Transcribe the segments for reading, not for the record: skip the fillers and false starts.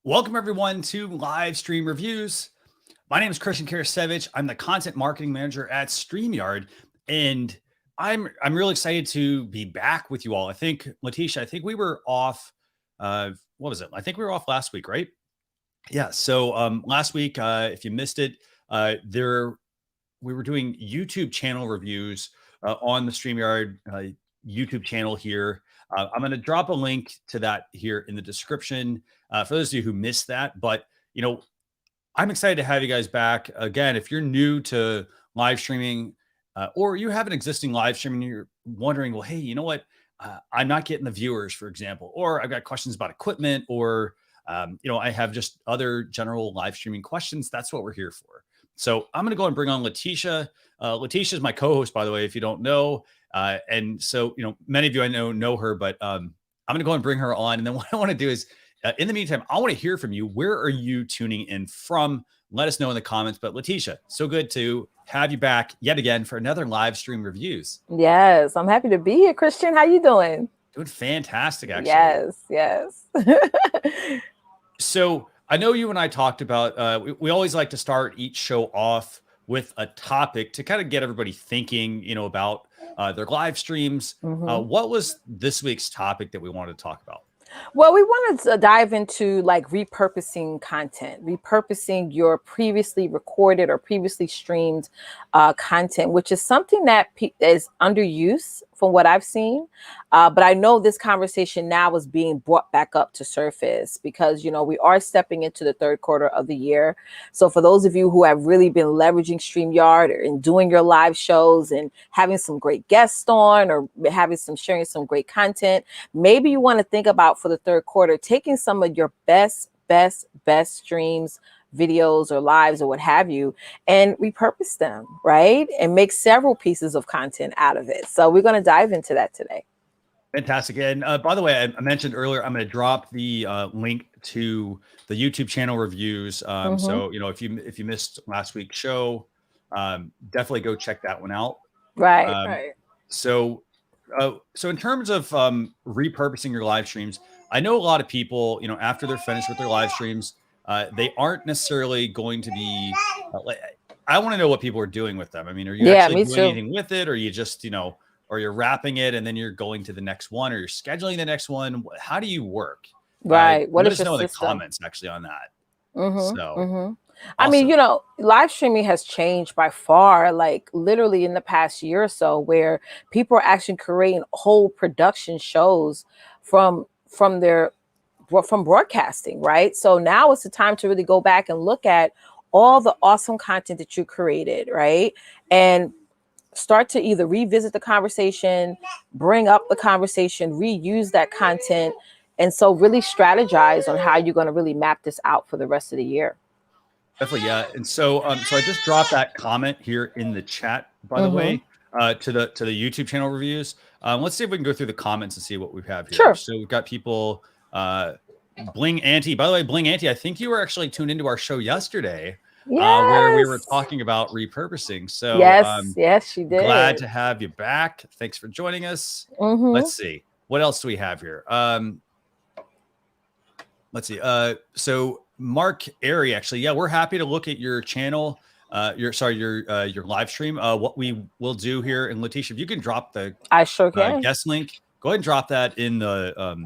Welcome everyone to Livestream Reviews. My name is Christian Karasevich. I'm the content marketing manager at StreamYard, and I'm really excited to be back with you all. I think Leticia, I think we were off. What was it? I think we were off last week, right? Yeah. So last week, if you missed it, there we were doing YouTube channel reviews on the StreamYard YouTube channel here. I'm going to drop a link to that here in the description for those of you who missed that. But, I'm excited to have you guys back. Again, if you're new to live streaming or you have an existing live stream and you're wondering, well, hey, you know what? I'm not getting the viewers, for example, or I've got questions about equipment or, I have just other general live streaming questions. That's what we're here for. So I'm going to go and bring on Leticia. Leticia is my co-host, by the way, if you don't know. And so, many of you I know her, but I'm going to go and bring her on. And then what I want to do is, in the meantime, I want to hear from you. Where are you tuning in from? Let us know in the comments. But Leticia, so good to have you back yet again for another live stream reviews. Yes, I'm happy to be here. Christian, how you doing? Doing fantastic, actually. Yes. So I know you and I talked about, we always like to start each show off with a topic to kind of get everybody thinking, about their live streams. What was this week's topic that we wanted to talk about? Well, we wanted to dive into like repurposing content, repurposing your previously recorded or previously streamed content, which is something that is under use from what I've seen. But I know this conversation now is being brought back up to surface because, we are stepping into the third quarter of the year. So for those of you who have really been leveraging StreamYard and doing your live shows and having some great guests on or sharing some great content, maybe you want to think about for the third quarter, taking some of your best streams, videos or lives or what have you, and repurpose them, right? And make several pieces of content out of it. So we're going to dive into that today. Fantastic. And by the way, I mentioned earlier, I'm going to drop the link to the YouTube channel reviews. So, if you missed last week's show, definitely go check that one out. Right. So in terms of repurposing your live streams, I know a lot of people, after they're finished with their live streams, they aren't necessarily going to be, I want to know what people are doing with them. I mean, are you actually doing anything with it? Or are you just, or you're wrapping it and then you're going to the next one or you're scheduling the next one? How do you work? Right. Let us know in the comments actually on that. I mean, live streaming has changed by far, like literally in the past year or so, where people are actually creating whole production shows from broadcasting, right? So now it's the time to really go back and look at all the awesome content that you created, right? And start to either revisit the conversation, bring up the conversation, reuse that content. And so really strategize on how you're going to really map this out for the rest of the year. Definitely, yeah. And so I just dropped that comment here in the chat, by the way, to the YouTube channel reviews. Let's see if we can go through the comments and see what we have here. Sure. So we've got people, Bling Auntie. By the way, Bling Auntie, I think you were actually tuned into our show yesterday, where we were talking about repurposing. So yes, she did. Glad to have you back. Thanks for joining us. Let's see. What else do we have here? Let's see. So Mark Airy, actually, we're happy to look at your channel, your live stream. What we will do here, and Leticia, if you can drop the guest link, go ahead and drop that in the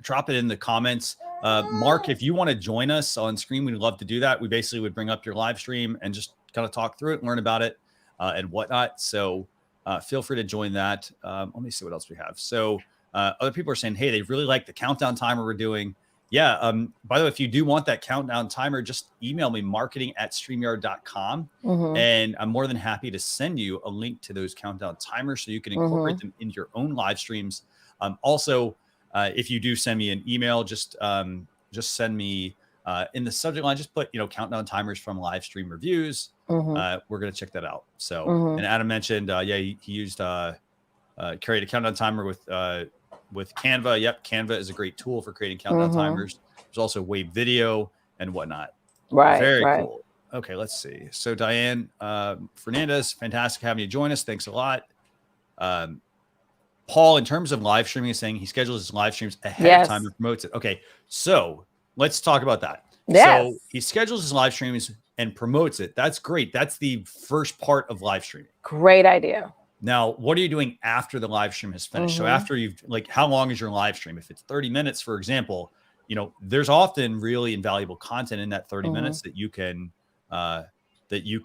drop it in the comments. Mark, if you want to join us on screen, we'd love to do that. We basically would bring up your live stream and just kind of talk through it and learn about it and whatnot. So feel free to join that. Let me see what else we have. So other people are saying, hey, they really like the countdown timer we're doing. Yeah. By the way, if you do want that countdown timer, just email me marketing@streamyard.com. And I'm more than happy to send you a link to those countdown timers so you can incorporate them into your own live streams. Also, if you do send me an email, just send me in the subject line, just put, countdown timers from live stream reviews. We're going to check that out. So, and Adam mentioned, he used, create a countdown timer with Canva. Yep. Canva is a great tool for creating countdown timers. There's also Wave Video and whatnot. Very cool. Okay. Let's see. So Diane, Fernandez, fantastic having you join us. Thanks a lot. Paul, in terms of live streaming, is saying he schedules his live streams ahead of time and promotes it. Okay. So let's talk about that. Yes. So he schedules his live streams and promotes it. That's great. That's the first part of live streaming. Great idea. Now, what are you doing after the live stream has finished? So after you've like, how long is your live stream? If it's 30 minutes, for example, you know, there's often really invaluable content in that 30 minutes that you can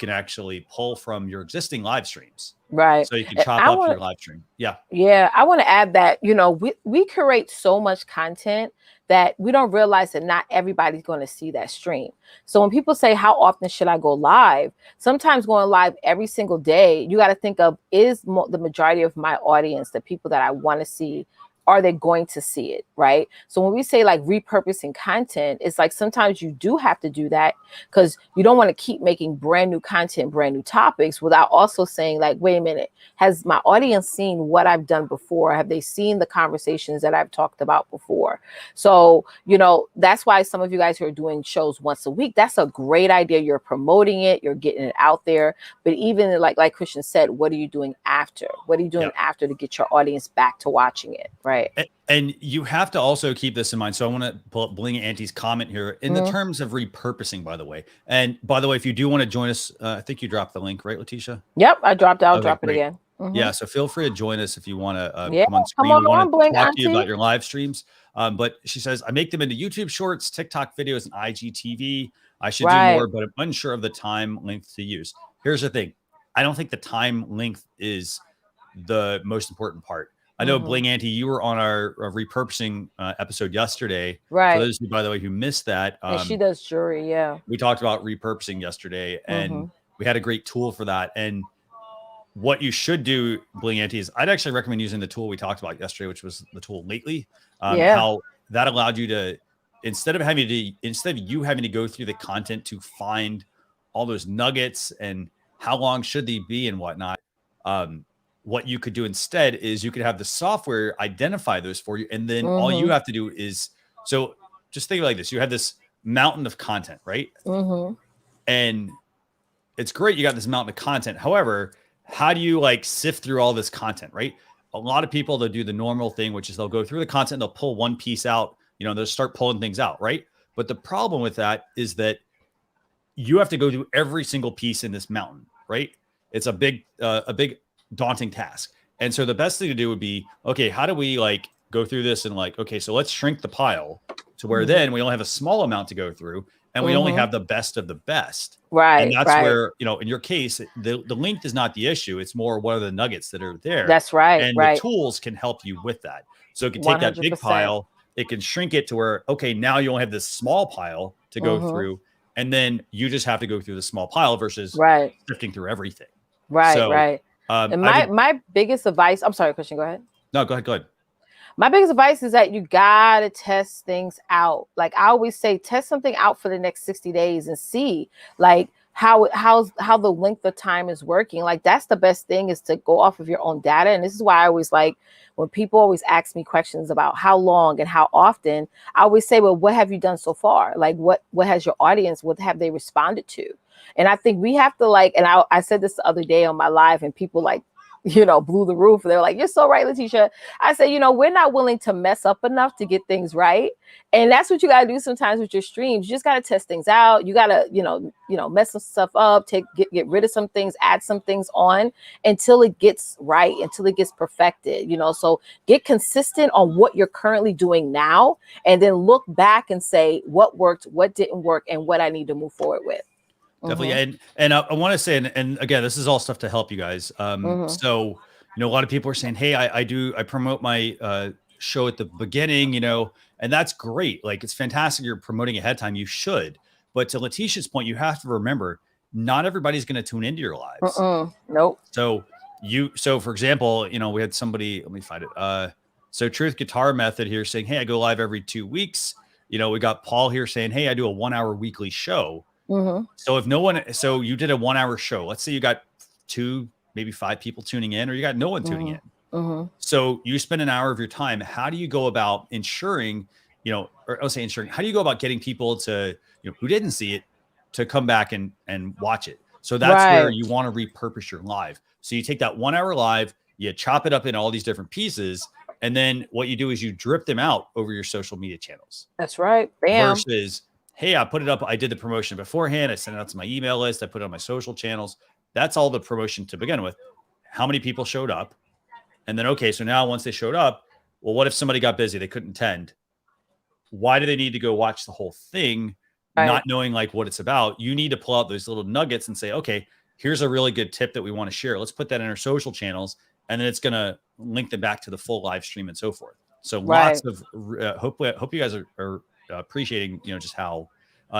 actually pull from your existing live streams. Right. So you can chop up your live stream. Yeah. Yeah. I want to add that, you know, we create so much content that we don't realize that not everybody's going to see that stream. So when people say, how often should I go live? Sometimes going live every single day, you got to think of, is the majority of my audience, the people that I want to see, are they going to see it, right? So when we say like repurposing content, it's like sometimes you do have to do that because you don't want to keep making brand new content, brand new topics without also saying like, wait a minute, has my audience seen what I've done before? Have they seen the conversations that I've talked about before? So, you know, that's why some of you guys who are doing shows once a week, that's a great idea. You're promoting it, you're getting it out there. But even like Christian said, what are you doing after? What are you doing after to get your audience back to watching it? Right. And you have to also keep this in mind. So I want to pull up Bling Auntie's comment here in the terms of repurposing, by the way. And by the way, if you do want to join us, I think you dropped the link, right, Leticia? Yep, I dropped it. I'll drop it again. Yeah, so feel free to join us if you want to come on screen. We want to talk to you about your live streams. But she says, I make them into YouTube shorts, TikTok videos, and IGTV. I should do more, but I'm unsure of the time length to use. Here's the thing. I don't think the time length is the most important part. I know, Bling Auntie, you were on our repurposing episode yesterday. Right. For those of you, by the way, who missed that. And she does jury, yeah. We talked about repurposing yesterday, and we had a great tool for that. And what you should do, Bling Auntie, is I'd actually recommend using the tool we talked about yesterday, which was the tool Lately. How that allowed you to, instead of you having to go through the content to find all those nuggets and how long should they be and whatnot, what you could do instead is you could have the software identify those for you. And then all you have to do is, so just think like this. You have this mountain of content, right? And it's great. You got this mountain of content. However, how do you like sift through all this content, right? A lot of people, they'll do the normal thing, which is they'll go through the content, they'll pull one piece out, you know, they'll start pulling things out, right? But the problem with that is that you have to go through every single piece in this mountain, right? It's a big daunting task. And so the best thing to do would be, okay, how do we like go through this and like, okay, so let's shrink the pile to where then we only have a small amount to go through and we only have the best of the best. Right. And that's where, you know, in your case, the length is not the issue. It's more what are the nuggets that are there. That's right. And the tools can help you with that. So it can take 100%. That big pile, it can shrink it to where, okay, now you only have this small pile to go through. And then you just have to go through the small pile versus sifting through everything. Right. So, and my biggest advice, I'm sorry, Christian, go ahead. No, go ahead. My biggest advice is that you gotta test things out. Like I always say, test something out for the next 60 days and see like how the length of time is working. Like that's the best thing, is to go off of your own data. And this is why I always like when people always ask me questions about how long and how often, I always say, well, what have you done so far? Like what has your audience, what have they responded to? And I think we have to like, and I said this the other day on my live and people like, you know, blew the roof. They're like, you're so right, Leticia. I said, you know, we're not willing to mess up enough to get things right. And that's what you got to do sometimes with your streams. You just got to test things out. You got to, you know, mess some stuff up, get rid of some things, add some things on until it gets right, until it gets perfected, you know. So get consistent on what you're currently doing now, and then look back and say what worked, what didn't work, and what I need to move forward with. Definitely. And I want to say, and again, this is all stuff to help you guys. So, you know, a lot of people are saying, hey, I promote my show at the beginning, you know, and that's great. Like, it's fantastic. You're promoting ahead of time. You should. But to Leticia's point, you have to remember, not everybody's going to tune into your lives. Nope. So for example, you know, we had somebody, let me find it. So Truth Guitar Method here saying, hey, I go live every 2 weeks. You know, we got Paul here saying, hey, I do a 1 hour weekly show. So if no one, so you did a 1 hour show, let's say you got 2, maybe 5 people tuning in, or you got no one tuning in. So you spend an hour of your time. How do you go about ensuring, you know, or I'll say ensuring, how do you go about getting people to, you know, who didn't see it to come back and watch it? So that's where you want to repurpose your live. So you take that 1 hour live, you chop it up in all these different pieces, And then what you do is you drip them out over your social media channels. That's right. Bam. Versus, hey, I put it up. I did the promotion beforehand. I sent it out to my email list. I put it on my social channels. That's all the promotion to begin with. How many people showed up? And then, okay, so now once they showed up, well, what if somebody got busy? They couldn't attend. Why do they need to go watch the whole thing, not knowing like what it's about? You need to pull out those little nuggets and say, okay, here's a really good tip that we want to share. Let's put that in our social channels. And then it's going to link them back to the full live stream and so forth. So lots of, hope you guys are appreciating, just how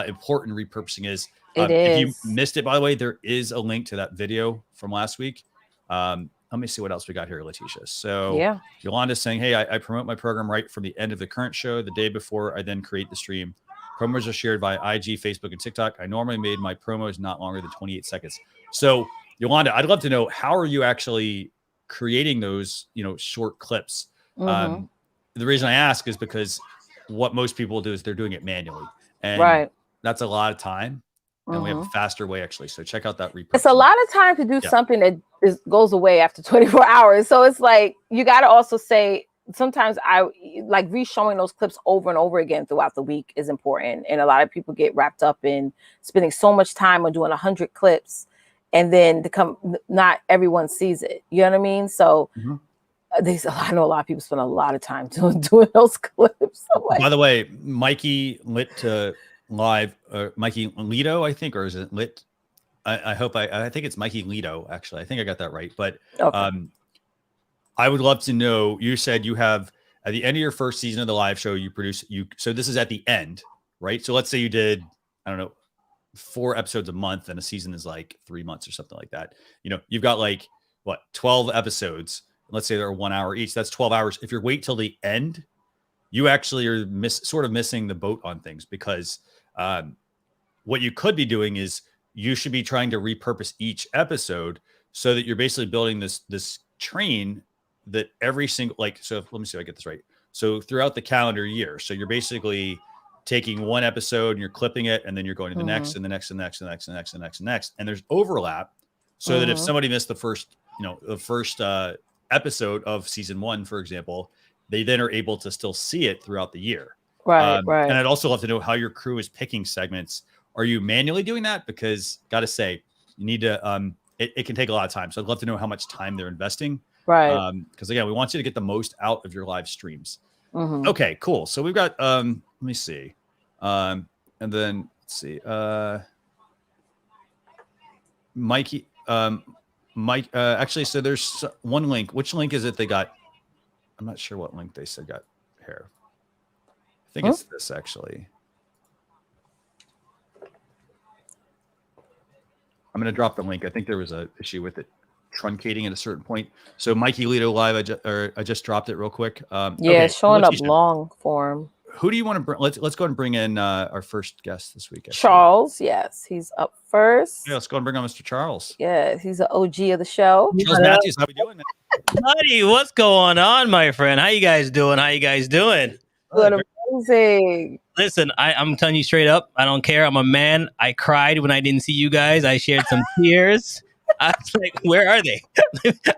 important repurposing is. If you missed it, by the way, there is a link to that video from last week. Let me see what else we got here, Leticia. So Yolanda's saying, hey, I promote my program right from the end of the current show. The day before, I then create the stream. Promos are shared by IG, Facebook, and TikTok. I normally made my promos not longer than 28 seconds. So Yolanda, I'd love to know, how are you actually creating those, short clips? The reason I ask is because what most people do is they're doing it manually. And that's a lot of time. And we have a faster way, actually. So check out that repurposing. It's a lot of time to do something that goes away after 24 hours. So it's like, you got to also say, sometimes I like re-showing those clips over and over again throughout the week is important. And a lot of people get wrapped up in spending so much time on doing 100 clips, and then not everyone sees it. You know what I mean? So I know a lot of people spend a lot of time doing those clips. Like, by the way, Mikey lit live, Mikey Lito, I think, or is it lit? I hope I think it's Mikey Lito, actually. I think I got that right. But I would love to know, you said you have, at the end of your first season of the live show, so this is at the end, right? So let's say you did, I don't know, 4 episodes a month, and a season is like 3 months or something like that. You've got like, 12 episodes. Let's say they're 1 hour each. That's 12 hours. If you wait till the end, you actually are sort of missing the boat on things, because what you could be doing is you should be trying to repurpose each episode so that you're basically building this train that every single, so let me see if I get this right. So throughout the calendar year, so you're basically taking one episode and you're clipping it, and then you're going to the next and the next and the next and the next and the next and the next and the next. And there's overlap, so that if somebody missed the first episode of season 1, for example, they then are able to still see it throughout the year. Right. And I'd also love to know how your crew is picking segments. Are you manually doing that? Because gotta say, you need to, it can take a lot of time. So I'd love to know how much time they're investing. Right. Because again, we want you to get the most out of your live streams. Okay, cool. So we've got, let me see. And then let's see, Mikey, Mike, actually, so there's one link. Which link is it they got? I'm not sure what link they said got here. I think it's this, actually. I'm going to drop the link. I think there was an issue with it truncating at a certain point. So Mikey Lito Live, I just dropped it real quick. Okay, showing up long form. Who do you want to bring? Let's go and bring in our first guest this week. Charles, yes, he's up first. Yeah, let's go and bring on Mr. Charles. Yeah, he's an OG of the show. Charles Matthews, how we doing, man? Buddy, what's going on, my friend? How you guys doing? Good, amazing. Listen, I'm telling you straight up, I don't care. I'm a man. I cried when I didn't see you guys. I shared some tears. I was like, where are they?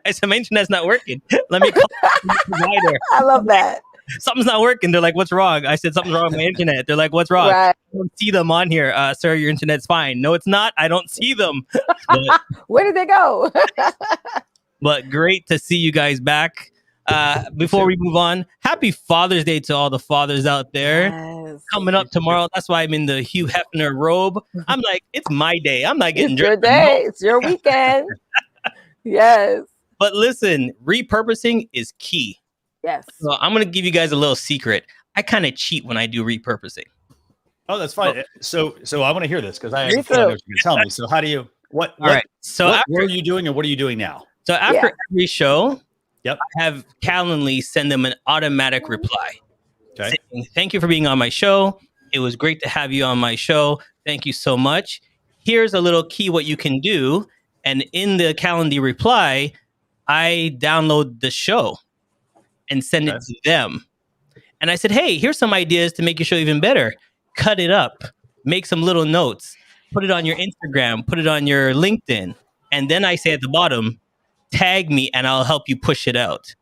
I said, my internet's not working. Let me call the provider. I love that. Something's not working. They're like, what's wrong? I said, something's wrong with my internet. They're like, what's wrong? Right. I don't see them on here. Sir, your internet's fine. No, it's not. I don't see them. But, where did they go? But great to see you guys back. Before we move on, happy Father's Day to all the fathers out there. Yes. Coming up tomorrow. That's why I'm in the Hugh Hefner robe. I'm like, it's my day. I'm not getting dressed. It's your day. It's your weekend. Yes. But listen, repurposing is key. Yes. So I'm going to give you guys a little secret. I kind of cheat when I do repurposing. Oh, that's fine. So I want to hear this, because I know what you're going to tell me. So how do you, what are you doing, and what are you doing now? So after every show, I have Calendly send them an automatic reply. Okay. Saying, thank you for being on my show. It was great to have you on my show. Thank you so much. Here's a little key what you can do. And in the Calendly reply, I download the show and send it to them. And I said, hey, here's some ideas to make your show even better. Cut it up, make some little notes, put it on your Instagram, put it on your LinkedIn. And then I say at the bottom, tag me and I'll help you push it out.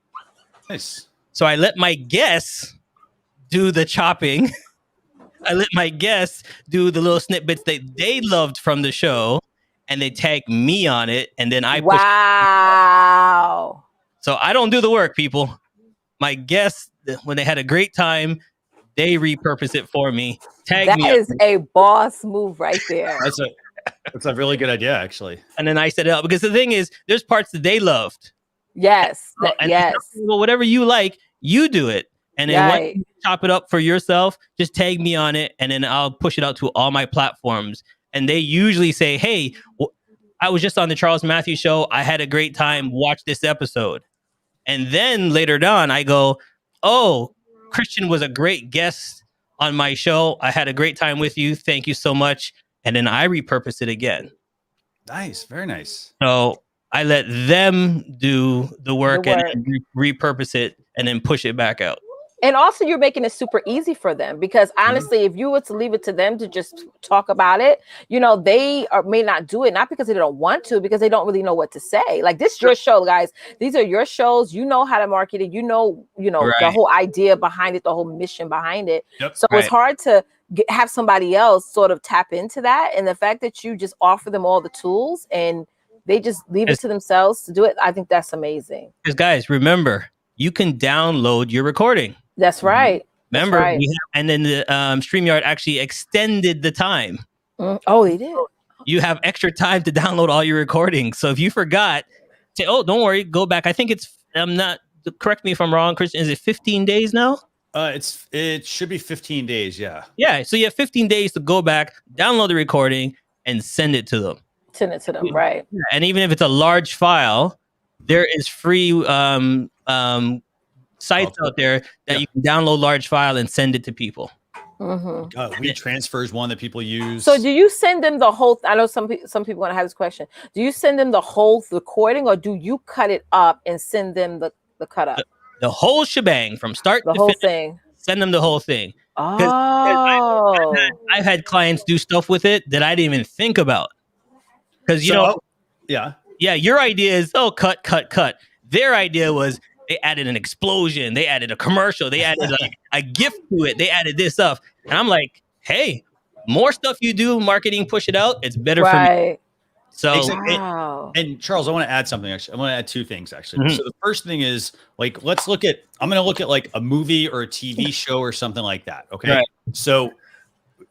Nice. So I let my guests do the chopping. I let my guests do the little snippets that they loved from the show, and they tag me on it, and then I push. Wow. So I don't do the work, people. My guests, when they had a great time, they repurpose it for me. Tag me. That is a boss move right there. That's a really good idea, actually. And then I set it up because the thing is, there's parts that they loved. Yes. Yes. Well, whatever you like, you do it. And then once you chop it up for yourself, just tag me on it, and then I'll push it out to all my platforms. And they usually say, hey, I was just on the Charles Matthews show. I had a great time. Watch this episode. And then later on, I go, oh, Christian was a great guest on my show. I had a great time with you. Thank you so much. And then I repurpose it again. Nice. Very nice. So I let them do the work. And repurpose it and then push it back out. And also you're making it super easy for them, because honestly, if you were to leave it to them to just talk about it, they may not do it, not because they don't want to, because they don't really know what to say. Like, this is your show, guys. These are your shows. You know how to market it. The whole idea behind it, the whole mission behind it. Yep. So it's hard to have somebody else sort of tap into that. And the fact that you just offer them all the tools and they just leave it to themselves to do it, I think that's amazing. Because guys, remember, you can download your recording. That's right. Remember, and then the StreamYard actually extended the time. Oh, they did. You have extra time to download all your recordings. So if you forgot, say, oh, don't worry, go back. I think correct me if I'm wrong, Christian, is it 15 days now? It should be 15 days, yeah. Yeah, so you have 15 days to go back, download the recording, and send it to them. Right. And even if it's a large file, there is free sites out there that you can download large file and send it to people. WeTransfer is one that people use. So do you send them the whole? I know some people want to have this question. Do you send them the whole recording, or do you cut it up and send them the cut up? The whole shebang from start to finish. Thing. Send them the whole thing. Oh, I've had clients do stuff with it that I didn't even think about. Because your idea is cut. Their idea was, they added an explosion. They added a commercial. They added a gift to it. They added this stuff. And I'm like, hey, more stuff you do, marketing, push it out. It's better for me. So, and Charles, I want to add something. Actually, I want to add two things. Actually, so the first thing is, like, I'm going to look at like a movie or a TV show or something like that. Okay. Right. So,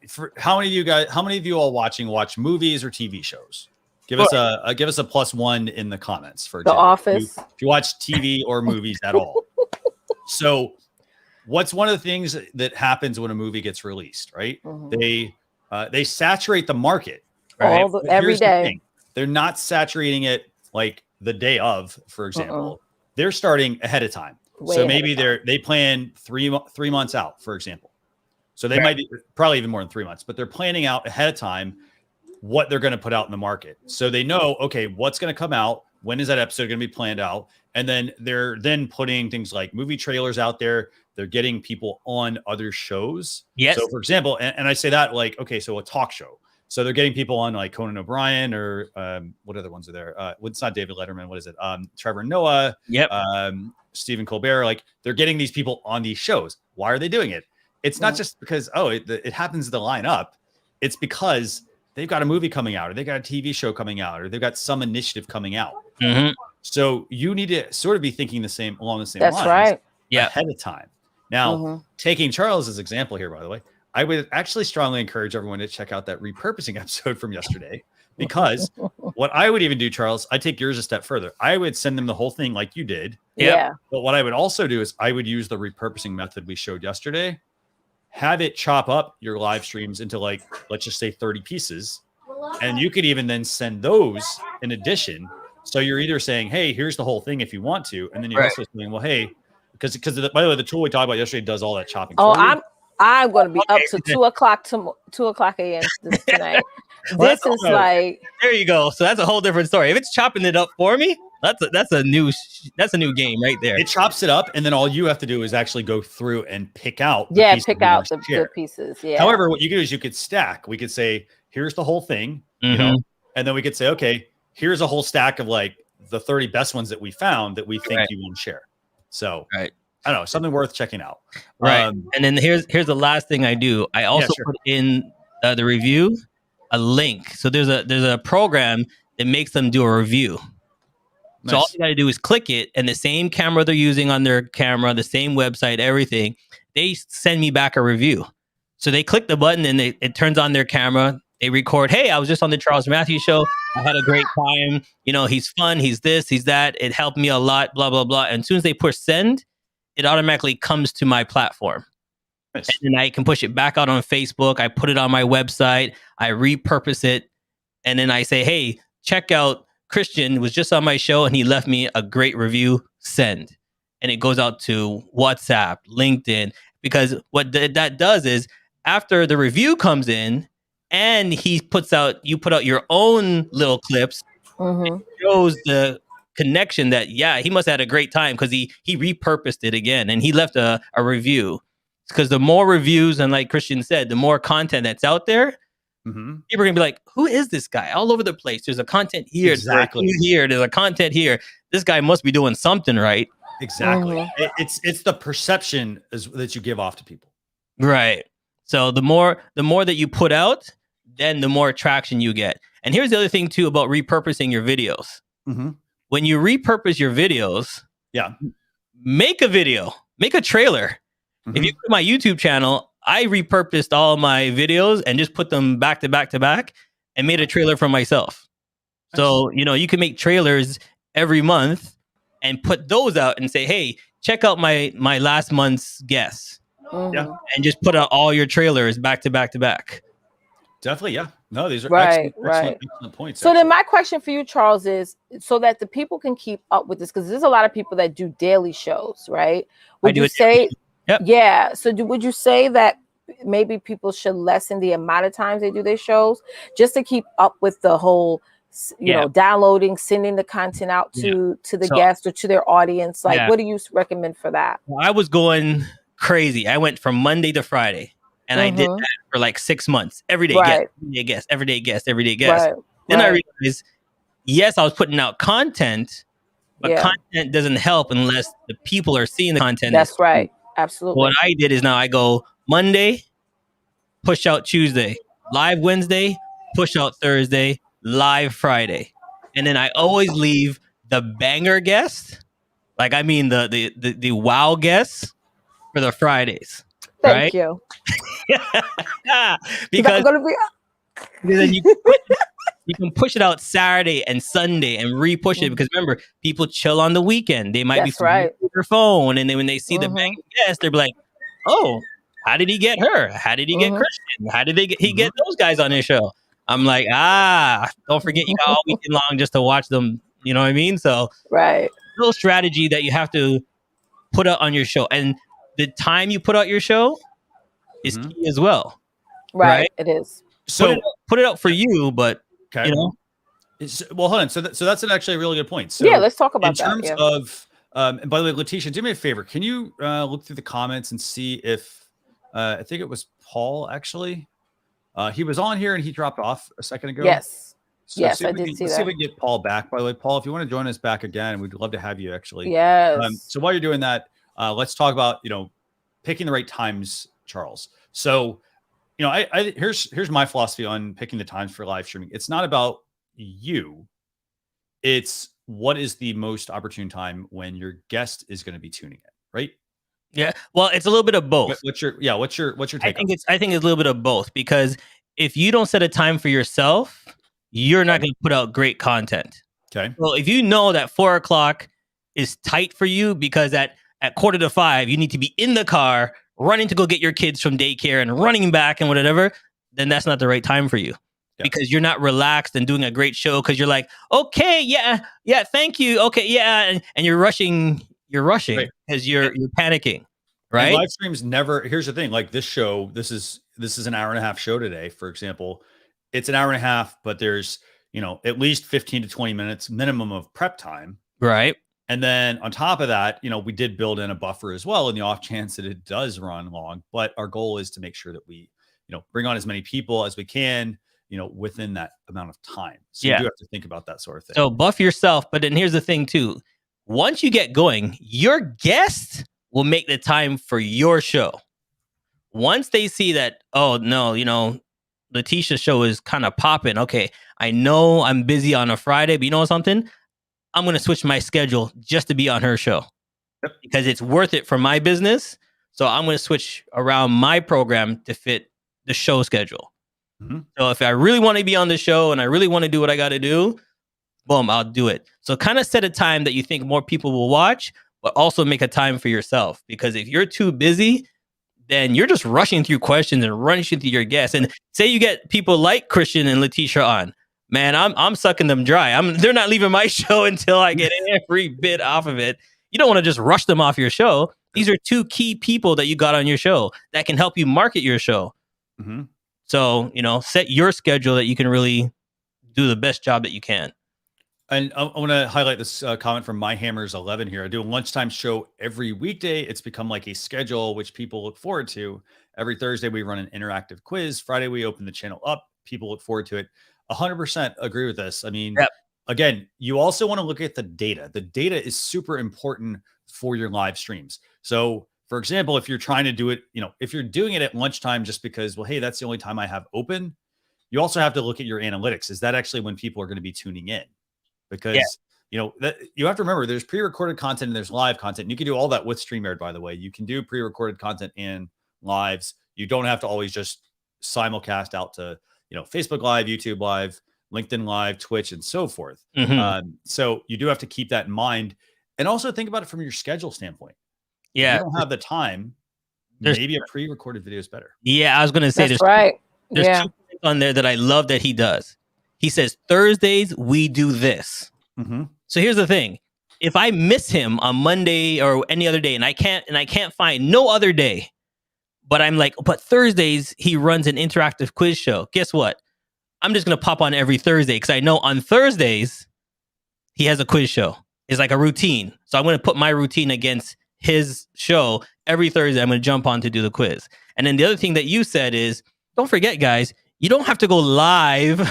for how many of you all watch movies or TV shows? Give us a +1 in the comments for The Office. If you watch TV or movies at all. So, what's one of the things that happens when a movie gets released? Right? They saturate the market. Right? Every day. They're not saturating it like the day of, for example. They're starting ahead of time. So maybe they plan three months out, for example. So they might be probably even more than 3 months, but they're planning out ahead of time what they're going to put out in the market. So they know, okay, what's going to come out? When is that episode going to be planned out? And then they're putting things like movie trailers out there. They're getting people on other shows. Yes. So for example, and I say that like, okay, so a talk show. So they're getting people on like Conan O'Brien or what other ones are there? It's not David Letterman. What is it? Trevor Noah. Yep. Stephen Colbert. Like, they're getting these people on these shows. Why are they doing it? It's not just because, it happens to line up. It's because they've got a movie coming out, or they've got a TV show coming out, or they've got some initiative coming out. So you need to sort of be thinking along the same lines. That's right. Yeah. Ahead of time. Now, taking Charles's example here, by the way, I would actually strongly encourage everyone to check out that repurposing episode from yesterday, because what I would even do, Charles, I take yours a step further. I would send them the whole thing like you did. Yeah. But what I would also do is I would use the repurposing method we showed yesterday, have it chop up your live streams into, like, let's just say 30 pieces. And you could even then send those in addition. So you're either saying, hey, here's the whole thing if you want to. And then you're also saying, well, hey, because by the way, the tool we talked about yesterday does all that chopping. I'm going to be up to 2 o'clock a.m. tonight. This is like, there you go. So that's a whole different story. If it's chopping it up for me, that's a new game right there. It chops it up, and then all you have to do is actually go through and pick out. The good pieces. Yeah. However, what you could do is you could stack. We could say, here's the whole thing, you know, and then we could say, okay, here's a whole stack of like the 30 best ones that we found that we think you want to share. So I don't know, something worth checking out. Right. And then here's the last thing I do. I also put in the review a link. So there's a program that makes them do a review. Nice. So all you got to do is click it, and the same camera they're using on their camera, the same website, everything, they send me back a review. So they click the button and it turns on their camera. They record, hey, I was just on the Charles Matthews show. I had a great time. You know, he's fun. He's this, he's that. It helped me a lot, blah, blah, blah. And as soon as they push send, it automatically comes to my platform. Nice. And then I can push it back out on Facebook. I put it on my website. I repurpose it. And then I say, hey, check out Christian was just on my show and he left me a great review, send. And it goes out to WhatsApp, LinkedIn, because what that does is after the review comes in and you put out your own little clips, it shows the connection that, yeah, he must have had a great time because he repurposed it again and he left a review. Because the more reviews, and like Christian said, the more content that's out there, people are going to be like, who is this guy? All over the place. There's a content here. Exactly. There's a content here. This guy must be doing something right. Exactly. It's the perception that you give off to people. Right. So the more that you put out, then the more traction you get. And here's the other thing too about repurposing your videos. When you repurpose your videos, make a video, make a trailer. If you go to my YouTube channel, I repurposed all my videos and just put them back to back to back and made a trailer for myself. So, you know, you can make trailers every month and put those out and say, hey, check out my last month's guests. And just put out all your trailers back to back to back. Definitely, yeah. No, these are excellent points. So then my question for you, Charles, is so that the people can keep up with this, because there's a lot of people that do daily shows, right? Would you say, yeah. So would you say that maybe people should lessen the amount of times they do their shows just to keep up with the whole, you know, downloading, sending the content out to the guests or to their audience? Like, what do you recommend for that? Well, I was going crazy. I went from Monday to Friday. And I did that for like 6 months. Every day, guest, every day guest. Then I realized, yes, I was putting out content, but content doesn't help unless the people are seeing the content. That's right. Absolutely. What I did is now I go Monday, push out Tuesday, live Wednesday, push out Thursday, live Friday. And then I always leave the banger guest, like I mean the wow guests, for the Fridays. Thank you. Because then you can push it out Saturday and Sunday and re-push it, because remember, people chill on the weekend. They might be with their phone, and then when they see the bang guest, they'll be like, "Oh, how did he get her? How did he get Christian? How did he get those guys on his show?" I'm like, don't forget you got all weekend long just to watch them. You know what I mean? So little strategy that you have to put out on your show, and the time you put out your show is key as well. Right? It is. So put it out for you, but you know. Well, hold on. So that's actually a really good point. So let's talk about that. In terms of, and by the way, Leticia, do me a favor. Can you look through the comments and see if I think it was Paul actually. He was on here and he dropped off a second ago. Yes. So yes, I did see that. Let's see if we can get Paul back. By the way, Paul, if you want to join us back again, we'd love to have you actually. Yes. So while you're doing that, let's talk about, picking the right times, Charles. So, here's my philosophy on picking the times for live streaming. It's not about you. It's what is the most opportune time when your guest is going to be tuning in, right? Yeah. Well, it's a little bit of both. What's your take? I think it's a little bit of both, because if you don't set a time for yourself, you're not going to put out great content. Okay. Well, if you know that 4:00 is tight for you because at 4:45 you need to be in the car running to go get your kids from daycare and running back and whatever, then that's not the right time for you. Yeah. Because you're not relaxed and doing a great show, because you're like, okay, yeah, thank you, okay, yeah, and you're rushing because you're panicking, right? And live streams never. Here's the thing: like this show, this is an hour and a half show today, for example. It's an hour and a half, but there's at least 15 to 20 minutes minimum of prep time, right? And then on top of that, we did build in a buffer as well in the off chance that it does run long. But our goal is to make sure that we, bring on as many people as we can, within that amount of time. So you do have to think about that sort of thing. So buff yourself. But then here's the thing too. Once you get going, your guests will make the time for your show. Once they see that, oh no, Leticia's show is kind of popping. Okay, I know I'm busy on a Friday, but you know something? I'm going to switch my schedule just to be on her show because it's worth it for my business. So I'm going to switch around my program to fit the show schedule. Mm-hmm. So if I really want to be on the show and I really want to do what I got to do, boom, I'll do it. So kind of set a time that you think more people will watch, but also make a time for yourself. Because if you're too busy, then you're just rushing through questions and rushing through your guests. And say you get people like Christian and Leticia on, man, I'm sucking them dry. They're not leaving my show until I get every bit off of it. You don't want to just rush them off your show. These are two key people that you got on your show that can help you market your show. Mm-hmm. So, set your schedule that you can really do the best job that you can. And I want to highlight this comment from My Hammers 11 here. I do a lunchtime show every weekday. It's become like a schedule, which people look forward to. Every Thursday, we run an interactive quiz. Friday, we open the channel up. People look forward to it. 100% agree with this. I mean, Again, you also want to look at the data. The data is super important for your live streams. So, for example, if you're trying to do it, if you're doing it at lunchtime just because, well, hey, that's the only time I have open, you also have to look at your analytics. Is that actually when people are going to be tuning in? Because, that you have to remember there's pre-recorded content and there's live content. And you can do all that with StreamYard, by the way. You can do pre-recorded content and lives. You don't have to always just simulcast out to, Facebook Live, YouTube Live, LinkedIn Live, Twitch, and so forth. Mm-hmm. So you do have to keep that in mind. And also think about it from your schedule standpoint. Yeah. If you don't have the time, maybe a pre-recorded video is better. Yeah, I was going to say that's right. There's two things on there that I love that he does. He says, Thursdays, we do this. Mm-hmm. So here's the thing. If I miss him on Monday or any other day and I can't find no other day, but I'm like, but Thursdays, he runs an interactive quiz show. Guess what? I'm just going to pop on every Thursday because I know on Thursdays, he has a quiz show. It's like a routine. So I'm going to put my routine against his show. Every Thursday, I'm going to jump on to do the quiz. And then the other thing that you said is, don't forget, guys, you don't have to go live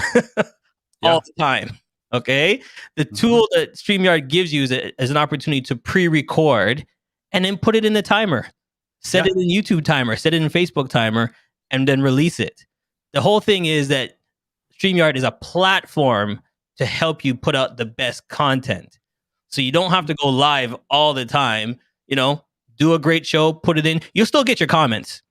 all the time. Okay. The tool that StreamYard gives you is an opportunity to pre-record and then put it in the timer. Set it in YouTube timer, set it in Facebook timer, and then release it. The whole thing is that StreamYard is a platform to help you put out the best content. So you don't have to go live all the time. Do a great show, put it in. You'll still get your comments.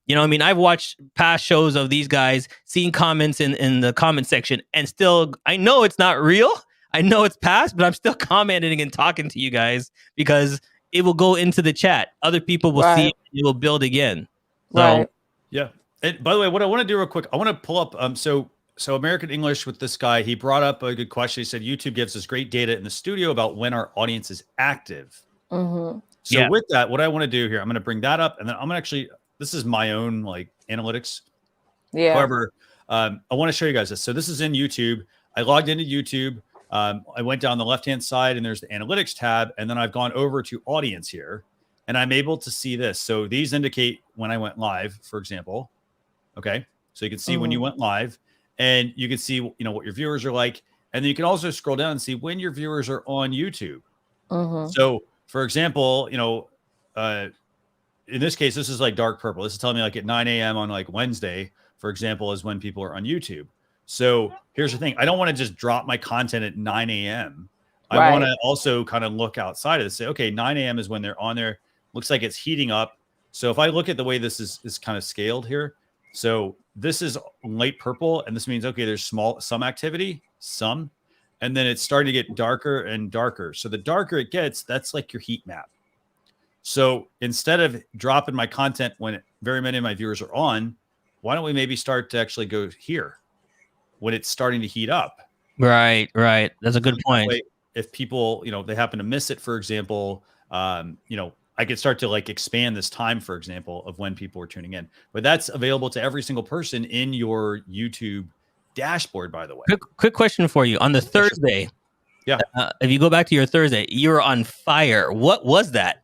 I've watched past shows of these guys, seeing comments in the comment section, and still, I know it's not real. I know it's past, but I'm still commenting and talking to you guys because it will go into the chat. Other people will see it and it will build again. So, yeah. And by the way, what I want to do real quick, I want to pull up, so American English with this guy, he brought up a good question. He said, YouTube gives us great data in the studio about when our audience is active. Mm-hmm. So with that, what I want to do here, I'm going to bring that up and then I'm going to actually, this is my own analytics. Yeah. However, I want to show you guys this. So this is in YouTube. I logged into YouTube. I went down the left-hand side and there's the analytics tab. And then I've gone over to audience here and I'm able to see this. So these indicate when I went live, for example. Okay. So you can see when you went live and you can see, what your viewers are like. And then you can also scroll down and see when your viewers are on YouTube. So for example, in this case, this is like dark purple. This is telling me at 9 a.m. on Wednesday, for example, is when people are on YouTube. So here's the thing. I don't want to just drop my content at 9 a.m. I want to also kind of look outside of this. Say, okay, 9 a.m. is when they're on there. Looks like it's heating up. So if I look at the way this is kind of scaled here. So this is light purple. And this means, okay, there's some activity, and then it's starting to get darker and darker. So the darker it gets, that's like your heat map. So instead of dropping my content when very many of my viewers are on, why don't we maybe start to actually go here when it's starting to heat up? Right. That's a good point. If people, they happen to miss it, for example, I could start to expand this time, for example, of when people are tuning in. But that's available to every single person in your YouTube dashboard, by the way. Quick question for you. On the Thursday, if you go back to your Thursday, you're on fire. What was that?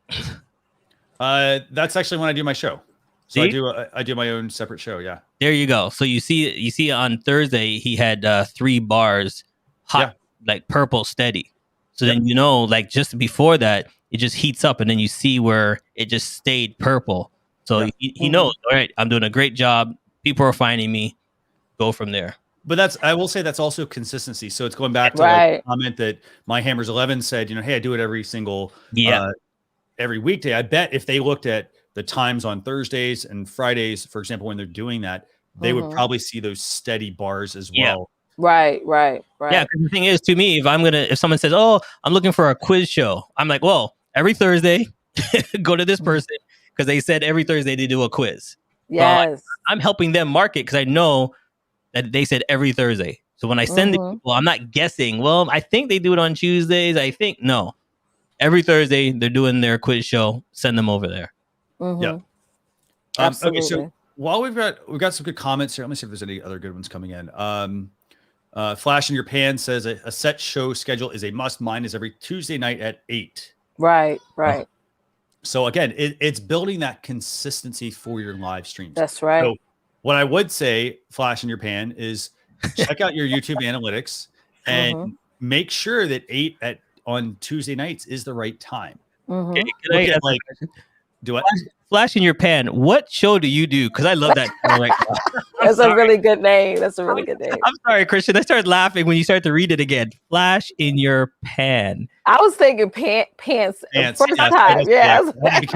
That's actually when I do my show. So I do my own separate show. Yeah. There you go. So you see on Thursday, he had 3 bars hot, like purple steady. So then, just before that, it just heats up, and then you see where it just stayed purple. So he knows, all right, I'm doing a great job. People are finding me. Go from there. But I will say that's also consistency. So it's going back to like a comment that My Hammers 11 said, hey, I do it every single every weekday. I bet if they looked at the times on Thursdays and Fridays, for example, when they're doing that, they would probably see those steady bars as well. Right. Yeah, because the thing is, to me, if someone says, "Oh, I'm looking for a quiz show," I'm like, "Well, every Thursday, go to this person because they said every Thursday they do a quiz." Yes, I'm helping them market because I know that they said every Thursday. So when I send it, people, I'm not guessing. Well, I think they do it on Tuesdays. No, every Thursday they're doing their quiz show. Send them over there. Yeah, absolutely. Okay, so while we've got some good comments here, let me see if there's any other good ones coming in. Flash in Your Pan says a set show schedule is a must. Mine is every Tuesday night at 8. Right. So again, it's building that consistency for your live streams. That's right. So what I would say, Flash in Your Pan, is check out your YouTube analytics and make sure that 8 on Tuesday nights is the right time. Okay, do what? Flash in Your Pan. What show do you do? Because I love that. That's a really good name. I'm sorry, Christian. I started laughing when you started to read it again. Flash in Your Pan. I was thinking pants. First time. Yeah. Pants.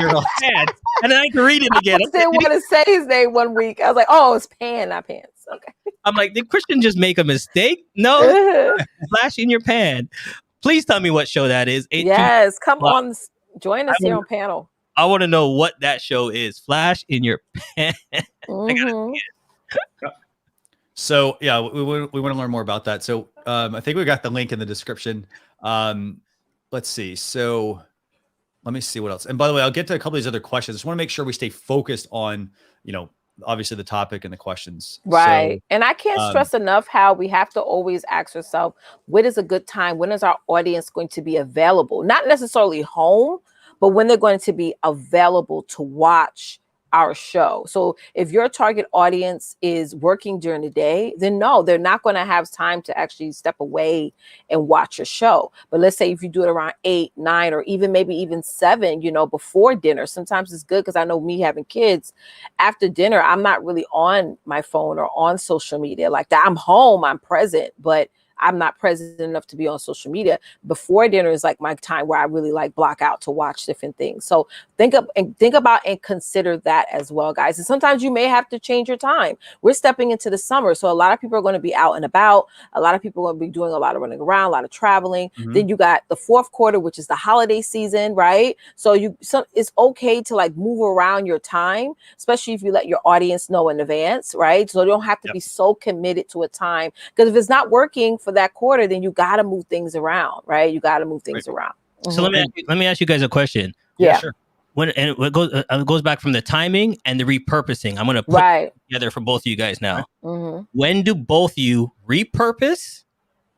And then I can read it again. I didn't want to say his name one week. I was like, oh, it's Pan, not Pants. Okay. I'm like, did Christian just make a mistake? No. Flash in Your Pan. Please tell me what show that is. Yes. Come on. Join us here on panel. I want to know what that show is. Flash in Your Pan. So yeah, we want to learn more about that. So I think we got the link in the description. Let's see. So let me see what else. And by the way, I'll get to a couple of these other questions. I just want to make sure we stay focused on, obviously the topic and the questions. Right. So, and I can't stress enough how we have to always ask ourselves, when is a good time? When is our audience going to be available? Not necessarily home, but when they're going to be available to watch our show. So if your target audience is working during the day, then no, they're not going to have time to actually step away and watch your show. But let's say if you do it around 8, 9, or maybe even 7, before dinner, sometimes it's good, because I know me having kids, after dinner, I'm not really on my phone or on social media like that. I'm home, I'm present, but I'm not present enough to be on social media. Before dinner is like my time where I really block out to watch different things. So think about and consider that as well, guys. And sometimes you may have to change your time. We're stepping into the summer, so a lot of people are going to be out and about. A lot of people are going to be doing a lot of running around, a lot of traveling. Then you got the fourth quarter, which is the holiday season, right? So it's okay to move around your time, especially if you let your audience know in advance, right? So you don't have to be so committed to a time, because if it's not working for that quarter, then you got to move things around, right? You got to move things around. So let me ask you guys a question. Yeah, sure. It goes back from the timing and the repurposing. I'm going to put it together for both of you guys now. When do both of you repurpose,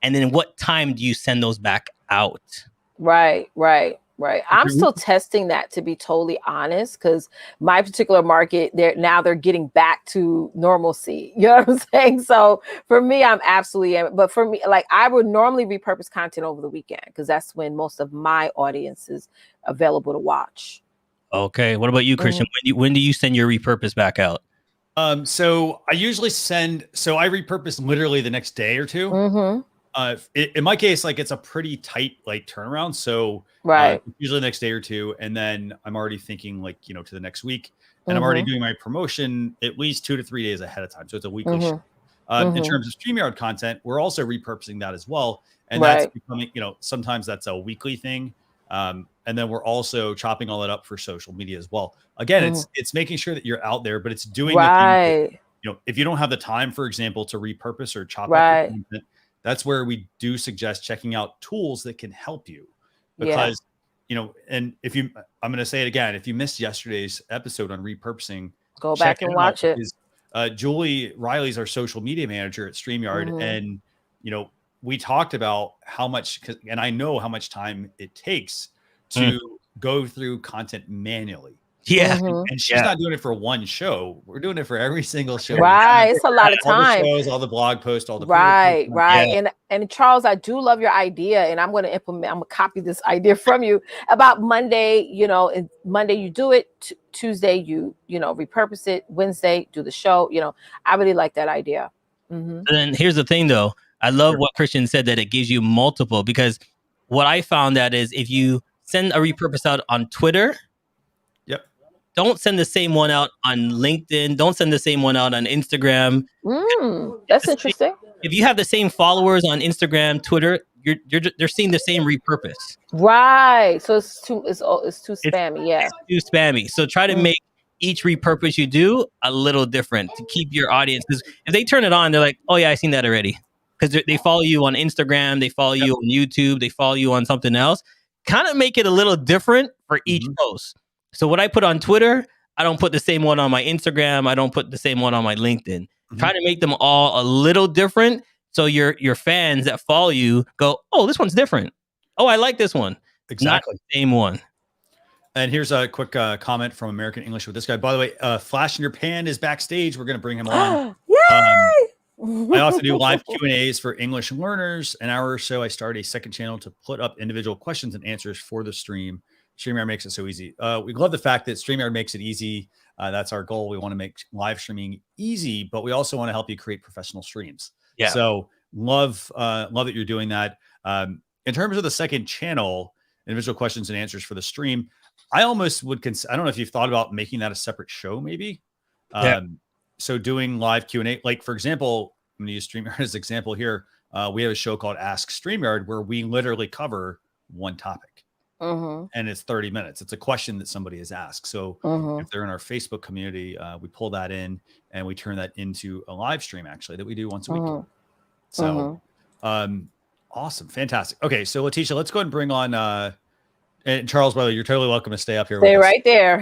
and then what time do you send those back out? Right. I'm still testing that, to be totally honest, because my particular market, they're getting back to normalcy. You know what I'm saying? So for me, but for me, I would normally repurpose content over the weekend, because that's when most of my audience is available to watch. Okay. What about you, Christian? When do you send your repurpose back out? So I usually I repurpose literally the next day or two. In my case, it's a pretty tight turnaround. So usually the next day or two, and then I'm already thinking to the next week, and I'm already doing my promotion at least 2 to 3 days ahead of time. So it's a weekly show. In terms of StreamYard content, we're also repurposing that as well. And that's becoming, sometimes that's a weekly thing. And then we're also chopping all that up for social media as well. Again, it's making sure that you're out there, but it's doing the thing that, if you don't have the time, for example, to repurpose or chop up the content, that's where we do suggest checking out tools that can help you, because, and I'm going to say it again, if you missed yesterday's episode on repurposing, go back and watch it. Julie Riley's our social media manager at StreamYard. And, we talked about how much, and I know how much time it takes to go through content manually. Yeah. And she's not doing it for one show. We're doing it for every single show. Right. It's a lot of time. All the shows, all the blog posts, all the right. Yeah. And Charles, I do love your idea, and I'm going to implement. I'm going to copy this idea from you about Monday. You know, and Monday you do it. Tuesday you repurpose it. Wednesday do the show. You know, I really like that idea. And then here's the thing, though. I love what Christian said, that it gives you multiple, because what I found that is if you send a repurpose out on Twitter. Don't send the same one out on LinkedIn. Don't send the same one out on Instagram. That's interesting. If you have the same followers on Instagram, Twitter, they're seeing the same repurpose. Right. So it's too spammy. Yeah. It's too spammy. So try to make each repurpose you do a little different to keep your audience. Because if they turn it on, they're like, "Oh yeah, I seen that already." Because they follow you on Instagram, they follow you on YouTube, they follow you on something else. Kind of make it a little different for each post. So what I put on Twitter, I don't put the same one on my Instagram. I don't put the same one on my LinkedIn. Try to make them all a little different, so your fans that follow you go, "Oh, this one's different. Oh, I like this one." Exactly. Not the same one. And here's a quick comment from American English with this guy. By the way, Flash in Your Pan is backstage. We're going to bring him on. I also do live Q&As for English learners. An hour or so, I start a second channel to put up individual questions and answers for the stream. StreamYard makes it so easy. We love the fact that StreamYard makes it easy. That's our goal. We want to make live streaming easy, but we also want to help you create professional streams. Yeah. So love that you're doing that. In terms of the second channel, individual questions and answers for the stream, I almost would I don't know if you've thought about making that a separate show, maybe. So doing live Q&A, like for example, I'm going to use StreamYard as an example here. We have a show called Ask StreamYard where we literally cover one topic. And it's 30 minutes. It's a question that somebody has asked. So if they're in our Facebook community, we pull that in and we turn that into a live stream actually that we do once a week. So awesome. Fantastic. Okay. So Leticia, let's go ahead and bring on and Charles, brother, you're totally welcome to stay up here. Stay right there.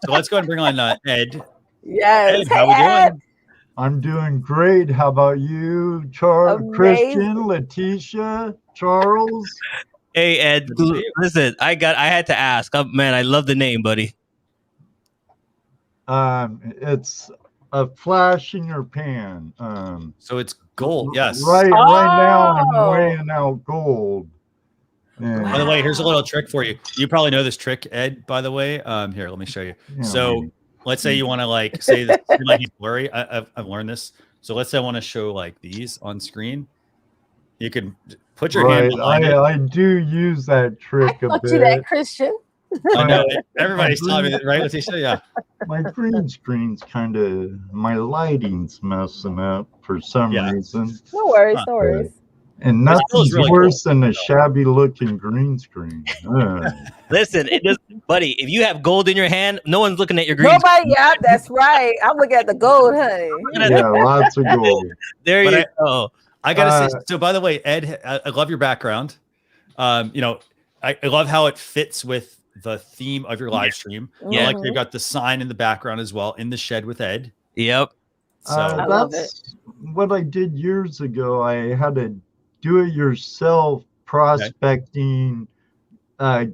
So let's go ahead and bring on Ed. Yes. Ed, how we doing? I'm doing great. How about you, Christian, Leticia, Charles? Hey Ed, listen, I had to ask. Man, I love the name, buddy. It's a flash in your pan. So it's gold, yes. Right now I'm weighing out gold. And by the way, here's a little trick for you. You probably know this trick, Ed, by the way. Here, let me show you. So let's say you want to like say this like he's blurry. I've learned this. So let's say I want to show like these on screen. You can put your hand behind it. I do use that trick a bit. You that, Christian. I know everybody's telling me that, right, Leticia? Yeah. My green screen's kind of, my lighting's messing up for some reason. No worries, no worries. And nothing's really worse than a shabby looking green screen. Listen, buddy, if you have gold in your hand, no one's looking at your green screen. Yeah, that's right. I'm looking at the gold, honey. Yeah, lots of gold. There you go. I gotta say, so by the way, Ed, I love your background. I love how it fits with the theme of your live stream. I like they've got the sign in the background as well, in the shed with Ed. Yep. So I love it. What I did years ago. I had a do-it-yourself prospecting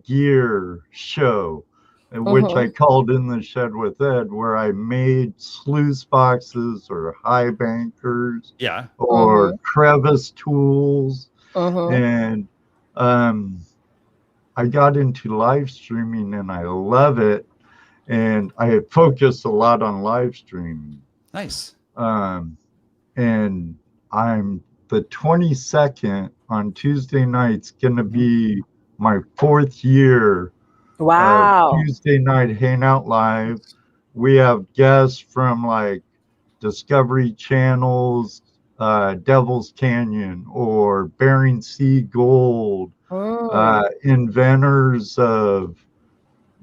gear show, which I called In the Shed with Ed, where I made sluice boxes or high bankers, or crevice tools, and I got into live streaming and I love it, and I focus a lot on live streaming. Nice. And I'm the 22nd on Tuesday nights gonna be my 4th year. Wow. Tuesday night Hangout Live. We have guests from like Discovery Channel's Devil's Canyon or Bering Sea Gold, inventors of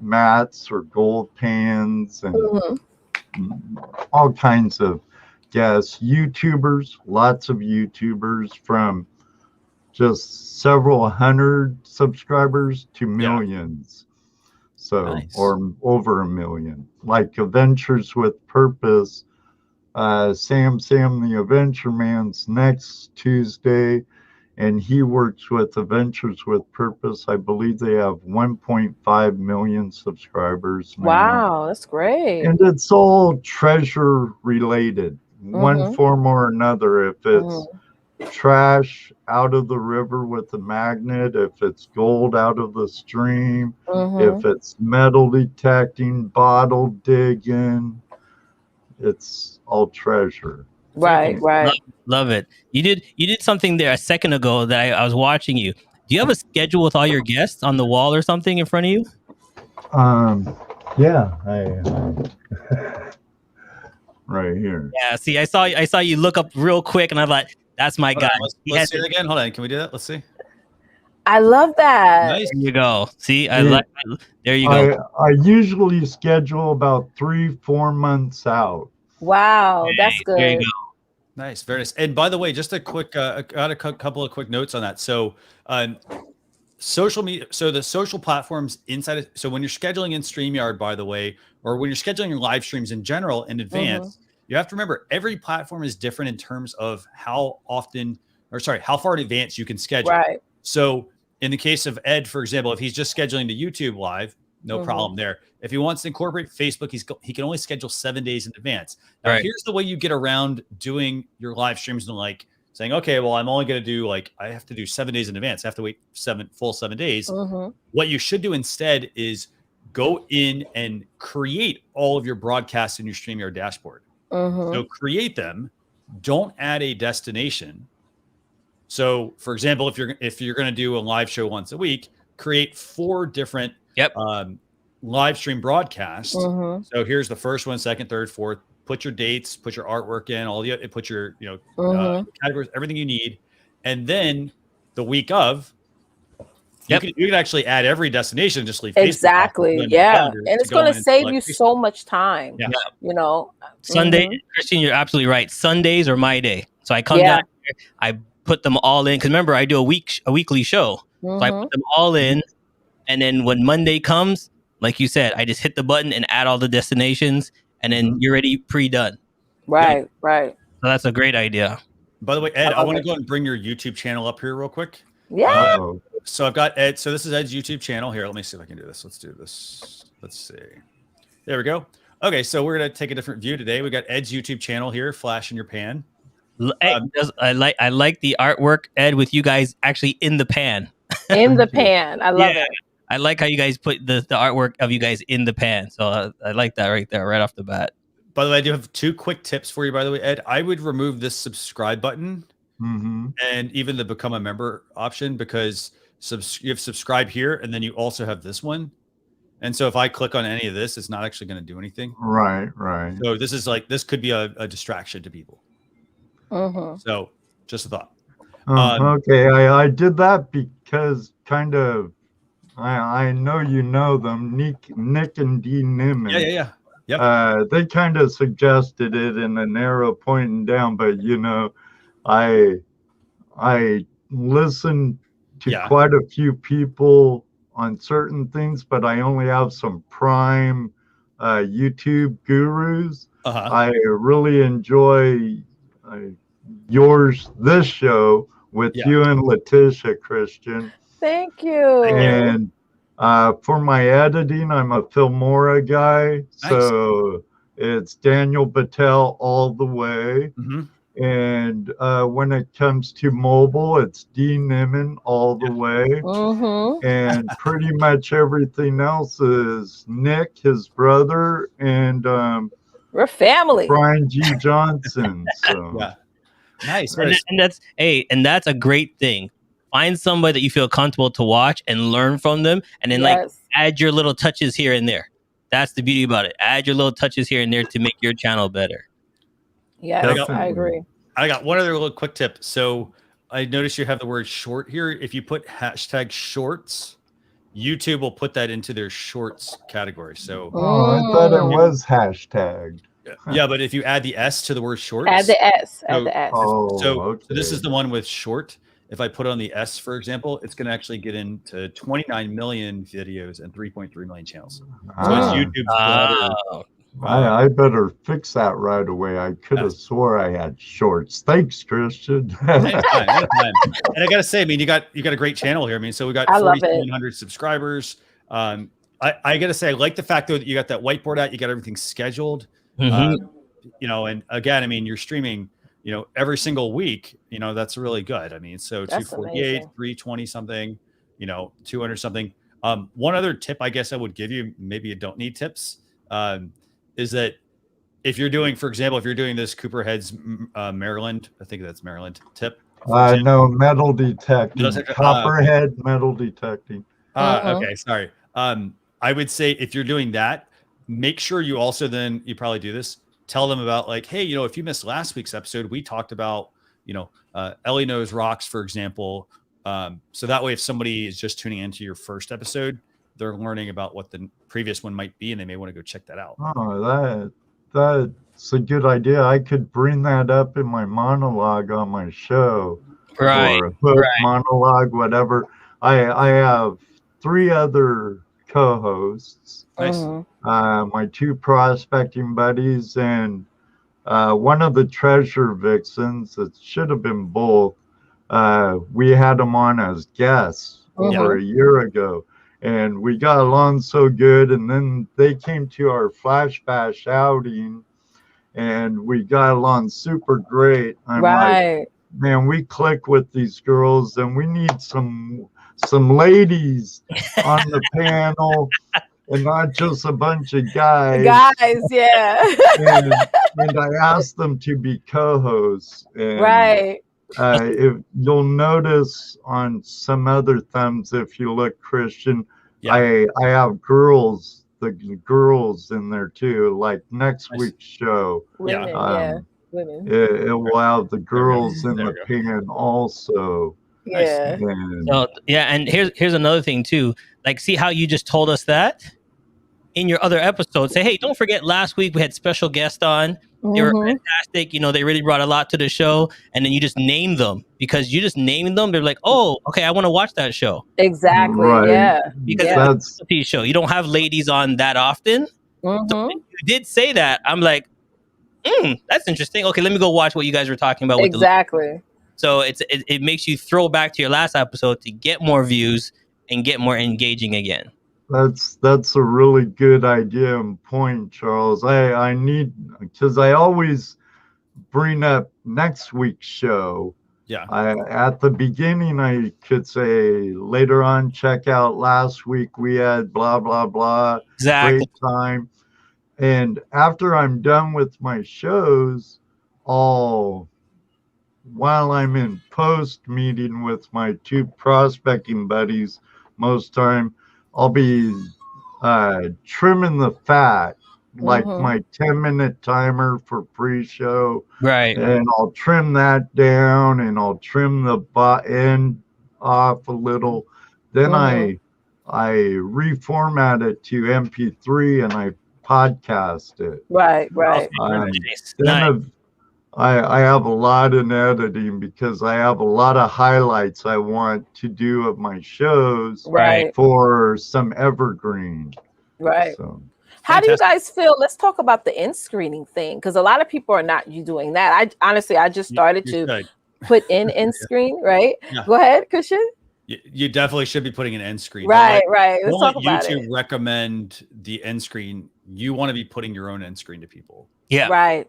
mats or gold pans, and all kinds of guests, YouTubers, lots of YouTubers from just several hundred subscribers to millions. So, or over 1 million, like Adventures with Purpose. Sam the Adventure Man's next Tuesday, and he works with Adventures with Purpose. I believe they have 1.5 million subscribers now. Wow, that's great. And it's all treasure related, one form or another. If it's trash out of the river with a magnet, if it's gold out of the stream, if it's metal detecting, bottle digging, it's all treasure. Right. Love it. You did something there a second ago that I was watching you. Do you have a schedule with all your guests on the wall or something in front of you? Yeah, I right here. Yeah, see, I saw you look up real quick, and I thought, that's my guy. Let's see it again. Hold on. Can we do that? Let's see. I love that. Nice. There you go. See, there you go. I usually schedule about 3-4 months out. Wow, that's good. There you go. Nice, very nice. And by the way, just a quick, got a couple of quick notes on that. So, social media. So the social platforms inside of, so when you're scheduling in StreamYard, by the way, or when you're scheduling your live streams in general in advance, you have to remember every platform is different in terms of how far in advance you can schedule. Right. So in the case of Ed, for example, if he's just scheduling the YouTube live, no problem there. If he wants to incorporate Facebook, he can only schedule 7 days in advance. Now, here's the way you get around doing your live streams and like saying, okay, well, I'm only going to do I have to do 7 days in advance. I have to wait 7 days. What you should do instead is go in and create all of your broadcasts in your StreamYard dashboard. So create them. Don't add a destination. So, for example, if you're going to do a live show once a week, create 4 different live stream broadcasts. So here's the first one, second, third, fourth. Put your dates, put your artwork in, put your categories, everything you need, and then the week of, you can actually add every destination and just leave exactly. Yeah, and it's going to save you so much time. Yeah. Sunday, Christine, you're absolutely right. Sundays are my day, so I come down here, I put them all in because remember I do a weekly show, so I put them all in, and then when Monday comes, like you said, I just hit the button and add all the destinations, and then you're already pre-done. Right. So that's a great idea. By the way, Ed, I want to go and bring your YouTube channel up here real quick. Yeah. So I've got Ed. So this is Ed's YouTube channel here. Let me see if I can do this. Let's do this. Let's see. There we go. Okay, so we're gonna take a different view today. We got Ed's YouTube channel here, flash in your pan. I like the artwork, Ed, with you guys actually in the pan. In the pan. I love it. I like how you guys put the artwork of you guys in the pan. So I like that right there, right off the bat. By the way, I do have 2 quick tips for you, by the way, Ed. I would remove this subscribe button and even the become a member option because you have subscribe here and then you also have this one. And so if I click on any of this, it's not actually going to do anything. Right. So this could be a distraction to people. So just a thought. Okay, I did that because kind of I know you know them, Nick and Dee Nimitz. Yeah. Yep. They kind of suggested it in an arrow pointing down, but I listen to quite a few people on certain things, but I only have some prime YouTube gurus. I really enjoy this show with you and Leticia, Christian. Thank you. And for my editing, I'm a Filmora guy. Nice. So it's Daniel Battelle all the way. And when it comes to mobile, it's Dee Nimitz all the way. And pretty much everything else is Nick, his brother, and we're family. Brian G. Johnson. So. Nice. And that's a great thing. Find somebody that you feel comfortable to watch and learn from them, and then add your little touches here and there. That's the beauty about it. Add your little touches here and there to make your channel better. Yes, I agree. I got one other little quick tip. So I noticed you have the word short here. If you put hashtag shorts, YouTube will put that into their shorts category. So I thought it was hashtagged. Yeah, but if you add the S to the word shorts, add the S. So this is the one with short. If I put on the S, for example, it's going to actually get into 29 million videos and 3.3 million channels. So it's YouTube's I better fix that right away. I could have swore I had shorts. Thanks, Christian. Anytime. And I gotta say, I mean, you got a great channel here. I mean, so we got 4,700 subscribers. I gotta say, I like the fact though that you got that whiteboard out. You got everything scheduled. You know, and again, I mean, you're streaming, you know, every single week. You know, that's really good. I mean, so 248, 320 something, you know, 200 something. One other tip I guess I would give you, maybe you don't need tips, is that if you're doing, for example, if you're doing this Cooper Heads, Maryland, I think that's Maryland tip. No, metal detecting. Copperhead metal detecting. Okay, sorry. I would say if you're doing that, make sure you also then, you probably do this, tell them about like, hey, you know, if you missed last week's episode, we talked about, you know, Ellie Knows Rocks, for example. So that way, if somebody is just tuning into your first episode, they're learning about what the previous one might be, and they may want to go check that out. Oh, that's a good idea. I could bring that up in my monologue on my show. Right. Or monologue, whatever. I have 3 other co-hosts. Nice. My 2 prospecting buddies and one of the treasure vixens. It should have been both. We had them on as guests over a year ago, and we got along so good. And then they came to our Flash Bash outing, and we got along super great. I'm like, man, we click with these girls, and we need some ladies on the panel. And not just a bunch of guys. Yeah. and I asked them to be co-hosts. And, if you'll notice on some other thumbs, if you look, Christian, I have the girls in there too. Like next week's show, women. It will have the girls in the pan also. Yeah. So, and here's another thing too. Like, see how you just told us that in your other episodes. Say, hey, don't forget last week we had special guests on. They were fantastic. You know, they really brought a lot to the show. And then you just name them, because you just naming them. They're like, oh, okay, I want to watch that show. Exactly. Yeah. Because that's a show. You don't have ladies on that often. So when you did say that, I'm like, that's interesting. Okay, let me go watch what you guys were talking about. Exactly. So it makes you throw back to your last episode to get more views and get more engaging again. That's a really good idea and point, Charles. I need, because I always bring up next week's show. Yeah. At the beginning, I could say later on, check out last week we had blah blah blah. Exactly. Great time. And after I'm done with my shows, while I'm in post meeting with my 2 prospecting buddies, most time I'll be trimming the fat, like my 10-minute timer for pre-show. Right. And I'll trim that down, and I'll trim the end off a little. Then I reformat it to MP3 and I podcast it. Right. Then I have a lot in editing, because I have a lot of highlights I want to do of my shows for some evergreen. Right. So, how do you guys feel? Let's talk about the end screening thing, because a lot of people are not doing that. I just started to put in end screen, right? Yeah. Go ahead, Christian. You definitely should be putting an end screen. Right. Let's talk about it. YouTube recommend the end screen. You want to be putting your own end screen to people. Yeah. Right.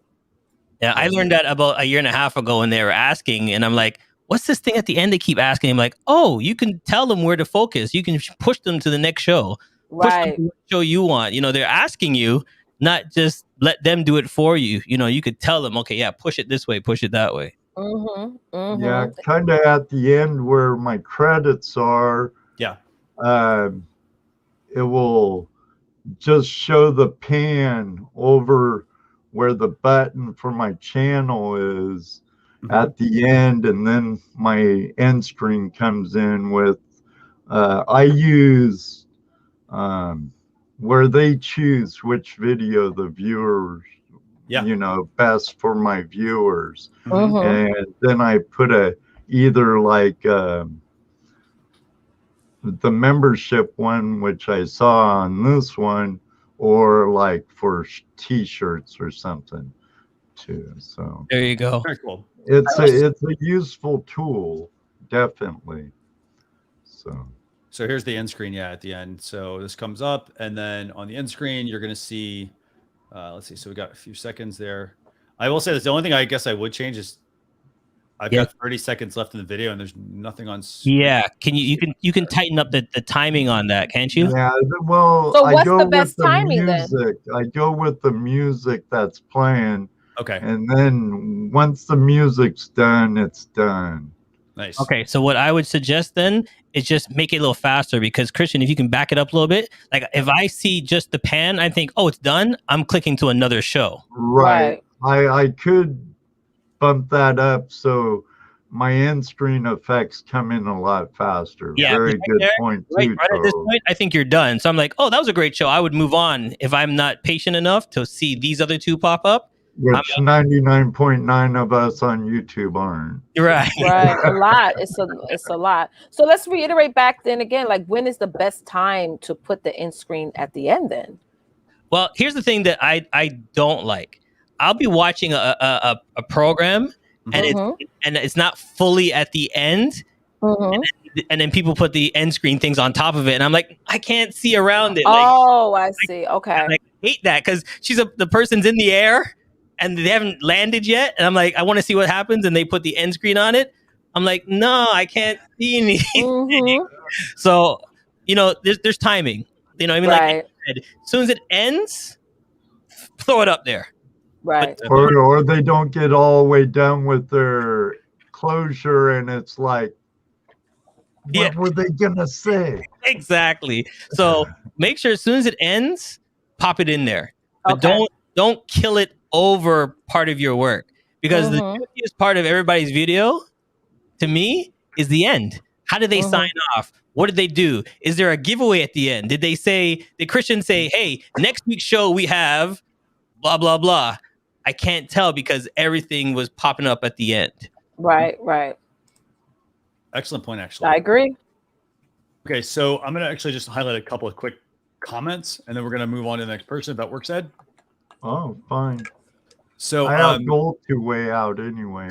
Yeah, I learned that about a year and a half ago when they were asking, and I'm like, what's this thing at the end they keep asking? I'm like, oh, you can tell them where to focus. You can push them to the next show. Push them to the show you want. You know, they're asking you, not just let them do it for you. You know, you could tell them, okay, yeah, push it this way, push it that way. Yeah, kind of at the end where my credits are. Yeah. It will just show the pan over where the button for my channel is at the end, and then my end screen comes in with I use where they choose which video the viewers best for my viewers. And then I put either like the membership one, which I saw on this one, or like for t-shirts or something too. So there you go. Very cool. It's a useful tool, definitely. So here's the end screen, at the end. So this comes up, and then on the end screen, you're going to see, let's see. So we got a few seconds there. I will say this, the only thing I guess I would change is I've got 30 seconds left in the video, and there's nothing on screen. Yeah, you can tighten up the timing on that, can't you? Yeah, well, so what's the best timing then? I go with the music that's playing. Okay. And then once the music's done, it's done. Nice. Okay, so what I would suggest then is just make it a little faster, because Christian, if you can back it up a little bit, like if I see just the pan, I think, oh, it's done, I'm clicking to another show. Right. I could bump that up so my end screen effects come in a lot faster. Yeah, very good point too. Right at this point, I think you're done. So I'm like, oh, that was a great show. I would move on if I'm not patient enough to see these other two pop up. Which 99.9 of us on YouTube aren't. Right. Right. A lot. It's a lot. So let's reiterate back then again, like when is the best time to put the end screen at the end then? Well, here's the thing that I don't like. I'll be watching a program and it's not fully at the end. And then people put the end screen things on top of it, and I'm like, I can't see around it. I see. Okay. I hate that because the person's in the air and they haven't landed yet, and I'm like, I want to see what happens, and they put the end screen on it. I'm like, no, I can't see anything. So, there's timing. Like I said, as soon as it ends, throw it up there. Right. Or they don't get all the way done with their closure, and it's like, what were they gonna say? Exactly. So make sure as soon as it ends, pop it in there. But don't kill it over part of your work, because the juiciest part of everybody's video, to me, is the end. How did they sign off? What did they do? Is there a giveaway at the end? Did Christian say, hey, next week's show we have blah, blah, blah? I can't tell because everything was popping up at the end. Right. Excellent point, actually. I agree. Okay, so I'm going to actually just highlight a couple of quick comments, and then we're going to move on to the next person, if that works, Ed. Oh, fine. So I have gold to weigh out anyway.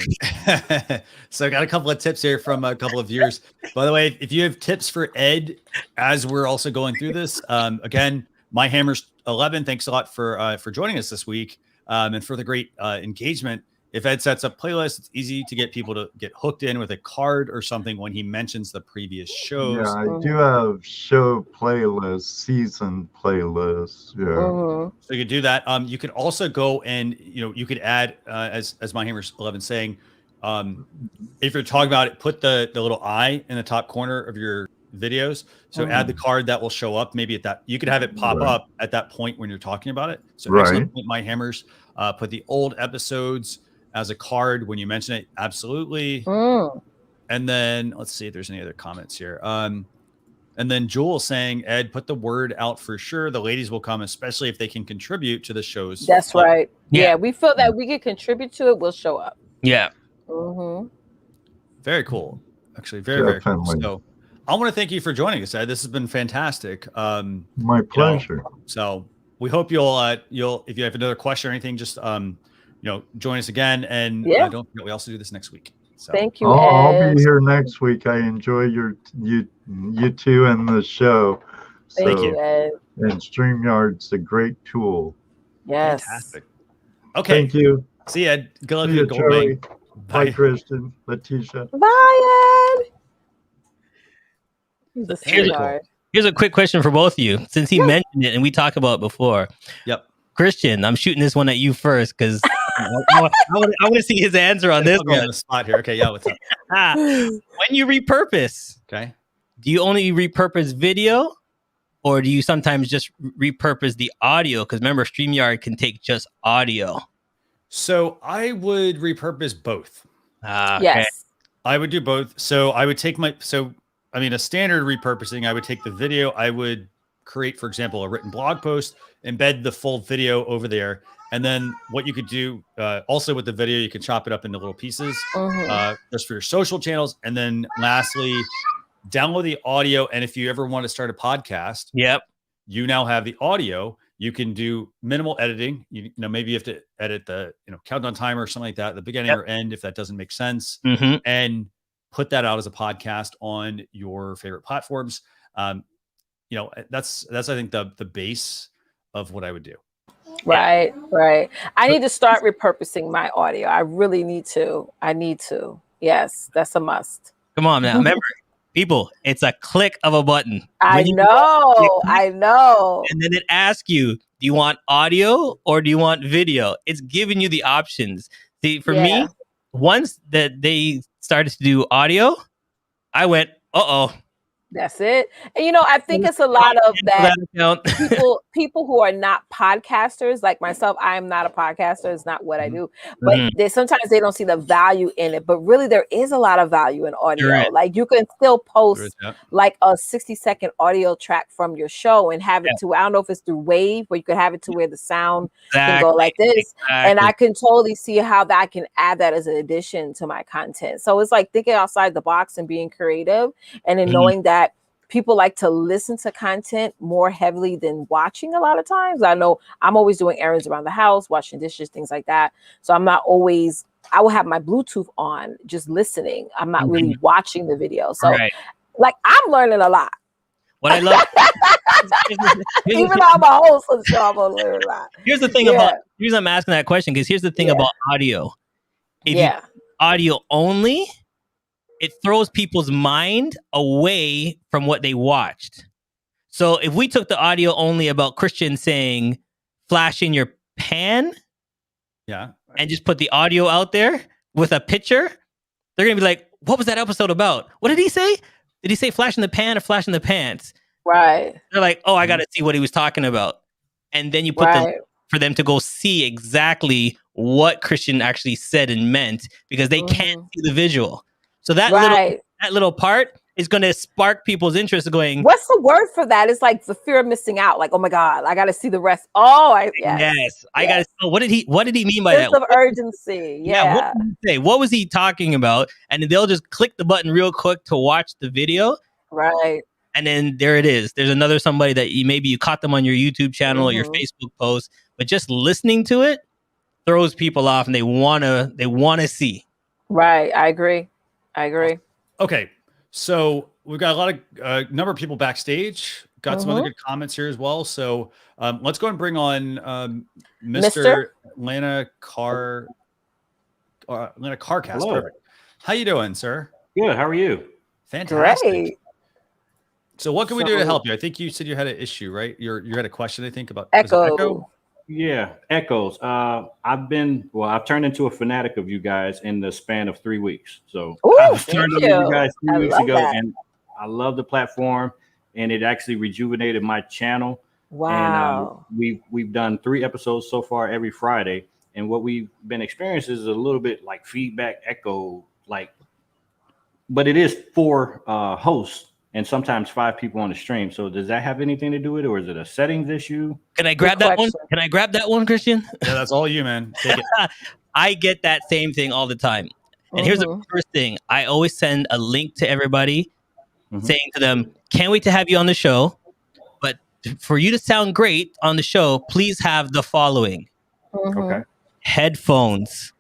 So I got a couple of tips here from a couple of viewers. By the way, if you have tips for Ed as we're also going through this, again, My Hammer's 11, thanks a lot for joining us this week, and for the great engagement. If Ed sets up playlists, it's easy to get people to get hooked in with a card or something when he mentions the previous shows. Yeah, I do have show playlists, season playlists. Yeah. So you could do that. You could also go and, you could add, as My Hammer's 11 saying, if you're talking about it, put the little eye in the top corner of your videos. So add the card that will show up. Maybe you could have it pop up at that point when you're talking about it. So excellent point, My Hammers. Put the old episodes as a card when you mention it. Absolutely. And then let's see if there's any other comments here. And then Jewel saying, Ed, put the word out for sure. The ladies will come, especially if they can contribute to the shows. That's right. Yeah, we feel that we can contribute to it. We'll show up. Yeah. Very cool. Actually, very cool. So I want to thank you for joining us, Ed. This has been fantastic. My pleasure. So we hope you'll if you have another question or anything, just join us again, and don't forget we also do this next week. So thank you. I'll be here next week. I enjoy you two and the show. Thank you, Ed. And StreamYard's a great tool. Yes. Fantastic. Okay. Thank you. See you, Ed. Good luck with your gold. Bye, Christian. Leticia. Bye, Ed. Here's a quick question for both of you, since he mentioned it and we talked about it before. Yep. Christian, I'm shooting this one at you first because I want to see his answer on this one. On the spot here. Okay, yeah, what's up? When you repurpose, do you only repurpose video, or do you sometimes just repurpose the audio? Because remember, StreamYard can take just audio. So I would repurpose both. Yes. I would do both. So I would take a standard repurposing, I would take the video, I would create, for example, a written blog post, embed the full video over there. And then what you could do also with the video, you can chop it up into little pieces just for your social channels. And then lastly, download the audio. And if you ever want to start a podcast, you now have the audio. You can do minimal editing. You know, maybe you have to edit the countdown timer or something like that at the beginning or end if that doesn't make sense, and put that out as a podcast on your favorite platforms. That's I think the base of what I would do. Right. I need to start repurposing my audio. I really need to. Yes, that's a must. Come on now. Remember, people, it's a click of a button. I know. And then it asks you, do you want audio or do you want video? It's giving you the options. See, for me, once that they started to do audio, I went, uh-oh. That's it. And I think it's a lot of that people who are not podcasters like myself. I am not a podcaster. It's not what I do. But sometimes they don't see the value in it. But really, there is a lot of value in audio. Right. Like you can still post like a 60-second audio track from your show and have it to, I don't know if it's through Wave, where you could have it to where the sound can go like this. And I can totally see how that can add that as an addition to my content. So it's like thinking outside the box and being creative, and then knowing that people like to listen to content more heavily than watching a lot of times. I know I'm always doing errands around the house, washing dishes, things like that. So I'm not always, I will have my Bluetooth on, just listening. I'm not really watching the video. So like I'm learning a lot. What I love, even though I'm a host of the show, I'm gonna learn a lot. Here's the thing about, here's I'm asking that question, because here's the thing about audio. If you audio only, it throws people's mind away from what they watched. So if we took the audio only about Christian saying flash in your pan, and just put the audio out there with a picture, they're gonna be like, what was that episode about? What did he say? Did he say flash in the pan or flash in the pants? Right. They're like, oh, I gotta see what he was talking about. And then you put for them to go see exactly what Christian actually said and meant, because they can't see the visual. So that little part is going to spark people's interest, going, what's the word for that? It's like the fear of missing out. Like, oh my God, I got to see the rest. Oh, I got to. Oh, what did he mean by sense that? Of urgency. Yeah. What did he say? What was he talking about? And then they'll just click the button real quick to watch the video. Right. And then there it is. There's another somebody that maybe you caught them on your YouTube channel or your Facebook post, but just listening to it throws people off, and they wanna see. Right. I agree. Okay, so we've got a lot of number of people backstage. Got some other good comments here as well. So let's go and bring on Mr. Atlanta Carcast. Hello. Perfect. How you doing, sir? Good. How are you? Fantastic. Great. So what can we do to help you? I think you said you had an issue, right? You had a question, I think, about Echo. Yeah, echoes. I've turned into a fanatic of you guys in the span of 3 weeks. So I turned on you guys 3 weeks ago, and I love the platform, and it actually rejuvenated my channel. Wow. And we've done 3 episodes so far every Friday, and what we've been experiencing is a little bit like feedback, echo, but it is 4 hosts. And sometimes 5 people on the stream. So does that have anything to do with it, or is it a settings issue? Can I grab that one? Can I grab that one, Christian? Yeah, that's all you, man. Take it. I get that same thing all the time. And here's the first thing. I always send a link to everybody saying to them, can't wait to have you on the show. But for you to sound great on the show, please have the following. Okay. Headphones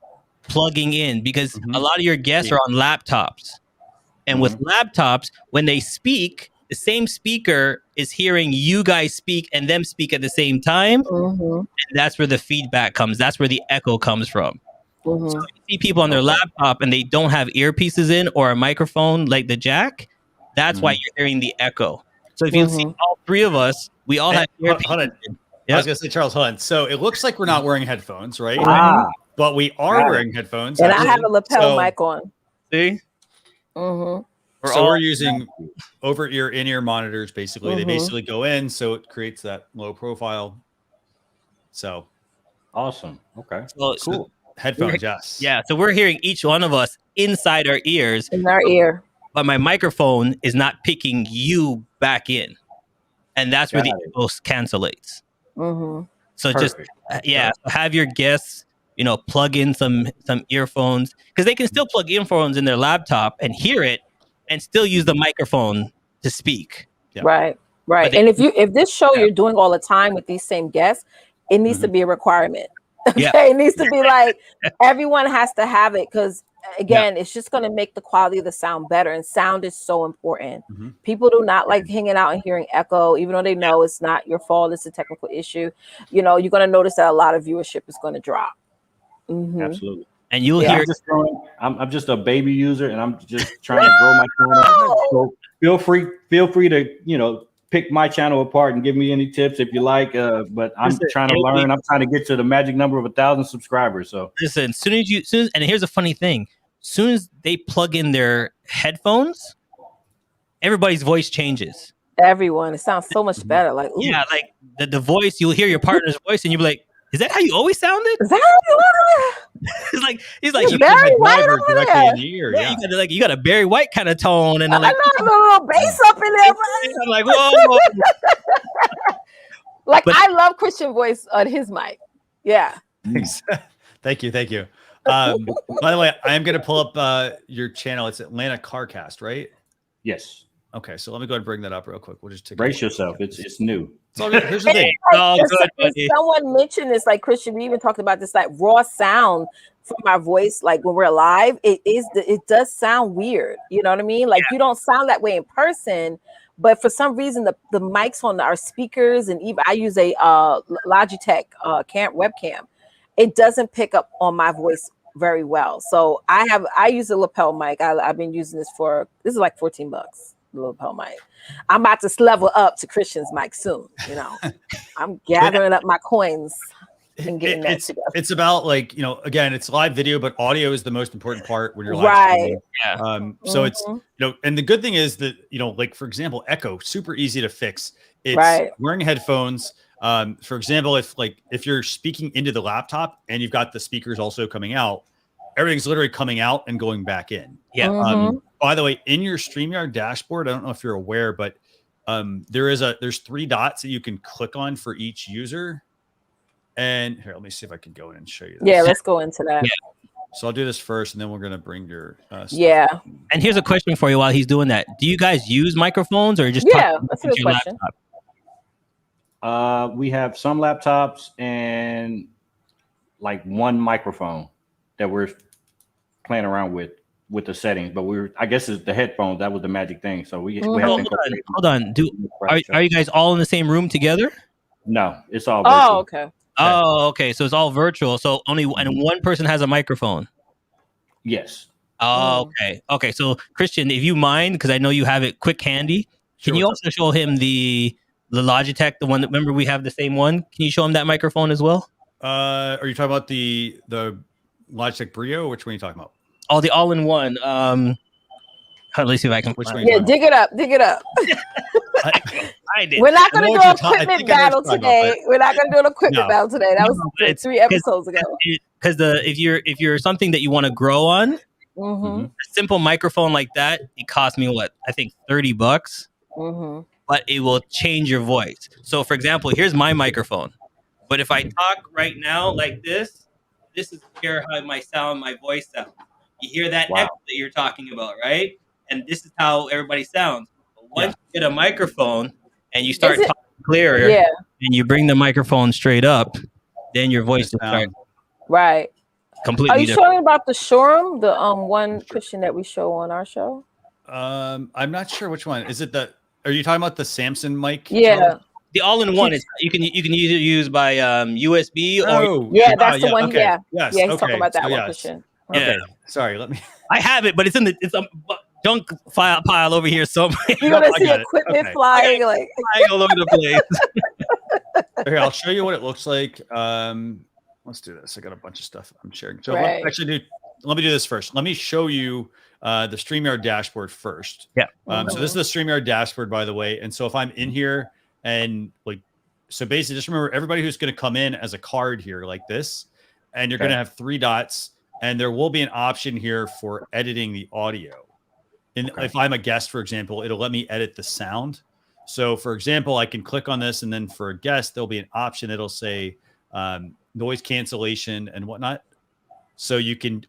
plugging in, because a lot of your guests are on laptops. And with laptops, when they speak, the same speaker is hearing you guys speak and them speak at the same time. And that's where the feedback comes. That's where the echo comes from. So if you see people on their laptop and they don't have earpieces in or a microphone like the jack, that's why you're hearing the echo. So if you see all 3 of us, we all have earpieces. Hold on. Yep. I was going to say, Charles, hold on. So it looks like we're not wearing headphones, right? But we are wearing headphones. And I have a lapel mic on. See? We're using over-ear, in-ear monitors, basically. They basically go in, so it creates that low profile. So awesome. Okay. Well, cool. Headphones, yes. Yeah, so we're hearing each one of us inside our ears. In our ear. But my microphone is not picking you back in. And that's where the echo cancellates. So just, have your guests, plug in some earphones, because they can still plug earphones in their laptop and hear it and still use the microphone to speak. Right. Right. And if this show you're doing all the time with these same guests, it needs to be a requirement. Okay. Yeah. It needs to be like everyone has to have it, because again, it's just going to make the quality of the sound better. And sound is so important. People do not like hanging out and hearing echo, even though they know it's not your fault. It's a technical issue. You know, you're going to notice that a lot of viewership is going to drop. Absolutely. And you'll hear. I'm just a baby user, and I'm just trying to grow my channel. So feel free to pick my channel apart and give me any tips if you like. But I'm trying to learn. I'm trying to get to the magic number of 1,000 subscribers. So listen, and here's a funny thing: soon as they plug in their headphones, everybody's voice changes. Everyone, it sounds so much better. Like, ooh. Yeah, like the voice. You'll hear your partner's voice, and you'll be like, "Is that how you always sounded?" Is that how you he's like you Barry White over there. In the ear. Yeah, you got a Barry White kind of tone, and I know a little bass up in there. I'm like, whoa. Like, I love Christian voice on his mic. Yeah. Thank you. By the way, I am going to pull up your channel. It's Atlanta CarCast, right? Yes. Okay, so let me go ahead and bring that up real quick. We'll just brace yourself. It's new. So here's the thing. Someone mentioned this, like Christian, we even talked about this, like raw sound from our voice, like when we're live, it does sound weird. You know what I mean? Like you don't sound that way in person, but for some reason the mics on our speakers, and even I use a Logitech webcam, it doesn't pick up on my voice very well. So I use a lapel mic. I've been using this is like $14. Lapel mic. I'm about to level up to Christian's mic soon. You know, I'm gathering up my coins and getting that together. It's about again, it's live video, but audio is the most important part when you're live streaming. Yeah. So it's and the good thing is that like for example, echo, super easy to fix. It's wearing headphones. For example, if you're speaking into the laptop and you've got the speakers also coming out, everything's literally coming out and going back in. Yeah. By the way, in your StreamYard dashboard, I don't know if you're aware, but there's 3 dots that you can click on for each user. And here, let me see if I can go in and show you this. Yeah, let's go into that. Yeah. So I'll do this first, and then we're gonna bring your stuff. Yeah. And here's a question for you while he's doing that. Do you guys use microphones or just that's a good question. Laptop? We have some laptops and like one microphone that we're playing around with the settings, but I guess it's the headphones. That was the magic thing. So we have to hold on. Are you guys all in the same room together? No, it's all virtual. Oh, okay. Oh, okay. So it's all virtual. So only one person has a microphone. Yes. Oh, okay. Okay. So Christian, if you mind, because I know you have it quick handy, can you also show him the Logitech, the one that, remember we have the same one? Can you show him that microphone as well? Are you talking about the Logitech Brio? Which one are you talking about? Oh, the all-in-one. Let me see if I can. Dig it up. I did. We're not going to do an equipment battle today. We're not going to do an equipment battle today. That was 3 episodes ago. Because if you're something that you want to grow on, a simple microphone like that, it cost me I think $30. But it will change your voice. So, for example, here's my microphone. But if I talk right now like this is here how my voice sounds. You hear that echo that you're talking about, right? And this is how everybody sounds. But once you get a microphone and you start talking clearer, and you bring the microphone straight up, then your voice will start completely Are you different. showing about the Shorem, the one Christian that we show on our show? I'm not sure which one. Is it are you talking about the Samson mic? Yeah. The all-in-one is you can use by USB that's the one. Okay. Yeah. Yes. Yeah, he's talking about that one, Christian. Okay. Sorry, let me. I have it, but it's a junk pile over here somewhere. You're gonna see equipment flying all over the place. Okay, I'll show you what it looks like. Let's do this. I got a bunch of stuff I'm sharing. So let me do this first. Let me show you the StreamYard dashboard first. Yeah. So this is the StreamYard dashboard, by the way. And so if I'm in here and so basically just remember everybody who's going to come in as a card here like this, and you're going to have 3 dots. And there will be an option here for editing the audio. And if I'm a guest, for example, it'll let me edit the sound. So for example, I can click on this, and then for a guest, there'll be an option that'll say noise cancellation and whatnot. So you can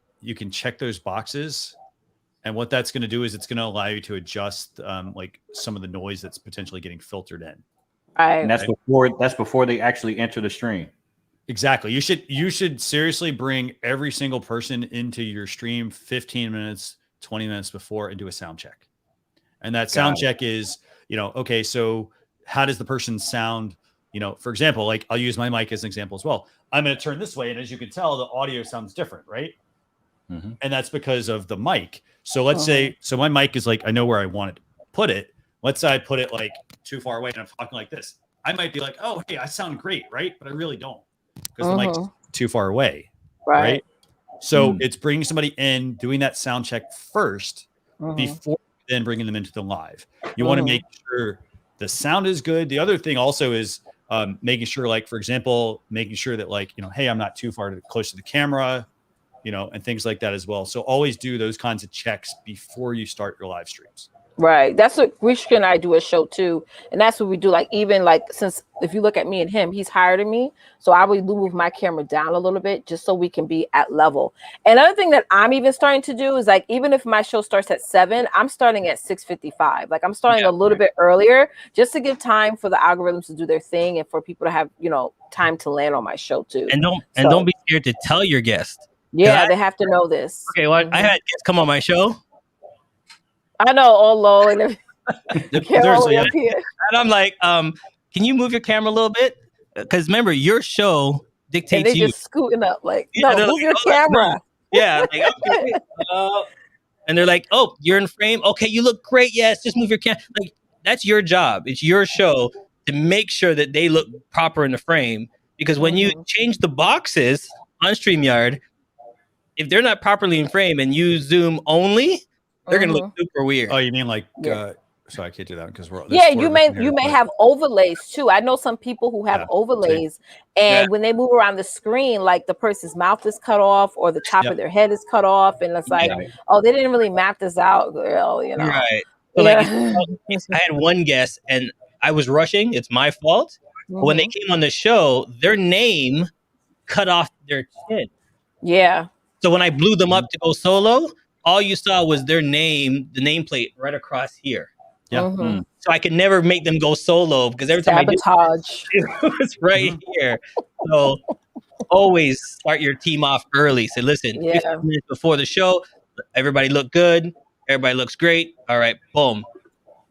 check those boxes And what that's going to do is it's going to allow you to adjust like some of the noise that's potentially getting filtered in. Right. And that's before they actually enter the stream. Exactly. You should seriously bring every single person into your stream 15 minutes, 20 minutes before and do a sound check. And that sound check is, okay, so how does the person sound? For example, like I'll use my mic as an example as well. I'm going to turn this way. And as you can tell, the audio sounds different, right? Mm-hmm. And that's because of the mic. So let's say, my mic is like, I know where I want to put it. Let's say I put it like too far away and I'm talking like this. I might be like, oh, hey, I sound great, right? But I really don't. Because the mic's too far away, right? So it's bringing somebody in, doing that sound check first before then bringing them into the live. You want to make sure the sound is good. The other thing also is making sure, like, for example, making sure that like, hey, I'm not too close to the camera, and things like that as well. So always do those kinds of checks before you start your live streams. Right. That's what Rishka and I do a show too. And that's what we do. Like, even like, since if you look at me and him, he's higher than me. So I would move my camera down a little bit just so we can be at level. And another thing that I'm even starting to do is like, even if my show starts at 7, I'm starting at 6:55. Like I'm starting a little bit earlier just to give time for the algorithms to do their thing and for people to have, time to land on my show too. And don't be scared to tell your guest. Yeah, they have to know this. Okay, well, I had guests come on my show. I know, all low and all up here. And I'm like, can you move your camera a little bit? Because remember, your show dictates and they you. Just scooting up, like, no, move your camera. No. Yeah, like, okay. And they're like, oh, you're in frame. Okay, you look great. Yes, just move your camera. Like, that's your job. It's your show to make sure that they look proper in the frame. Because when you change the boxes on StreamYard, if they're not properly in frame and you zoom only, they're gonna look super weird. Oh, you mean like? Sorry, I can't do that because we're. You may have overlays too. I know some people who have overlays, and when they move around the screen, like the person's mouth is cut off or the top of their head is cut off, and it's like, oh, they didn't really map this out, girl. Right. So like, I had one guest, and I was rushing. It's my fault. But when they came on the show, their name cut off their chin. Yeah. So when I blew them up to go solo, all you saw was their name, the nameplate right across here. Yeah. So I could never make them go solo because every time Sabotage. it was right here. So always start your team off early. Say, listen, 15 minutes before the show, everybody look good. Everybody looks great. All right, boom.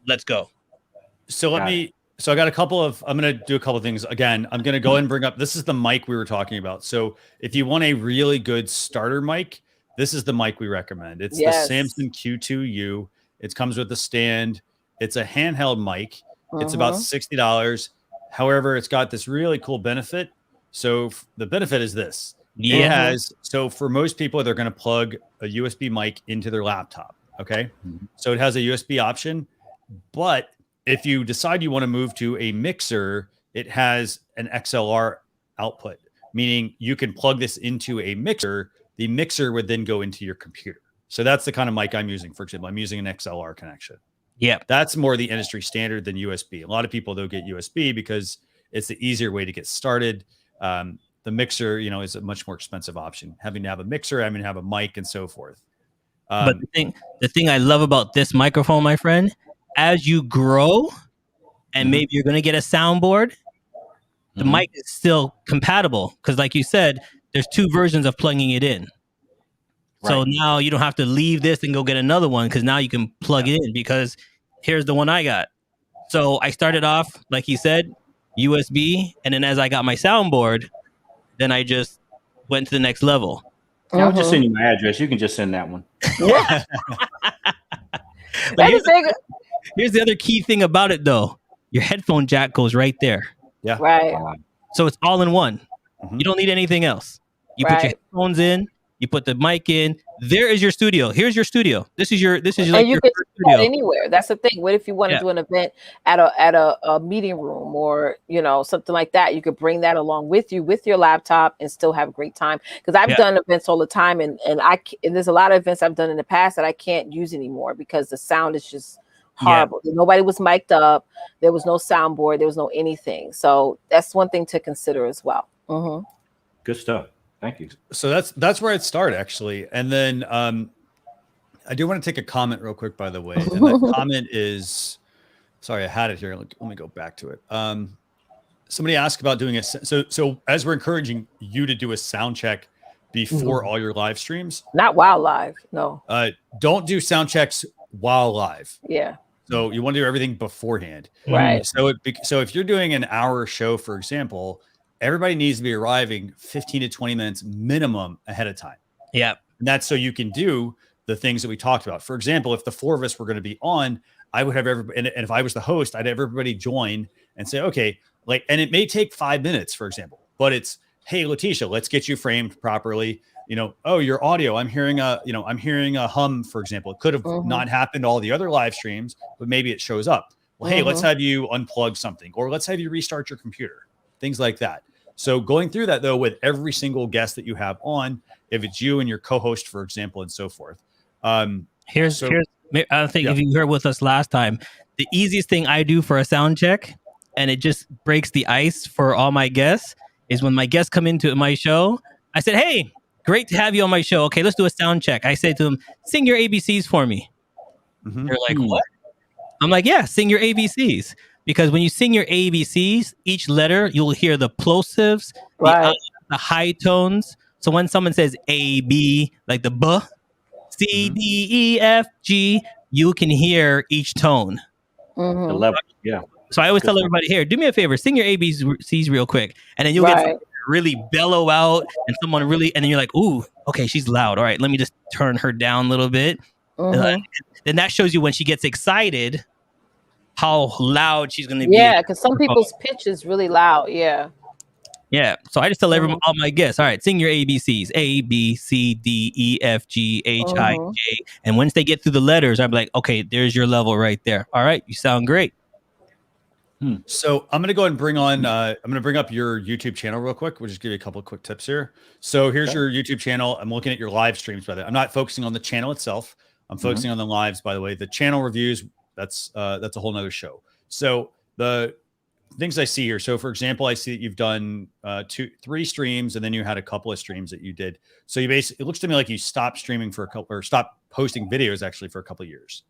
Let's go. So I got I'm going to do a couple of things. Again, I'm going to go ahead and bring up, this is the mic we were talking about. So if you want a really good starter mic, this is the mic we recommend. It's the Samson Q2U. It comes with a stand. It's a handheld mic. It's about $60. However, it's got this really cool benefit. So the benefit is this. It has, so for most people, they're going to plug a USB mic into their laptop. Okay. So it has a USB option, but if you decide you want to move to a mixer, it has an XLR output, meaning you can plug this into a mixer. The mixer would then go into your computer. So that's the kind of mic I'm using. For example, I'm using an XLR connection. Yeah. That's more the industry standard than USB. A lot of people, they'll get USB because it's the easier way to get started. The mixer, is a much more expensive option. Having to have a mixer, having to have a mic and so forth. But the thing I love about this microphone, my friend, as you grow and maybe you're going to get a soundboard, the mic is still compatible. Because like you said, there's 2 versions of plugging it in. Right. So now you don't have to leave this and go get another one because now you can plug it in because here's the one I got. So I started off, like he said, USB. And then as I got my soundboard, then I just went to the next level. I'll just send you my address. You can just send that one. Yeah. But here's the other key thing about it, though. Your headphone jack goes right there. Yeah. Right. So it's all in one. You don't need anything else. You put your headphones in. You put the mic in. There is your studio. Here's your studio. This is like and you your can first do that studio. anywhere. That's the thing. What if you want to do an event at a meeting room or something like that? You could bring that along with you with your laptop and still have a great time. Because I've done events all the time, and there's a lot of events I've done in the past that I can't use anymore because the sound is just horrible. Nobody was mic'd up. There was no soundboard. There was no anything. So that's one thing to consider as well. Good stuff. Thank you. So that's where I'd start actually. And then I do want to take a comment real quick, by the way. And that comment is, sorry, I had it here. Let me go back to it. Somebody asked about doing so as we're encouraging you to do a sound check before all your live streams. Not while live, no. Don't do sound checks while live. Yeah. So you want to do everything beforehand. Right. So if you're doing an hour show, for example, everybody needs to be arriving 15 to 20 minutes minimum ahead of time. Yeah. And that's so you can do the things that we talked about. For example, if the four of us were going to be on, I would have everybody, and if I was the host, I'd have everybody join and say, okay, and it may take 5 minutes, for example, but it's, hey, Leticia, let's get you framed properly. Oh, your audio, I'm hearing a hum, for example. It could have not happened all the other live streams, but maybe it shows up. Well, hey, let's have you unplug something, or let's have you restart your computer, things like that. So going through that, though, with every single guest that you have on, if it's you and your co-host, for example, and so forth. Here's I think if you were with us last time, the easiest thing I do for a sound check, and it just breaks the ice for all my guests, is when my guests come into my show, I said, hey, great to have you on my show. Okay, let's do a sound check. I say to them, sing your ABCs for me. They're like, what? I'm like, yeah, sing your ABCs. Because when you sing your ABCs, each letter, you'll hear the plosives, the high tones. So when someone says A, B, like the B, C, D, E, F, G, you can hear each tone. The level, yeah. So I always tell everybody here, do me a favor, sing your ABCs real quick. And then you'll get really bellow out and someone really, and then you're like, ooh, okay, she's loud. All right, let me just turn her down a little bit. Then that shows you when she gets excited, how loud she's going to be. Yeah, because some people's pitch is really loud. Yeah. Yeah. So I just tell everyone, all my guests, all right, sing your ABCs, A, B, C, D, E, F, G, H, I, J. And once they get through the letters, I'm like, okay, there's your level right there. All right, you sound great. So I'm going to go ahead and bring on, I'm going to bring up your YouTube channel real quick. We'll just give you a couple of quick tips here. So here's your YouTube channel. I'm looking at your live streams, by the way. I'm not focusing on the channel itself. I'm focusing on the lives, by the way. The channel reviews, that's a whole nother show. So the things I see here. So for example, I see that you've done 3 streams, and then you had a couple of streams that you did. So you basically, it looks to me like you stopped streaming for a couple, or stopped posting videos actually for a couple of years.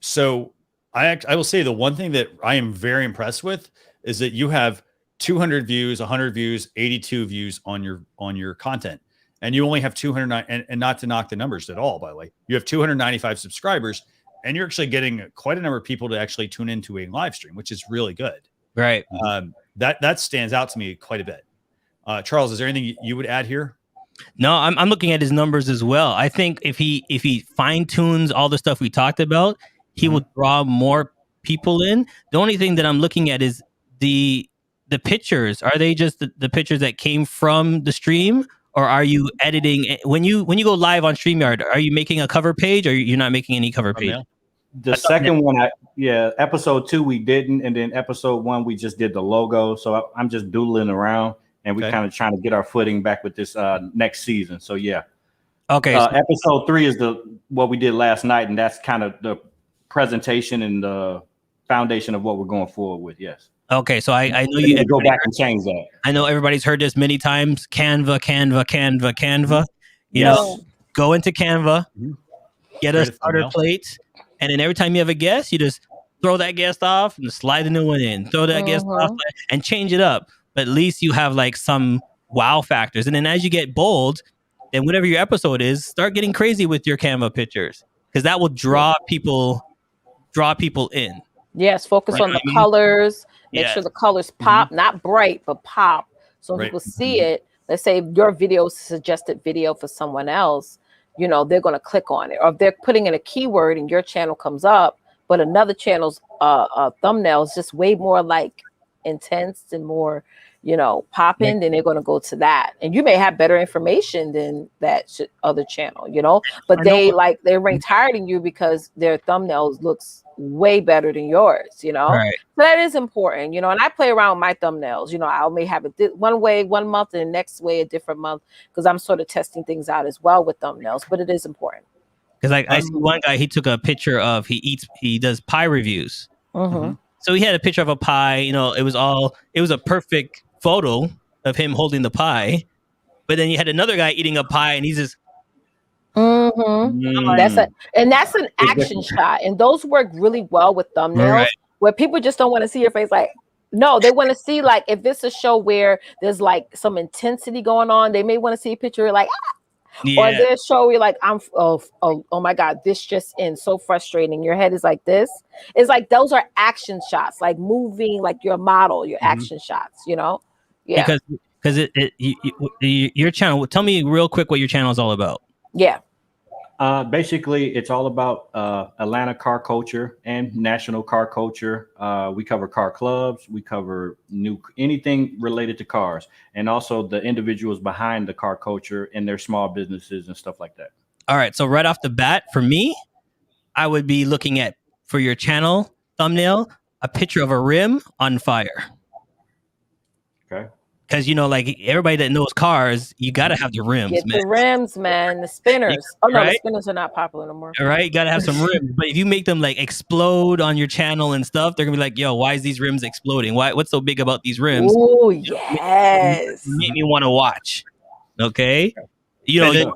So I will say the one thing that I am very impressed with is that you have 200 views, 100 views, 82 views on your content, and you only have 209. And not to knock the numbers at all, by the way, you have 295 subscribers, and you're actually getting quite a number of people to actually tune into a live stream, which is really good. Right. That stands out to me quite a bit. Charles, is there anything you would add here? No, I'm looking at his numbers as well. I think if he fine tunes all the stuff we talked about, he will draw more people in. The only thing that I'm looking at is the pictures. Are they just the pictures that came from the stream, or are you editing when you go live on StreamYard? Are you making a cover page, or you're not making any cover page? The second one, episode 2 we didn't, and then episode 1 we just did the logo. So I'm just doodling around, and we kind of trying to get our footing back with this next season. So yeah. Okay. Episode 3 is what we did last night, and that's kind of the presentation and the foundation of what we're going forward with. Yes. Okay, so I know you go back and change that. I know everybody's heard this many times. Canva. You know, go into Canva, get a starter plate, and then every time you have a guest, you just throw that guest off and slide the new one in. Throw that guest off and change it up. But at least you have like some wow factors. And then as you get bold, then whatever your episode is, start getting crazy with your Canva pictures, because that will draw people in. Yes, focus on the colors. Make sure the colors pop, not bright, but pop. So when people see it, let's say your video is a suggested video for someone else, they're going to click on it. Or if they're putting in a keyword and your channel comes up, but another channel's thumbnail is just way more like intense and more, popping, then they're going to go to that. And you may have better information than that other channel, but they're ranked higher than you because their thumbnails looks way better than yours, Right. So that is important, and I play around with my thumbnails. I may have it one way 1 month and the next way a different month, because I'm sort of testing things out as well with thumbnails, but it is important. Because I see one guy, he took a picture of, he does pie reviews. So he had a picture of a pie, it was a perfect photo of him holding the pie, but then you had another guy eating a pie and he's just That's an action shot, and those work really well with thumbnails where people just don't want to see your face. Like, no, they want to see, like, if it's a show where there's like some intensity going on, they may want to see a picture like, or there's a show where you're like, oh my god, this just in, so frustrating. Your head is like this. It's like those are action shots, like moving, like your model, your action shots. You know, because your channel. Tell me real quick what your channel is all about. Yeah. Basically, it's all about Atlanta car culture and national car culture. We cover car clubs. We cover anything related to cars, and also the individuals behind the car culture and their small businesses and stuff like that. All right. So right off the bat, for me, I would be looking at, for your channel thumbnail, a picture of a rim on fire. Okay. Because, you know, like everybody that knows cars, you got to have the rims. Get the rims, man. The spinners. Oh, no, the spinners are not popular no more. All right. You got to have some rims. But if you make them like explode on your channel and stuff, they're going to be like, yo, why is these rims exploding? What's so big about these rims? Oh, yes. Make me want to watch. Okay. You know,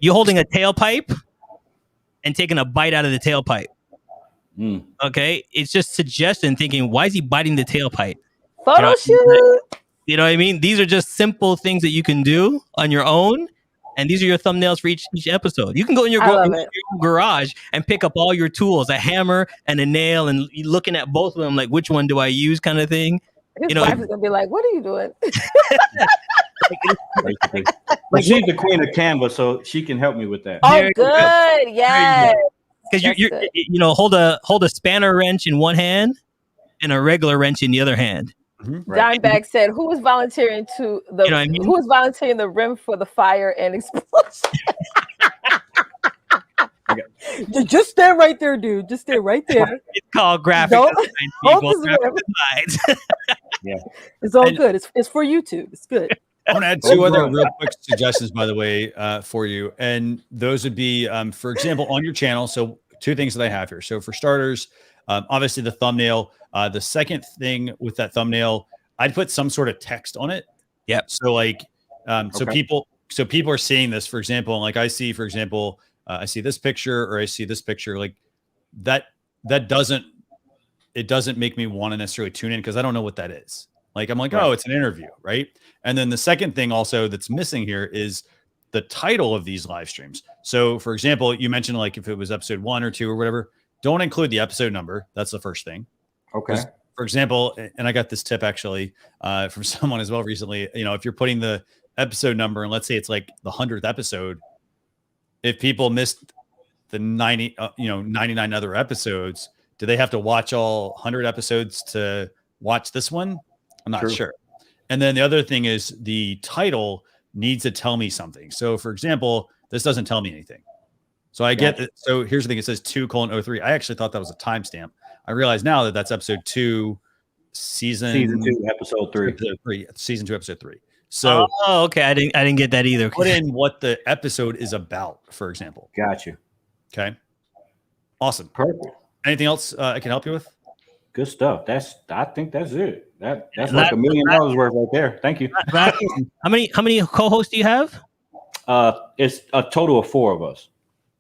you're holding a tailpipe and taking a bite out of the tailpipe. Okay. It's just suggestion, thinking, why is he biting the tailpipe? Photo shoot. You know what I mean? These are just simple things that you can do on your own. And these are your thumbnails for each episode. You can go in your garage and pick up all your tools, a hammer and a nail, and looking at both of them, like, which one do I use kind of thing. His wife is going to be like, what are you doing? But she's the queen of Canva, so she can help me with that. Oh, good. Yes. Because you know, hold a spanner wrench in one hand and a regular wrench in the other hand. Dimebag said, "Who is volunteering to the? You know what I mean? Who is volunteering the rim for the fire and explosion?" Just stay right there, dude. Just stay right there. It's called graphic design. Yeah, it's all good. It's for YouTube. It's good. I want to add two other real quick suggestions, by the way, for you, and those would be, for example, on your channel. So two things that I have here. So for starters, obviously the thumbnail. The second thing with that thumbnail, I'd put some sort of text on it. Yep. So like, so people are seeing this, for example, like I see, for example, I see this picture or I see this picture, like that doesn't make me want to necessarily tune in because I don't know what that is. Like, I'm like, oh, it's an interview. Right. And then the second thing also that's missing here is the title of these live streams. So for example, you mentioned like if it was episode 1 or 2 or whatever, don't include the episode number. That's the first thing. Okay. For example, and I got this tip actually from someone as well recently. You know, if you're putting the episode number and let's say it's like the 100th episode, if people missed the 99 other episodes, do they have to watch all 100 episodes to watch this one? I'm not sure. And then the other thing is the title needs to tell me something. So for example, this doesn't tell me anything. So I get that. So here's the thing. It says 2:03. I actually thought that was a timestamp. I realize now that that's episode 2, season 2, episode 3. Season 2, episode 3. So, okay. I didn't get that either. Put in what the episode is about, for example. Got you. Okay. Awesome. Perfect. Anything else I can help you with? Good stuff. I think that's it. That's like $1 million worth right there. Thank you. How many co-hosts do you have? It's a total of 4 of us.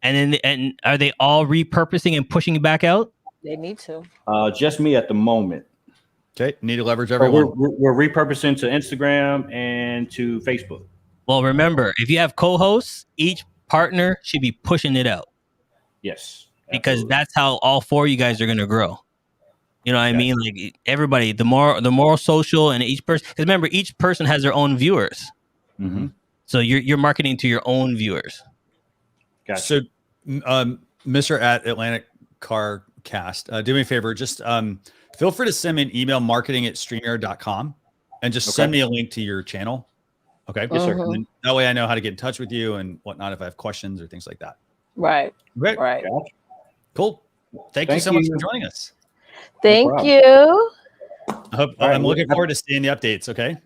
And are they all repurposing and pushing it back out? They need to. Just me at the moment. Okay, need to leverage everyone. We're repurposing to Instagram and to Facebook. Well, remember, if you have co-hosts, each partner should be pushing it out. Yes, because that's how all 4 of you guys are going to grow. You know what I mean? Like everybody, the more social, and each person. Because remember, each person has their own viewers. Mm-hmm. So you're marketing to your own viewers. Gotcha. So, Mr. at Atlantic Car Cast, do me a favor, just feel free to send me an email, marketing@streamyard.com, and just send me a link to your channel. Okay. Yes, sir. And that way I know how to get in touch with you and whatnot if I have questions or things like that. Right. Right. Gotcha. Cool. Thank you so much for joining us. Thank you. I'm looking forward to seeing the updates. Okay.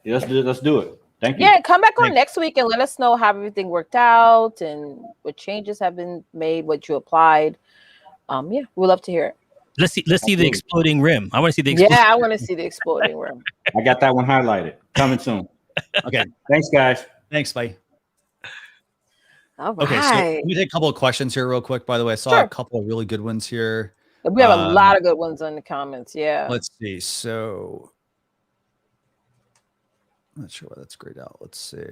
Yeah, let's do it. Thank you. Yeah, come back on next week and let us know how everything worked out and what changes have been made, what you applied. Yeah, we'd love to hear it. Let's see the exploding rim. I want to see the exploding I want to see the exploding rim. I got that one highlighted. Coming soon. Okay. Thanks, guys. Thanks. Bye. All right. Okay, so let me take a couple of questions here real quick. By the way, I saw a couple of really good ones here. We have a lot of good ones in the comments. Yeah. Let's see. So I'm not sure why that's grayed out. Let's see.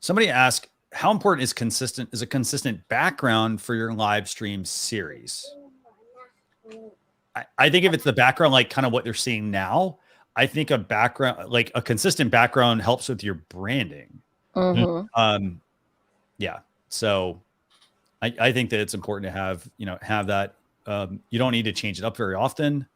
Somebody asked, how important is a consistent background for your live stream series? I think if it's the background, like kind of what they're seeing now, I think a background, like a consistent background, helps with your branding. Yeah. So I think that it's important to have that. You don't need to change it up very often,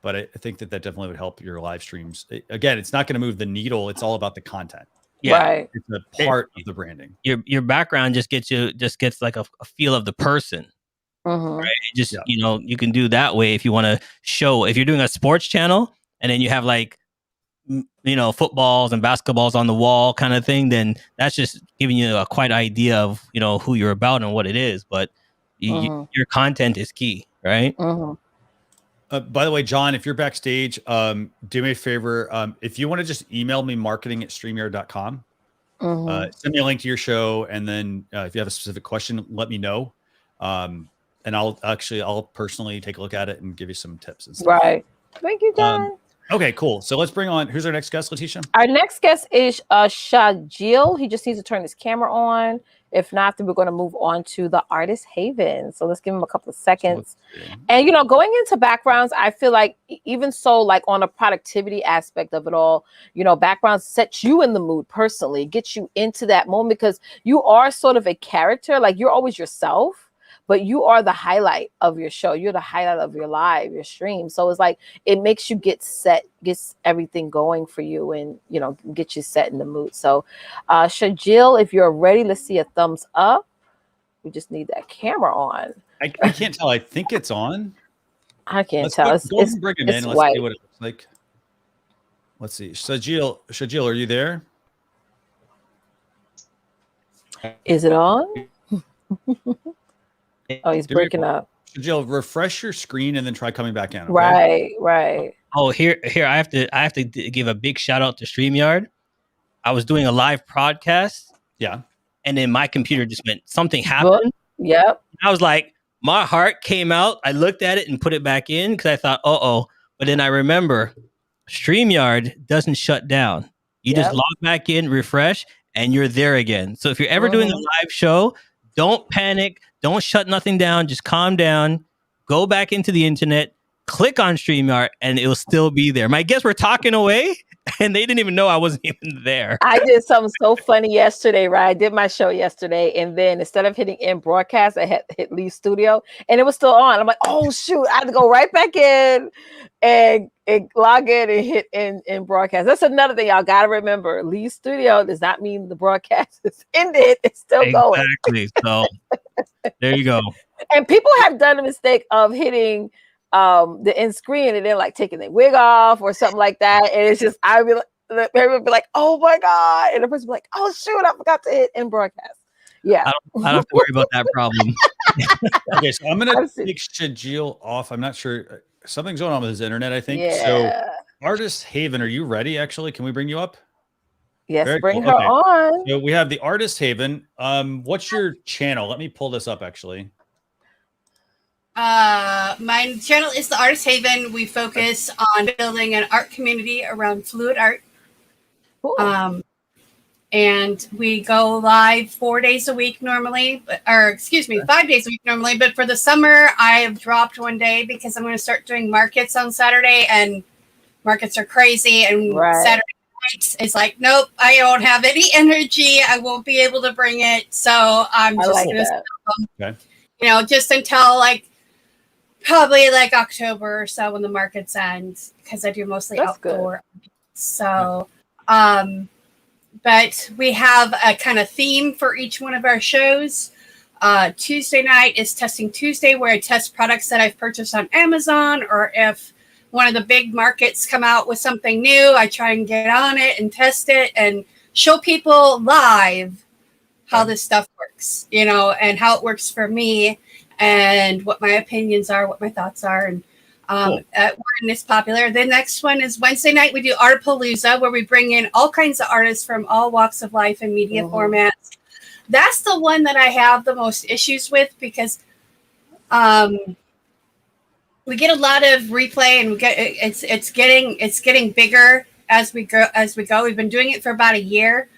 but I think that definitely would help your live streams. Again, it's not going to move the needle. It's all about the content. Yeah, right. It's a part of the branding. Your background just gets like a feel of the person. Right? Just you can do that way if you want to show. If you're doing a sports channel and then you have like footballs and basketballs on the wall kind of thing, then that's just giving you a quite idea of who you're about and what it is. But your content is key, right? By the way, John, if you're backstage, do me a favor. If you want to just email me marketing@streamyard.com, send me a link to your show. And then if you have a specific question, let me know. And I'll personally take a look at it and give you some tips and stuff. Right. Thank you, John. Okay, cool. So let's bring on, who's our next guest, Leticia? Our next guest is Shajil. He just needs to turn his camera on. If not, then we're going to move on to the Artist Haven. So let's give him a couple of seconds. And, going into backgrounds, I feel like even so, like on a productivity aspect of it all, backgrounds set you in the mood personally, get you into that moment because you are sort of a character. Like you're always yourself, but you are the highlight of your show. You're the highlight of your live, your stream. So it's like, it makes you gets everything going for you and, get you set in the mood. So Shajil, if you're ready, let's see a thumbs up. We just need that camera on. I can't tell. I think it's on. I can't tell. Let's bring it in. Let's see what it looks like. Let's see. Shajil, are you there? Is it on? Oh, he's breaking up. Jill, refresh your screen and then try coming back in. Okay? Right. Oh, here, I have to give a big shout out to StreamYard. I was doing a live podcast. Yeah. And then my computer just went, something happened. Yep. I was like, my heart came out. I looked at it and put it back in because I thought, but then I remember StreamYard doesn't shut down. You just log back in, refresh, and you're there again. So if you're ever doing a live show, don't panic. Don't shut nothing down. Just calm down. Go back into the internet. Click on StreamYard, and it will still be there. My guests were talking away, and they didn't even know I wasn't even there. I did something so funny yesterday, right? I did my show yesterday, and then instead of hitting in broadcast, I hit leave studio, and it was still on. I'm like, oh, shoot. I had to go right back in and log in and hit in broadcast. That's another thing y'all got to remember. Leave studio does not mean the broadcast is ended. It's still going. Exactly. So there you go. And people have done the mistake of hitting the end screen and then like taking their wig off or something like that. And it's just, everyone would be like, oh my God. And the person would be like, oh shoot, I forgot to hit in broadcast. Yeah. I don't have to worry about that problem. Okay, so I'm going to take Shajil off. I'm not sure. Something's going on with his internet, I think. Yeah. So Artist Haven, are you ready actually? Can we bring you up? Yes, Very bring cool. her on. So we have the Artist Haven. What's your channel? Let me pull this up actually. My channel is the Artist Haven. We focus on building an art community around fluid art. Cool. And we go live 4 days a week normally, 5 days a week normally. But for the summer, I have dropped one day because I'm going to start doing markets on Saturday, and markets are crazy. And Saturday night is like, nope, I don't have any energy. I won't be able to bring it. So I'm just going to stop, just until like probably like October or so when the markets end, because I do mostly outdoor. Good. So, but we have a kind of theme for each one of our shows. Tuesday night is Testing Tuesday, where I test products that I've purchased on Amazon, or if one of the big markets come out with something new, I try and get on it and test it and show people live how this stuff works, and how it works for me and what my opinions are, what my thoughts are. And one is popular. The next one is Wednesday night. We do Artapalooza, where we bring in all kinds of artists from all walks of life and media formats. that's the one that I have the most issues with because we get a lot of replay and it's getting bigger as we go. We've been doing it for about a year.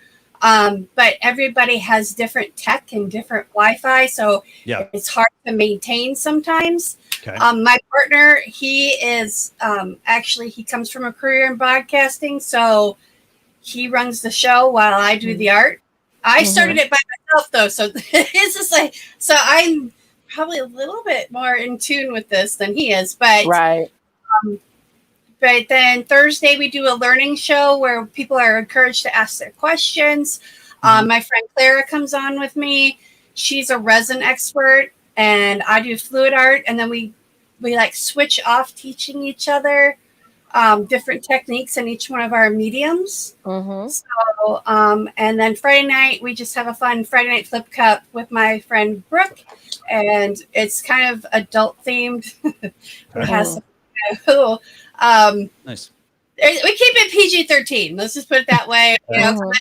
But everybody has different tech and different Wi-Fi, so it's hard to maintain sometimes. Okay. My partner, he is actually he comes from a career in broadcasting, so he runs the show while I do the art. I started it by myself though, so it's just like I'm probably a little bit more in tune with this than he is, but But then Thursday we do a learning show where people are encouraged to ask their questions. My friend Clara comes on with me. She's a resin expert, and I do fluid art. And then we like switch off teaching each other different techniques in each one of our mediums. So, and then Friday night we just have a fun Friday night flip cup with my friend Brooke, and it's kind of adult themed. It has some nice. We keep it PG-13. Let's just put it that way. You know,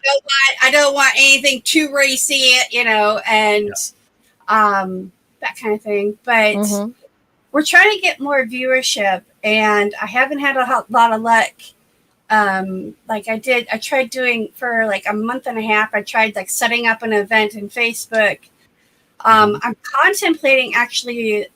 I don't want anything too racy, you know, and that kind of thing. But we're trying to get more viewership, and I haven't had a lot of luck. Like I tried doing for like a month and a half. I tried like setting up an event in Facebook. I'm contemplating actually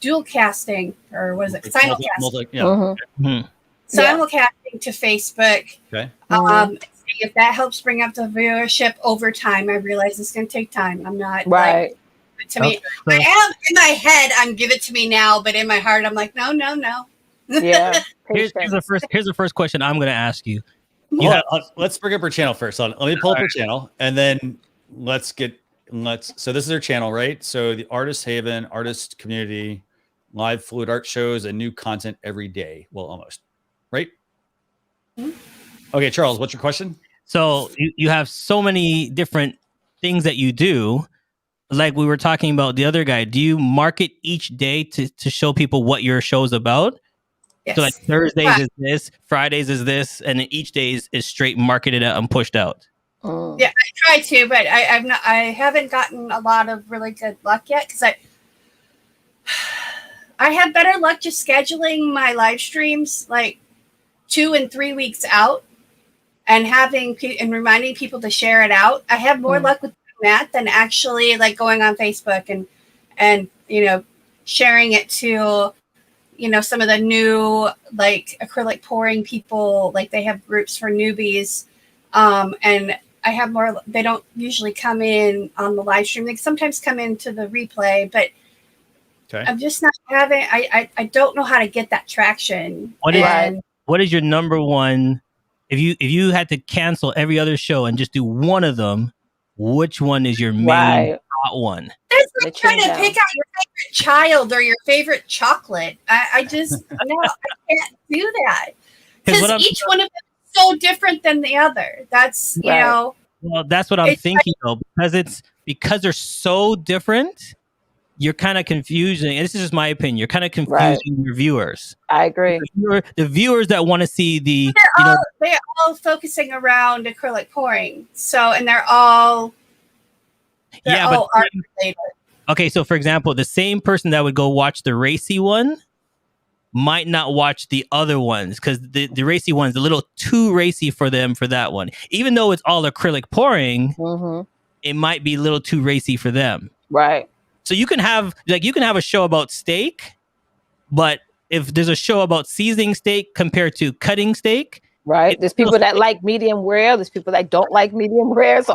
dual casting, or was it simulcasting? Simulcasting to Facebook. Okay. See if that helps bring up the viewership over time. I realize it's going to take time. I'm not right. Like, to me, I am in my head. I'm give it to me now, but in my heart, I'm like, no. Yeah. Here's the first question I'm going to ask you. Let's bring up her channel first. Let me pull up her channel, and then so this is her channel, right? So the Artist Haven, Artist Community, live fluid art shows, and new content every day. Well, almost, right? Okay, Charles, what's your question? So you have so many different things that you do. Like we were talking about the other guy, do you market each day to show people what your show's about? Yes. So like Thursdays is this, Fridays is this, and then each day is straight marketed out and pushed out. Yeah, I try to, but I haven't gotten a lot of really good luck yet because I have better luck just scheduling my live streams like 2 and 3 weeks out and reminding people to share it out. I have more luck with that than actually like going on Facebook and you know sharing it to some of the new like acrylic pouring people. Like they have groups for newbies, and I have more. They don't usually come in on the live stream. They sometimes come into the replay, but I'm just not having. I don't know how to get that traction. What is your number one? If you had to cancel every other show and just do one of them, which one is your main hot one? It's like trying to pick out your favorite child or your favorite chocolate. I just I can't do that because each one of them is so different than the other. That's you know. Well, that's what I'm thinking though, because they're so different. You're kind of confusing. And this is just my opinion. You're kind of confusing your viewers. I agree. The viewers that want to see they're all focusing around acrylic pouring. So, and they're all art related. Okay, so for example, the same person that would go watch the racy one might not watch the other ones because the racy one's a little too racy for them for that one. Even though it's all acrylic pouring, it might be a little too racy for them. Right. So you can have a show about steak, but if there's a show about seasoning steak compared to cutting steak, right? There's people that like medium rare. There's people that don't like medium rare. So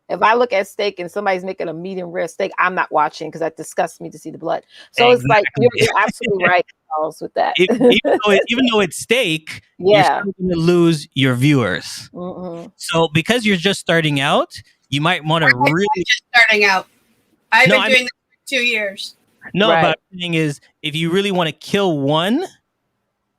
if I look at steak and somebody's making a medium rare steak, I'm not watching because that disgusts me to see the blood. So it's like you're absolutely right, Charles, with that. even though it's steak, you're still going to lose your viewers. So because you're just starting out, you might want to really just starting out. I've been doing this for 2 years. No, but the thing is, if you really want to kill one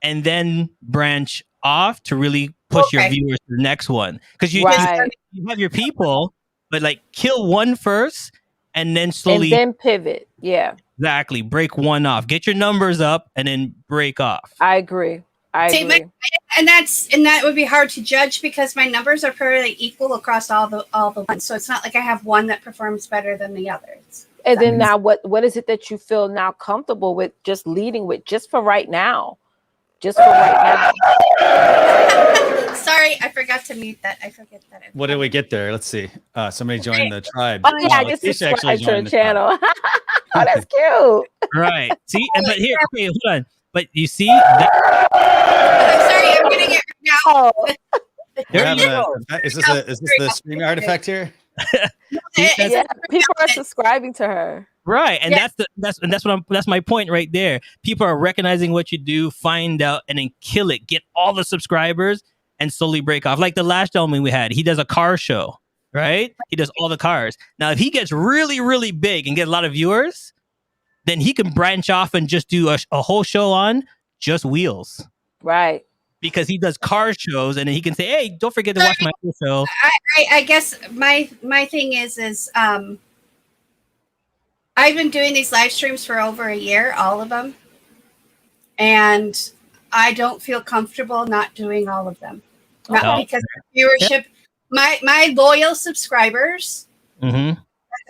and then branch off to really push your viewers to the next one, because you have your people, but like kill one first and then slowly and then pivot. Yeah, exactly. Break one off. Get your numbers up and then break off. I agree. I agree. And that would be hard to judge because my numbers are fairly equal across all the ones. So it's not like I have one that performs better than the others. And then now, what is it that you feel now comfortable with just leading with, just for right now? Just for right now. Sorry, I forgot to mute that. I forget that. What did we get there? Let's see. Somebody joined the tribe. Oh yeah, I just subscribed to the channel. Oh, that's cute. Right. See, but here, okay, hold on. But you see, I'm sorry, I'm getting it now. Is this the StreamYard effect here? Yeah, people are subscribing to her. Right, and that's my point right there. People are recognizing what you do, find out, and then kill it. Get all the subscribers and slowly break off. Like the last gentleman we had, he does a car show, right? He does all the cars. Now, if he gets really, really big and get a lot of viewers, then he can branch off and just do a whole show on just wheels. Right. Because he does car shows, and then he can say, "Hey, don't forget to watch my show." I guess my thing is I've been doing these live streams for over a year, all of them, and I don't feel comfortable not doing all of them. Not because of viewership. Yep. My loyal subscribers, the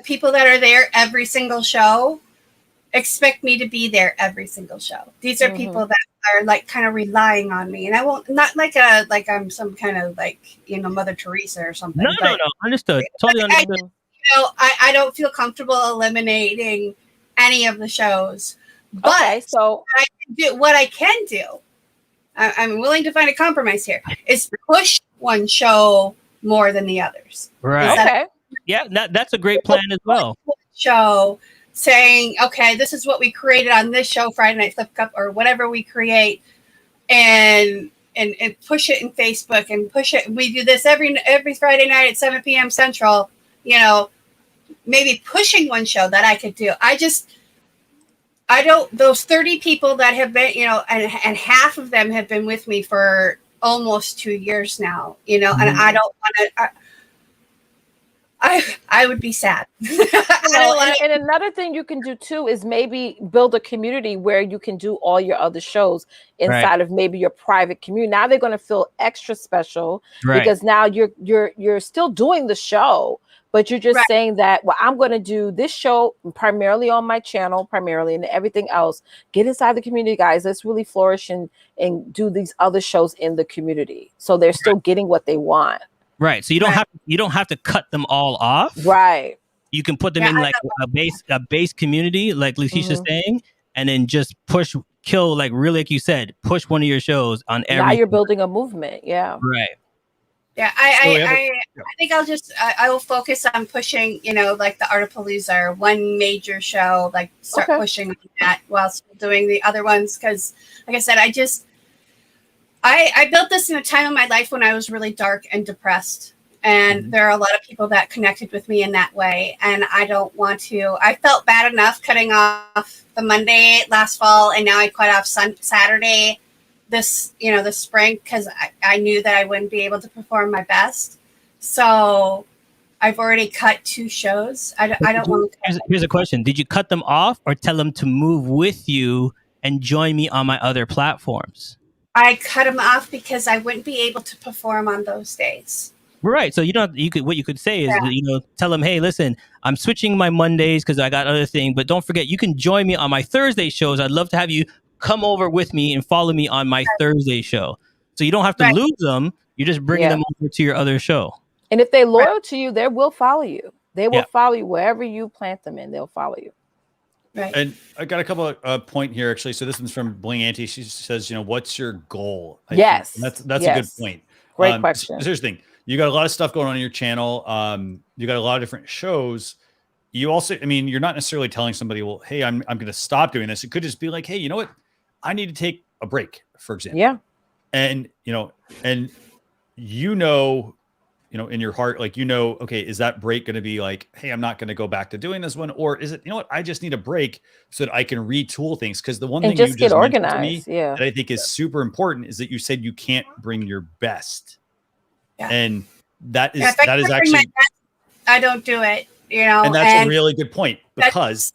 people that are there every single show, expect me to be there every single show. These are people that are like kind of relying on me, and I won't, not like I'm some kind of like, Mother Teresa or something. No, understood. Totally understood. I don't feel comfortable eliminating any of the shows, but so what I can do, I'm willing to find a compromise here, is push one show more than the others. Right. Yeah, that's a great plan as well. Show saying, okay, this is what we created on this show, Friday Night Flip Cup, or whatever we create, and push it in Facebook and push it. We do this every Friday night at 7 p.m. Central. Maybe pushing one show that I could do. I don't, those 30 people that have been, and half of them have been with me for almost 2 years now, and I don't want to, I would be sad. And another thing you can do too is maybe build a community where you can do all your other shows inside of maybe your private community. Now they're going to feel extra special because now you're still doing the show, but you're just saying that, well, I'm going to do this show primarily on my channel, and everything else. Get inside the community, guys. Let's really flourish and do these other shows in the community. So they're still getting what they want. Right. So you don't have to cut them all off. Right. You can put them in like a base community, like Leticia's saying, and then just kill, like really, like you said, push one of your shows on every. Now you're building a movement. Yeah. Right. Yeah, I think I will focus on pushing, like the Artapalooza, or one major show, like start pushing that while still doing the other ones. Because, like I said, I built this in a time of my life when I was really dark and depressed. And there are a lot of people that connected with me in that way. And I don't want to, I felt bad enough cutting off the Monday last fall. And now I cut off Saturday this spring, because I knew that I wouldn't be able to perform my best. So I've already cut 2 shows. I don't want to. Here's a question. Did you cut them off or tell them to move with you and join me on my other platforms? I cut them off because I wouldn't be able to perform on those days. Right. So what you could say is, tell them, hey, listen, I'm switching my Mondays because I got other things, but don't forget, you can join me on my Thursday shows. I'd love to have you come over with me and follow me on my Thursday show. So you don't have to lose them. You're just bringing them over to your other show. And if they're loyal to you, they will follow you. They will follow you wherever you plant them in. They'll follow you. Right. And I got a couple of point here, actually. So this one's from Bling Auntie. She says, what's your goal? Yes. That's a good point. Great question. Here's the thing. You got a lot of stuff going on your channel. You got a lot of different shows. You also, you're not necessarily telling somebody, well, hey, I'm going to stop doing this. It could just be like, hey, you know what? I need to take a break, for example. Yeah. And, in your heart, like, okay, is that break going to be like, hey, I'm not going to go back to doing this one? Or is it, I just need a break so that I can retool things? Because the one thing you just get mentioned organized, to me that I think is super important is that you said you can't bring your best. Yeah. And that is actually, I don't do it, and that's a really good point, because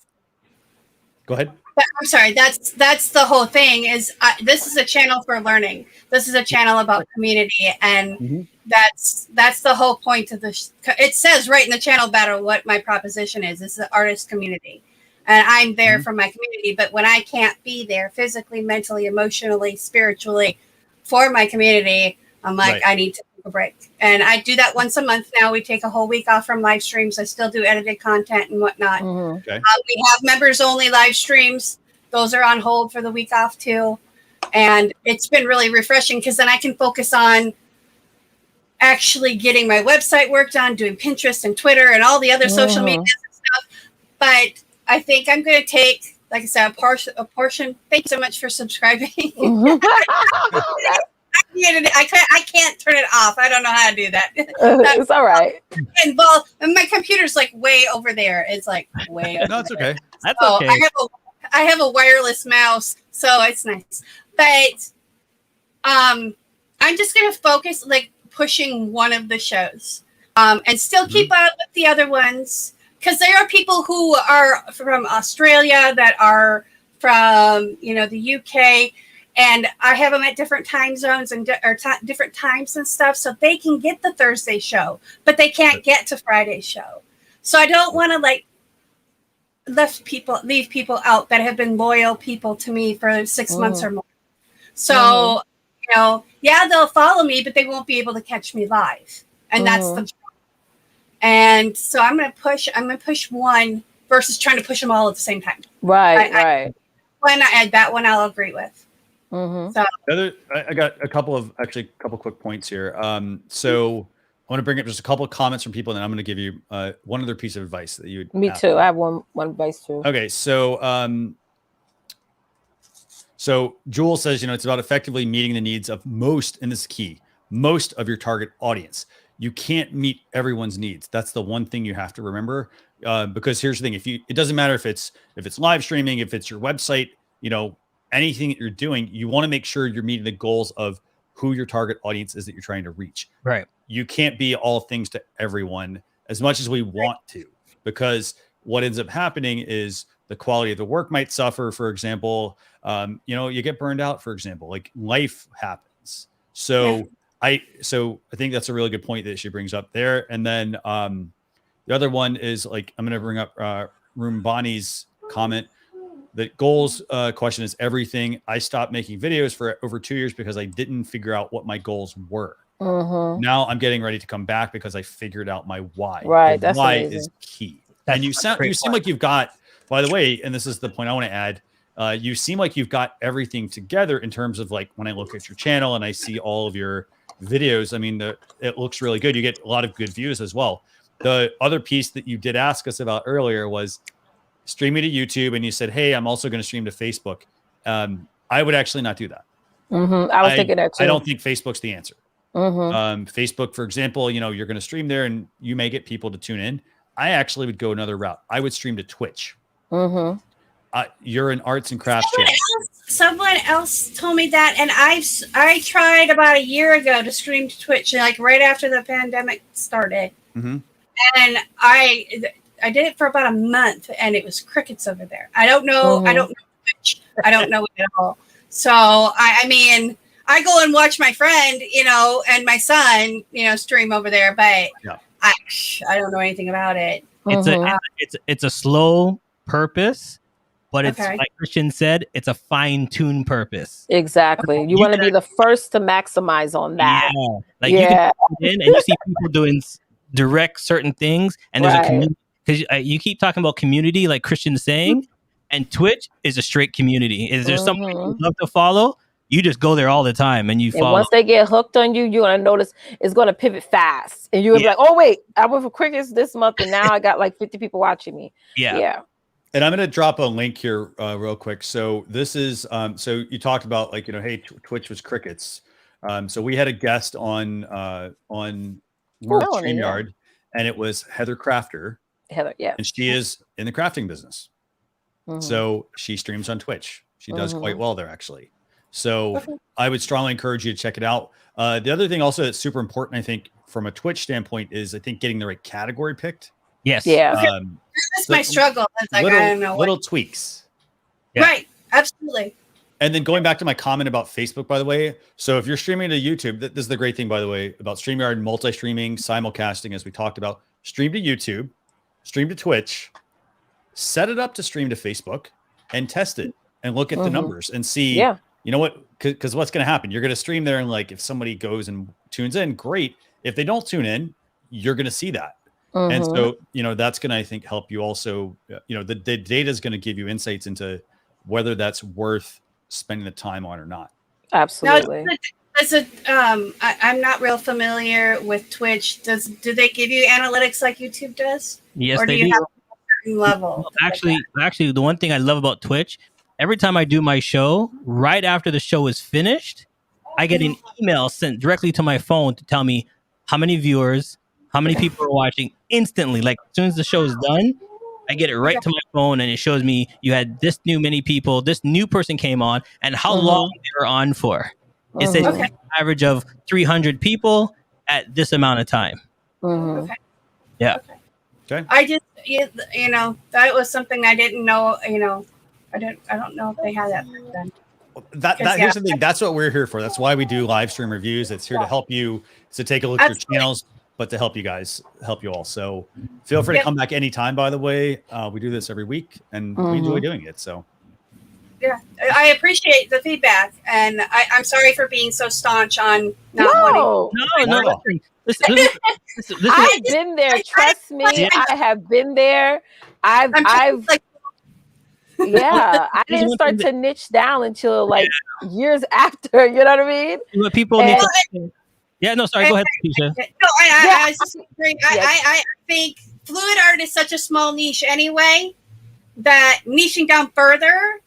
go ahead. I'm sorry. That's the whole thing. Is this is a channel for learning. This is a channel about community, and that's the whole point of this. It says right in the channel battle what my proposition is. It's the artist community, and I'm there for my community. But when I can't be there physically, mentally, emotionally, spiritually for my community, I'm like, I need to take a break. And I do that once a month now. We take a whole week off from live streams. I still do edited content and whatnot. Okay. We have members only live streams. Those are on hold for the week off too. And it's been really refreshing because then I can focus on actually getting my website worked on, doing Pinterest and Twitter and all the other social media and stuff. But I think I'm going to take, like I said, a portion. Thank you so much for subscribing. I can't turn it off. I don't know how to do that. It's all right. And my computer's like way over there. It's like way over No, it's okay. That's so okay. I have a wireless mouse, so it's nice. But I'm just gonna focus like pushing one of the shows. And still keep up with the other ones. Because there are people who are from Australia that are from, the UK. And I have them at different time zones and different times and stuff, so they can get the Thursday show, but they can't get to Friday's show. So I don't want to leave people out that have been loyal people to me for 6 months or more. So they'll follow me, but they won't be able to catch me live, and that's the problem. And so I'm gonna push one versus trying to push them all at the same time. Right. When I add that one, I'll agree with. So I got a couple quick points here. So I want to bring up just a couple of comments from people, and then I'm going to give you one other piece of advice that you would. Me too. I have one advice too. Okay, so so Jewel says, it's about effectively meeting the needs of most, and this is key, most of your target audience. You can't meet everyone's needs. That's the one thing you have to remember. Because here's the thing: it doesn't matter if it's live streaming, if it's your website, anything that you're doing, you want to make sure you're meeting the goals of who your target audience is that you're trying to reach. Right. You can't be all things to everyone as much as we want to, because what ends up happening is the quality of the work might suffer. For example, you get burned out, for example, like life happens. So I think that's a really good point that she brings up there. And then the other one is I'm going to bring up Room Bonnie's comment. The goals question is everything. I stopped making videos for over 2 years because I didn't figure out what my goals were. Now I'm getting ready to come back because I figured out my why. Right. That's why is key. And you seem like you've got, by the way, and this is the point I want to add, you seem like you've got everything together in terms of when I look at your channel and I see all of your videos. I mean, it looks really good. You get a lot of good views as well. The other piece that you did ask us about earlier was streaming to YouTube, and you said, hey, I'm also going to stream to Facebook. I would actually not do that. I was thinking that too. I don't think Facebook's the answer. Facebook, for example, you're going to stream there and you may get people to tune in. I actually would go another route. I would stream to Twitch. You're an arts and crafts channel. Someone else told me that, and I tried about a year ago to stream to Twitch, right after the pandemic started. And I did it for about a month, and it was crickets over there. I don't know. I don't know Twitch. I don't know it at all. So I mean, I go and watch my friend, and my son, stream over there, but I don't know anything about it. It's a slow purpose, but it's like Christian said, it's a fine-tuned purpose. Exactly. You want to be the first to maximize on that. You can come in and you see people doing direct certain things, and there's a community. Because you keep talking about community, like Christian's saying, and Twitch is a straight community. Is there someone you love to follow? You just go there all the time and you follow. Once they get hooked on you, you're going to notice it's going to pivot fast. And you're going to be like, oh, wait, I went for crickets this month and now I got 50 people watching me. Yeah. And I'm going to drop a link here real quick. So this is, so you talked about hey, Twitch was crickets. So we had a guest on StreamYard, and it was Heather Crafter. Heather, yeah. And she is in the crafting business. So she streams on Twitch. She does quite well there, actually. So I would strongly encourage you to check it out. The other thing also that's super important, I think, from a Twitch standpoint is I think getting the right category picked. Yes. Yeah. That's my struggle. It's I don't know. Little tweaks. Yeah. Right. Absolutely. And then going back to my comment about Facebook, by the way. So if you're streaming to YouTube, this is the great thing, by the way, about StreamYard, multi-streaming, simulcasting, as we talked about. Stream to YouTube, stream to Twitch, set it up to stream to Facebook, and test it and look at the numbers and see, you know what, because what's going to happen? You're going to stream there, and like if somebody goes and tunes in, great. If they don't tune in, you're going to see that. And so, you know, that's going to, I think, help you also, you know, the data is going to give you insights into whether that's worth spending the time on or not. Absolutely. Now, I'm not real familiar with Twitch. Do they give you analytics like YouTube does? Yes, or do you have a certain level? Actually, the one thing I love about Twitch, every time I do my show, right after the show is finished, I get an email sent directly to my phone to tell me how many viewers, how many people are watching instantly. Like as soon as the show is done, I get it right to my phone, and it shows me you had this many people, this new person came on, and how long they were on for. It says an average of 300 people at this amount of time. Okay. Yeah. Okay. I just, you know, that was something I didn't know. You know, I don't know if they had that back then. Here's the thing. That's what we're here for. That's why we do live stream reviews. It's here to help you, to take a look at your channels, but to help you guys, help you all. So feel free to come back anytime, by the way. We do this every week, and we enjoy doing it. So yeah, I appreciate the feedback, and I'm sorry for being so staunch on not wanting. No. Listen, I've been there. Trust me, I have been there. I've yeah, I didn't start to niche down until like years after. You know what I mean? What people need to. Yeah, no, sorry. Go ahead, Leticia. No, I was just agreeing. I think fluid art is such a small niche anyway that niching down further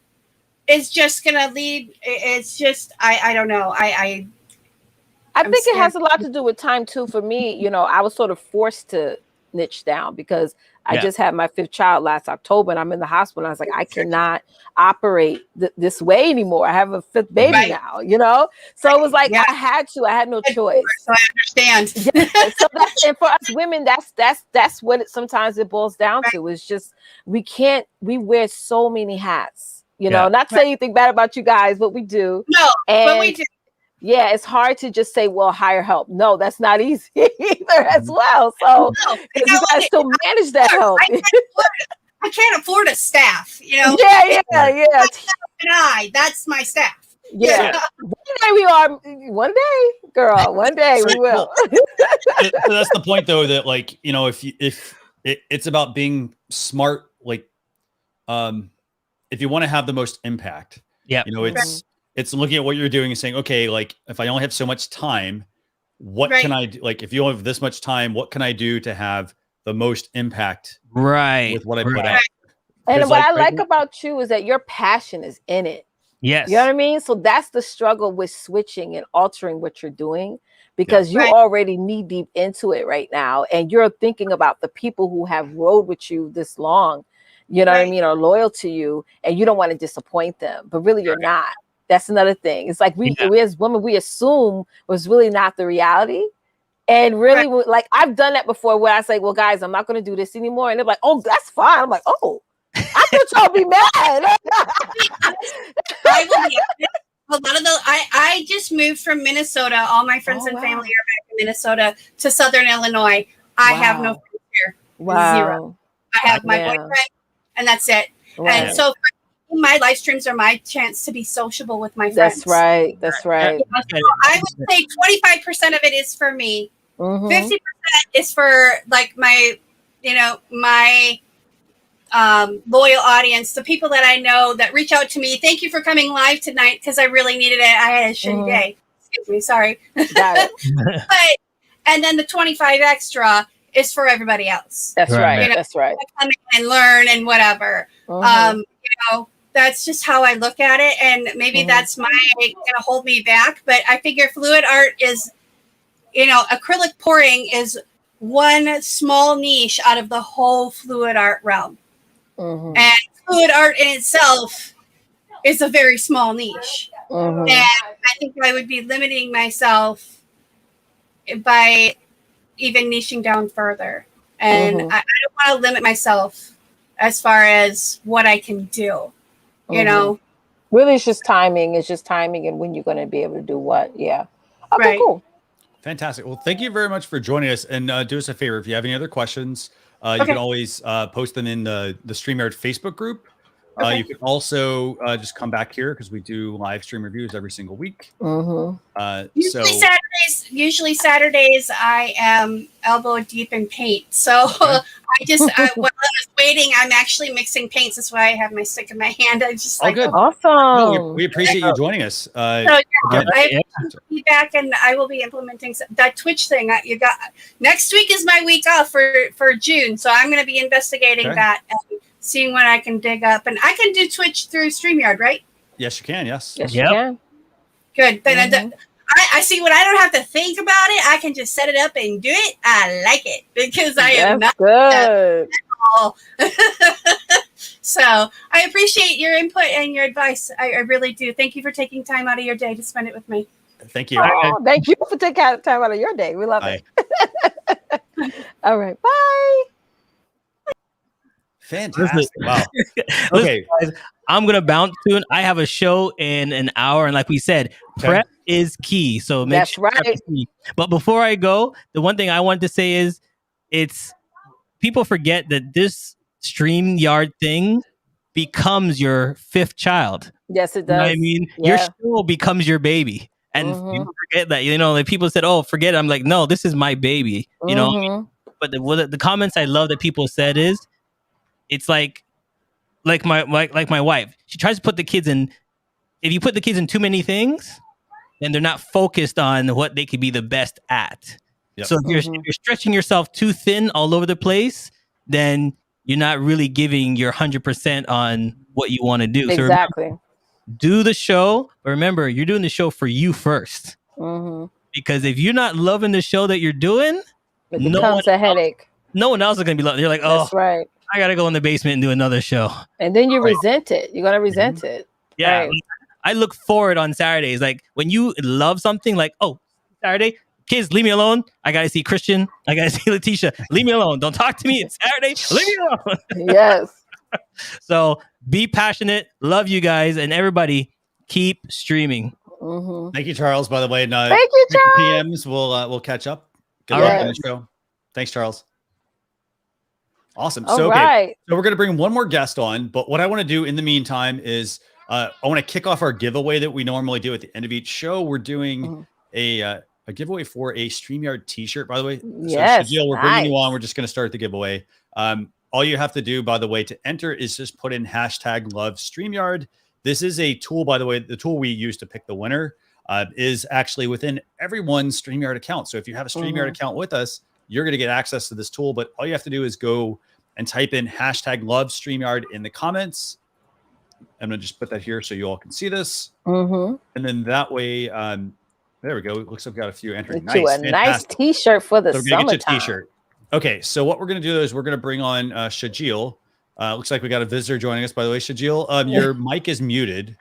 is just going to lead. It's just, I don't know. I think it has a lot to do with time too. For me, you know, I was sort of forced to niche down because I just had my 5th child last October, and I'm in the hospital. And I was like, I cannot operate this way anymore. I have a 5th baby now, you know? So it was like, I had no choice. So I understand. So and for us women, that's what sometimes it boils down to. It's just, we wear so many hats, you know, not to say anything bad about you guys, but we do. No, but we do. Yeah, it's hard to just say, well, hire help. No, that's not easy either as well. So you guys still manage that help. I can't afford a staff, you know? Yeah. And that's my staff. Yeah. One day, girl, one day we will. That's the point though, that like, you know, if it's about being smart, like, if you want to have the most impact, you know, it's looking at what you're doing and saying, okay, like if I only have so much time, what can I do? Like if you only have this much time, what can I do to have the most impact with what I put out? And what I like about you is that your passion is in it. Yes. You know what I mean? So that's the struggle with switching and altering what you're doing, because you're already knee deep into it right now. And you're thinking about the people who have rode with you this long, you know what I mean, are loyal to you, and you don't want to disappoint them, but really you're not. That's another thing. It's like we as women, we assume was really not the reality. And really, like I've done that before where I say, well, guys, I'm not going to do this anymore. And they're like, oh, that's fine. I'm like, oh, I thought y'all be mad. I just moved from Minnesota. All my friends and family are back in Minnesota to Southern Illinois. I have no friends here. Zero. I have my boyfriend, and that's it. And so my live streams are my chance to be sociable with my friends. That's right. So I would say 25% of it is for me. 50% is for like my, you know, my loyal audience, the people that I know that reach out to me. Thank you for coming live tonight because I really needed it. I had a shitty day. Excuse me. Sorry. Got it. And then the 25 extra is for everybody else. That's right. You know, that's right. Come in and learn and whatever. You know, that's just how I look at it. And maybe that's going to hold me back. But I figure fluid art is, you know, acrylic pouring is one small niche out of the whole fluid art realm. And fluid art in itself is a very small niche. And I think I would be limiting myself by even niching down further. And I don't want to limit myself as far as what I can do. you know. Really, it's just timing. It's just timing and when you're going to be able to do what. Yeah. Okay, cool. Fantastic. Well, thank you very much for joining us. And do us a favor. If you have any other questions, you can always post them in the StreamYard Facebook group. You can also just come back here because we do live stream reviews every single week. Usually Saturdays, I am elbow deep in paint. So while I was waiting, I'm actually mixing paints. That's why I have my stick in my hand. I just good. Awesome. No, we appreciate you joining us. I have feedback, and I will be implementing that Twitch thing. You got next week is my week off for June, so I'm going to be investigating that and seeing what I can dig up. And I can do Twitch through StreamYard, right? Yes, you can. Yes. Yes, you can. Good. Then I see when I don't have to think about it, I can just set it up and do it. I like it because I am not good. So I appreciate your input and your advice. I really do. Thank you for taking time out of your day to spend it with me. Thank you. Thank you for taking time out of your day. We love it. All right. Bye. Fantastic. Wow. Okay. Guys, I'm going to bounce soon. I have a show in an hour. And like we said, prep is key. So make sure prep is key. But before I go, the one thing I want to say is people forget that this StreamYard thing becomes your fifth child. Yes, it does. You know what I mean? Your show becomes your baby. And you forget that, like people said, oh, forget it. I'm like, no, this is my baby, you know? But the comments I love that people said is, it's like my wife. She tries to put the kids in. If you put the kids in too many things, then they're not focused on what they could be the best at. Yep. So if you're stretching yourself too thin all over the place, then you're not really giving your 100% on what you want to do. Exactly. So remember, do the show, but remember, you're doing the show for you first. Because if you're not loving the show that you're doing, it becomes a headache. No one else is going to be loving it. You're like, oh, that's right. I got to go in the basement and do another show. And then you resent it. You're going to resent it. Yeah. Right. I look forward on Saturdays. Like when you love something like, oh, Saturday, kids, leave me alone. I got to see Christian. I got to see Leticia. Leave me alone. Don't talk to me. It's Saturday. Leave me alone. Yes. So be passionate. Love you guys. And everybody keep streaming. Thank you, Charles, by the way. Thank you, Charles. PMs, we'll catch up. Good luck on the show. Thanks, Charles. Awesome. So we're going to bring one more guest on, but what I want to do in the meantime is I want to kick off our giveaway that we normally do at the end of each show. We're doing a giveaway for a StreamYard t-shirt, by the way. Yes. So Shajil, we're bringing you on. We're just going to start the giveaway. All you have to do, by the way, to enter is just put in #LoveStreamYard. This is a tool, by the way. The tool we use to pick the winner is actually within everyone's StreamYard account. So if you have a StreamYard account with us, you're going to get access to this tool, but all you have to do is go and type in #LoveStreamYard in the comments. I'm going to just put that here so you all can see this. And then that way, there we go. It looks like we've got a few entering. Nice t-shirt for the summertime. Get you a t-shirt. Okay, so what we're going to do is we're going to bring on Shajil. Looks like we got a visitor joining us, by the way. Shajil, your mic is muted.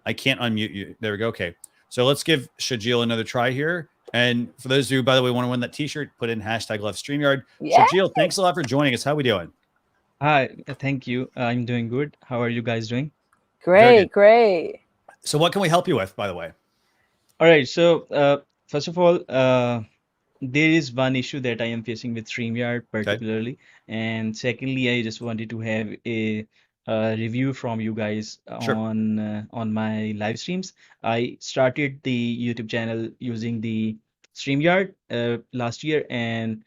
I can't unmute you. There we go. Okay, so let's give Shajil another try here. And for those who, by the way, want to win that t-shirt, put in #LoveStreamYard. Shajil, thanks a lot for joining us. How are we doing? Hi, thank you. I'm doing good. How are you guys doing? Great. So what can we help you with, by the way? All right. So first of all, there is one issue that I am facing with StreamYard particularly. And secondly, I just wanted to have a review from you guys on my live streams. I started the YouTube channel using the StreamYard last year, and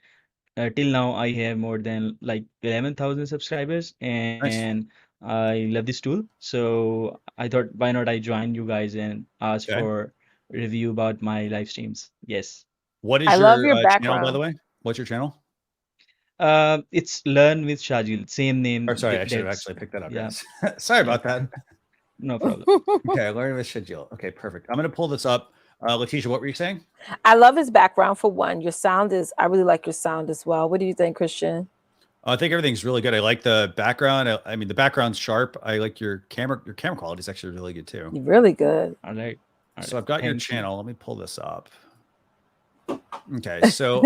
till now I have more than like 11,000 subscribers, and I love this tool. So I thought, why not I join you guys and ask for review about my live streams? Yes. What is your channel, by the way? What's your channel? It's Learn with Shajil, same name. Oh, sorry, I should have actually picked that up. Yeah. Sorry about that. No problem. Okay, Learn with Shajil. Okay, perfect. I'm going to pull this up. Leticia, what were you saying? I love his background for one. Your sound I really like your sound as well. What do you think, Christian? I think everything's really good. I like the background. I mean, the background's sharp. I like your camera quality is actually really good too. Really good. All right. So I've got your channel. Let me pull this up. Okay, so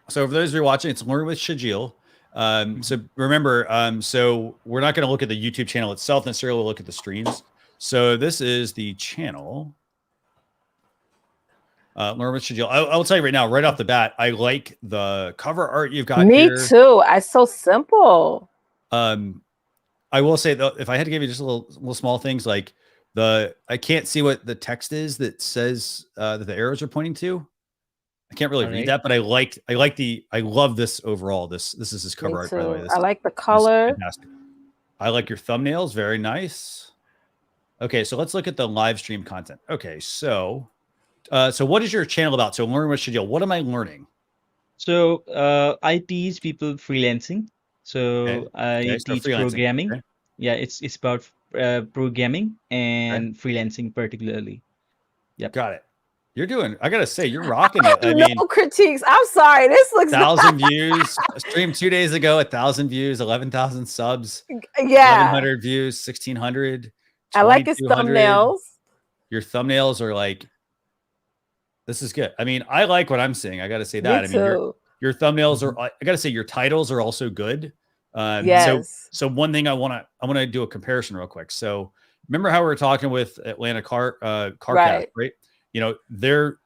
so for those of you watching, it's Learn with Shajil. So remember, so we're not going to look at the YouTube channel itself necessarily. We'll look at the streams. So this is the channel. Learn what should you. I'll tell you right now, right off the bat, I like the cover art you've got. Me here. too. It's so simple. I will say though, if I had to give you just a little small things like I can't see what the text is that says that the arrows are pointing to. I can't really read that, but I love this overall. This is his cover art, by the way. I like the color. Fantastic. I like your thumbnails. Very nice. Okay, so let's look at the live stream content. Okay, so what is your channel about? So learn what should you. What am I learning? So I teach people freelancing. So I teach programming. Okay. Yeah, it's about programming and freelancing particularly. Yep. Got it. You're doing. I gotta say, you're rocking it. I mean, no critiques. I'm sorry. This looks 1,000 views. I streamed 2 days ago. 1,000 views. 11,000 subs. Yeah. 1,100 views. 1,600. I like his thumbnails. Your thumbnails are like. This is good. I mean, I like what I'm seeing. I gotta say that. I mean, your thumbnails are. I gotta say, your titles are also good. Yes. So one thing I wanna do a comparison real quick. So remember how we were talking with Atlanta Carcast, right? You know, their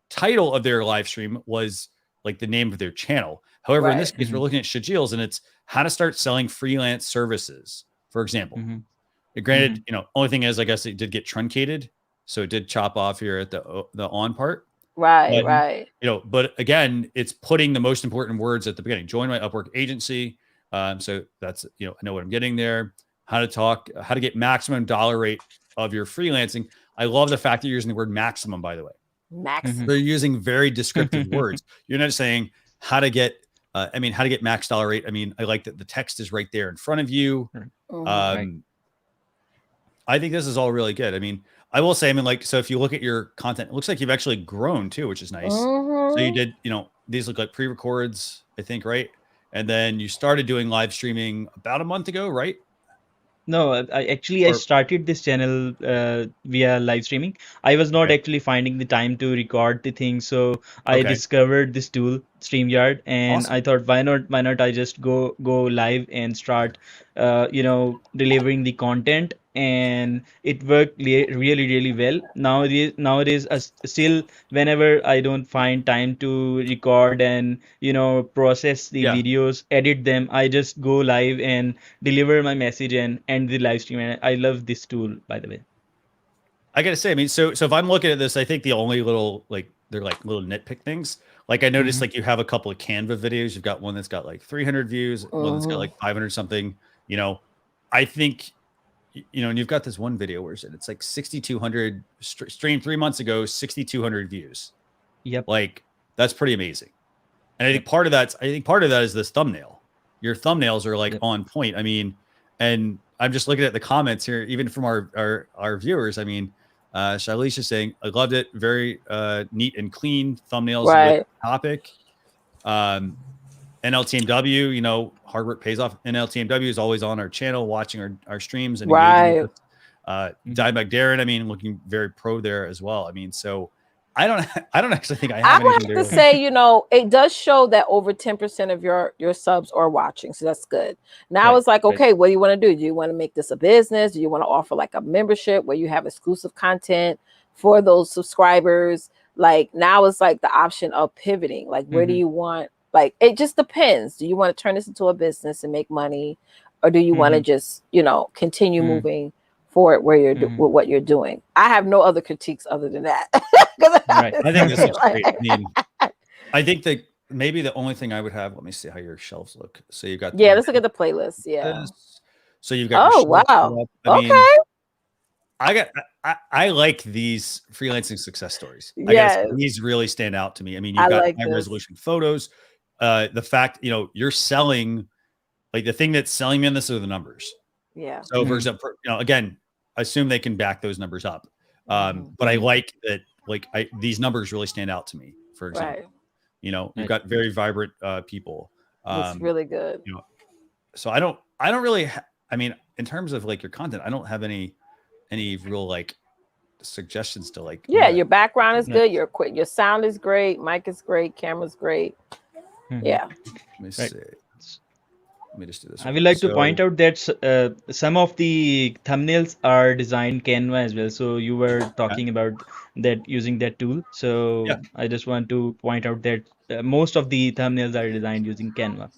title of their live stream was like the name of their channel. However, in this case, we're looking at Shajil's and it's how to start selling freelance services, for example. Granted, you know, only thing is, I guess it did get truncated. So it did chop off here at the on part. Right. You know, but again, it's putting the most important words at the beginning. Join my Upwork agency. So that's, you know, I know what I'm getting there. How to get maximum dollar rate of your freelancing. I love the fact that you're using the word maximum, by the way. Maximum. They're using very descriptive words. You're not saying how to get max dollar rate. I mean, I like that the text is right there in front of you. I think this is all really good. I mean, I will say, so if you look at your content, it looks like you've actually grown too, which is nice. So you did, you know, these look like pre-records, I think, right? And then you started doing live streaming about a month ago, right? No, I started this channel via live streaming. I was not actually finding the time to record the thing, so I discovered this tool, StreamYard, and I thought, why not I just go live and start, delivering the content, and it worked really well. Nowadays, still whenever I don't find time to record and process the videos, edit them, I just go live and deliver my message and end the live stream. And I love this tool, by the way. I gotta say, I mean, so if I'm looking at this, I think the only little they're like little nitpick things. Like I noticed, like you have a couple of Canva videos. You've got one that's got like 300 views, one that's got like 500 something. You know, I think, you know, and you've got this one video where it's like 6,200 streamed 3 months ago, 6,200 views. Yep. Like that's pretty amazing. And I think part of that is this thumbnail. Your thumbnails are like on point. I mean, and I'm just looking at the comments here, even from our viewers. I mean, Shalisha saying, I loved it. Very neat and clean thumbnails with topic. NLTMW, you know, hard work pays off. NLTMW is always on our channel, watching our streams and engaging with us. Dimebag Darren, I mean, looking very pro there as well. I mean, so I don't actually think I have. I would have to say, you know, it does show that over 10% of your subs are watching, so that's good. Now it's like, okay, what do you want to do? Do you want to make this a business? Do you want to offer like a membership where you have exclusive content for those subscribers? Like now it's like the option of pivoting. Like, where do you want? Like, it just depends. Do you want to turn this into a business and make money, or do you want to just, you know, continue moving forward where you're with what you're doing? I have no other critiques other than that. I think this is great. I mean, I think that maybe the only thing I would have. Let me see how your shelves look. So you got let's look at the playlist. Yeah. So you've got. Oh wow. I like these freelancing success stories. I guess these really stand out to me. I mean, you've got high resolution photos. The fact, you know, you're selling, like the thing that's selling me on this are the numbers. Yeah. So for example, you know, again, I assume they can back those numbers up. But I like that, like these numbers really stand out to me, for example. You know, you've got very vibrant people. It's really good. You know, so I don't really, I mean, in terms of like your content, I don't have any real like suggestions to like. Yeah, your background is good. Your sound is great. Mic is great. Camera's great. Yeah. Let me see. Let me just do this. I would like to point out that some of the thumbnails are designed in Canva as well. So you were talking about that using that tool. So I just want to point out that most of the thumbnails are designed using Canva.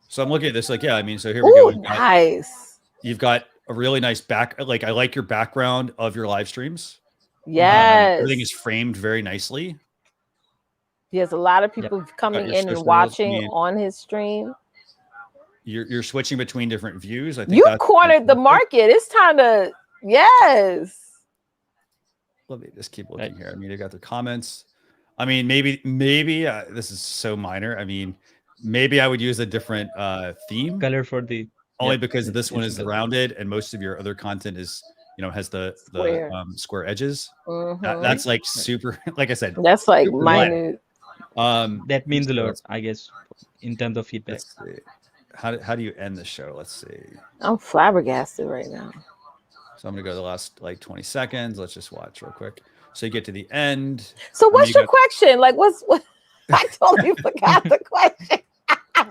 So I'm looking at this like, I mean, so here we go. Nice. You've got a really nice like I like your background of your live streams. Yes. Everything is framed very nicely. He has a lot of people coming in and watching on his stream. You're switching between different views. I think you cornered the market. It's time to Let me just keep looking here. I mean, they got their comments. I mean, maybe this is so minor. I mean, maybe I would use a different theme color for the only because this one is rounded and most of your other content is has the square edges. That's like super. Like I said, that's like minute. That means a lot, I guess, in terms of feedback. How do you end the show? Let's see. I'm flabbergasted right now. So I'm gonna go to the last like 20 seconds. Let's just watch real quick. So you get to the end. So what's your question? Like what? I totally forgot the question.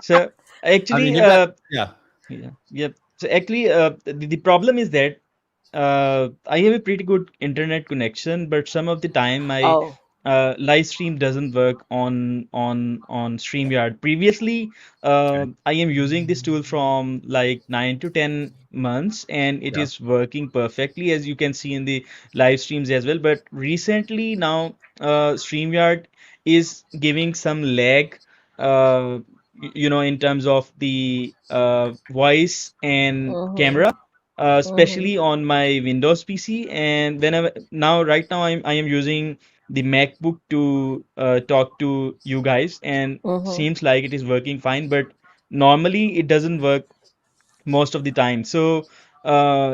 So actually, So actually, the problem is that I have a pretty good internet connection, but some of the time my live stream doesn't work on StreamYard. Previously, I am using this tool from like 9 to 10 months, and it is working perfectly, as you can see in the live streams as well. But recently now, StreamYard is giving some lag, in terms of the voice and camera. Especially on my Windows PC, and right now I am using the MacBook to talk to you guys, and seems like it is working fine, but normally it doesn't work most of the time. So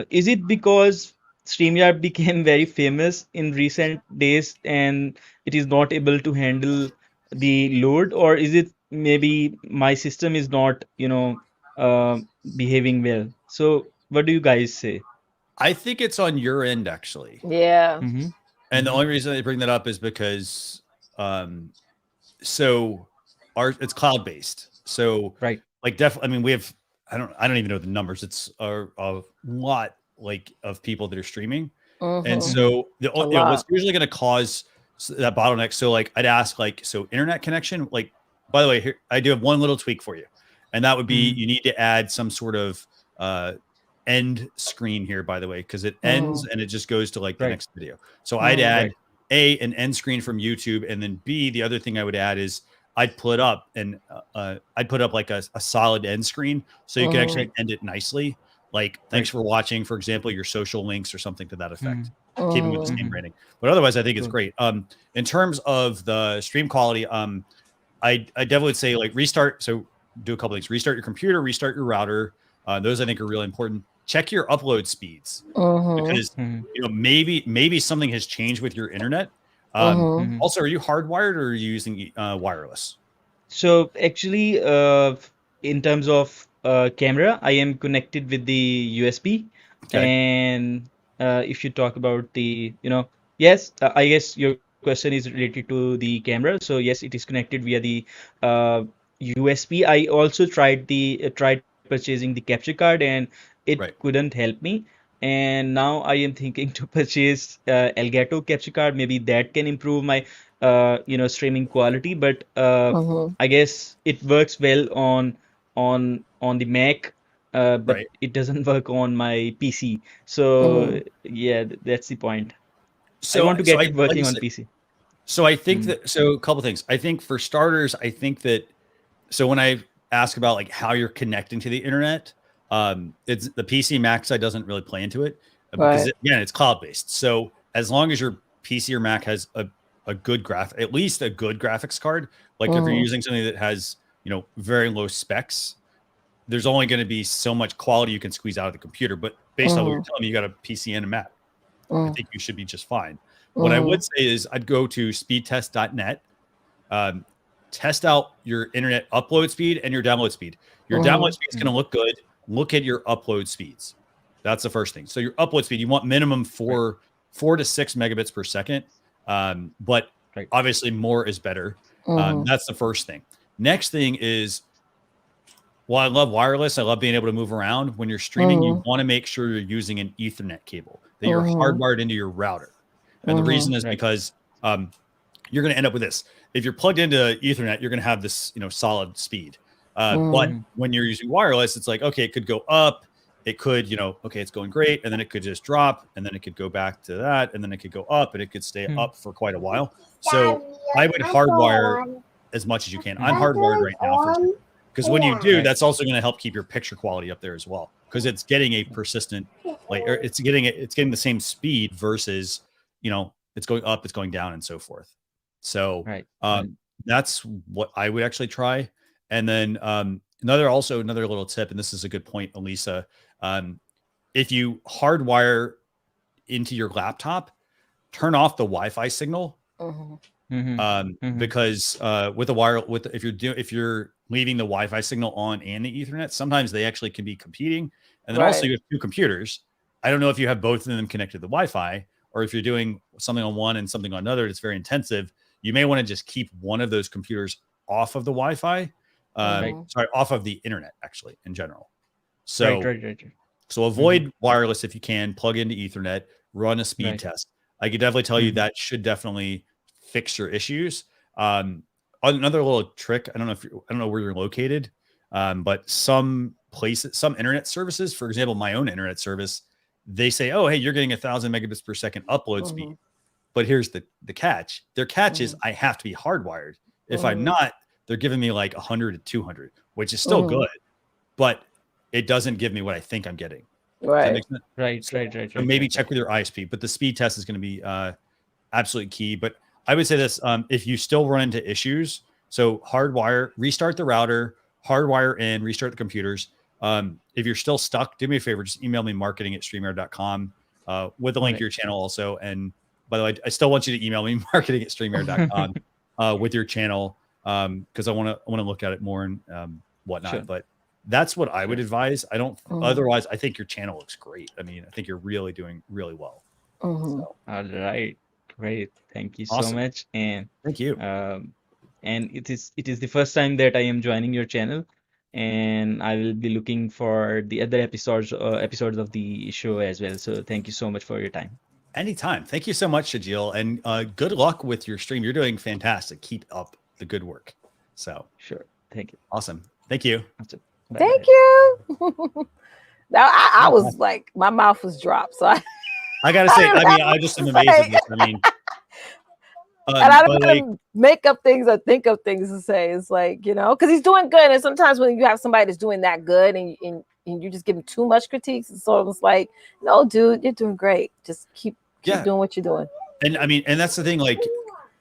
is it because StreamYard became very famous in recent days and it is not able to handle the load, or is it maybe my system is not behaving well? So what do you guys say? I think it's on your end, actually. Yeah. And the only reason I bring that up is because, so it's cloud based. So like definitely, I mean, we have, I don't even know the numbers. It's a lot of people that are streaming. And so what's usually going to cause that bottleneck. So like I'd ask so internet connection, by the way, here, I do have one little tweak for you. And that would be, you need to add some sort of, end screen here, by the way, because it ends and it just goes to the next video. So I'd add an end screen from YouTube, and then B, the other thing I would add is I'd put up like a solid end screen so you can actually end it nicely. Like thanks for watching, for example, your social links or something to that effect. Keeping with the same rating. But otherwise, I think it's great. In terms of the stream quality, I definitely would say restart. So do a couple things: restart your computer, restart your router. Those I think are really important. Check your upload speeds because maybe something has changed with your internet. Also, are you hardwired or are you using wireless? So actually, in terms of camera, I am connected with the USB. And if you talk about the, yes, I guess your question is related to the camera. So yes, it is connected via the USB. I also tried purchasing the capture card, and it couldn't help me. And now I am thinking to purchase Elgato capture card. Maybe that can improve my streaming quality. But I guess it works well on the Mac, but it doesn't work on my PC. So yeah, that's the point. So I want to get it working on PC. So I think that a couple things. I think for starters, I think that when I ask about how you're connecting to the internet, it's the PC Mac side doesn't really play into it because it's cloud based. So as long as your PC or Mac has a good at least a good graphics card, if you're using something that has very low specs, there's only going to be so much quality you can squeeze out of the computer. But based on what you're telling me, you got a PC and a Mac. I think you should be just fine. What I would say is I'd go to speedtest.net. Test out your internet upload speed and your download speed. Your download speed is going to look good. Look at your upload speeds. That's the first thing. So your upload speed, you want minimum 4 to 6 megabits per second. But obviously more is better. That's the first thing. Next thing is Well, I love wireless. I love being able to move around. When you're streaming, you want to make sure you're using an Ethernet cable that you're hardwired into your router. And the reason is because you're going to end up with this. If you're plugged into Ethernet, you're going to have this, solid speed. But when you're using wireless, it's like, okay, it could go up. It could, okay, it's going great. And then it could just drop. And then it could go back to that. And then it could go up and it could stay up for quite a while. So I would hardwire as much as you can. I'm hardwired right now because when you do, that's also going to help keep your picture quality up there as well. Because it's getting a persistent, it's getting the same speed versus, it's going up, it's going down, and so forth. So that's what I would actually try. And then another little tip, and this is a good point, Elisa. If you hardwire into your laptop, turn off the Wi-Fi signal. Because if you're leaving the Wi-Fi signal on and the Ethernet, sometimes they actually can be competing. And then also you have two computers. I don't know if you have both of them connected to the Wi-Fi, or if you're doing something on one and something on another that's very intensive. You may want to just keep one of those computers off of the Wi-Fi, off of the internet, actually, in general. So, so avoid wireless if you can. Plug into Ethernet. Run a speed test. I could definitely tell you that should definitely fix your issues. Another little trick. I don't know where you're located, but some places, some internet services, for example, my own internet service, they say, "Oh, hey, you're getting 1,000 megabits per second upload speed." But here's the catch. Their catch is I have to be hardwired. If I'm not, they're giving me like 100 to 200, which is still good, but it doesn't give me what I think I'm getting. Right. So maybe check with your ISP, but the speed test is going to be absolutely key. But I would say this, if you still run into issues, so restart the router, hardwire in, restart the computers. If you're still stuck, do me a favor, just email me marketing@streamyard.com with a link to your channel also. And by the way, I still want you to email me marketing@streamyard.com with your channel because I want to look at it more and whatnot. Sure. But that's what I would advise. Otherwise, I think your channel looks great. I mean, I think you're really doing really well. So. All right. Great. Thank you so much. And thank you. And it is the first time that I am joining your channel, and I will be looking for the other episodes of the show as well. So thank you so much for your time. Anytime. Thank you so much, Shajil, and good luck with your stream. You're doing fantastic. Keep up the good work. So sure. Thank you. Awesome. Thank you. Thank you. Now I was like, my mouth was dropped. So I gotta say, I just am amazed at this. I mean, and I don't make up things or think of things to say. It's like, because he's doing good. And sometimes when you have somebody that's doing that good and you just give him too much critiques, it's sort of like, no, dude, you're doing great. Just keep doing what you're doing. And I mean, and that's the thing, like,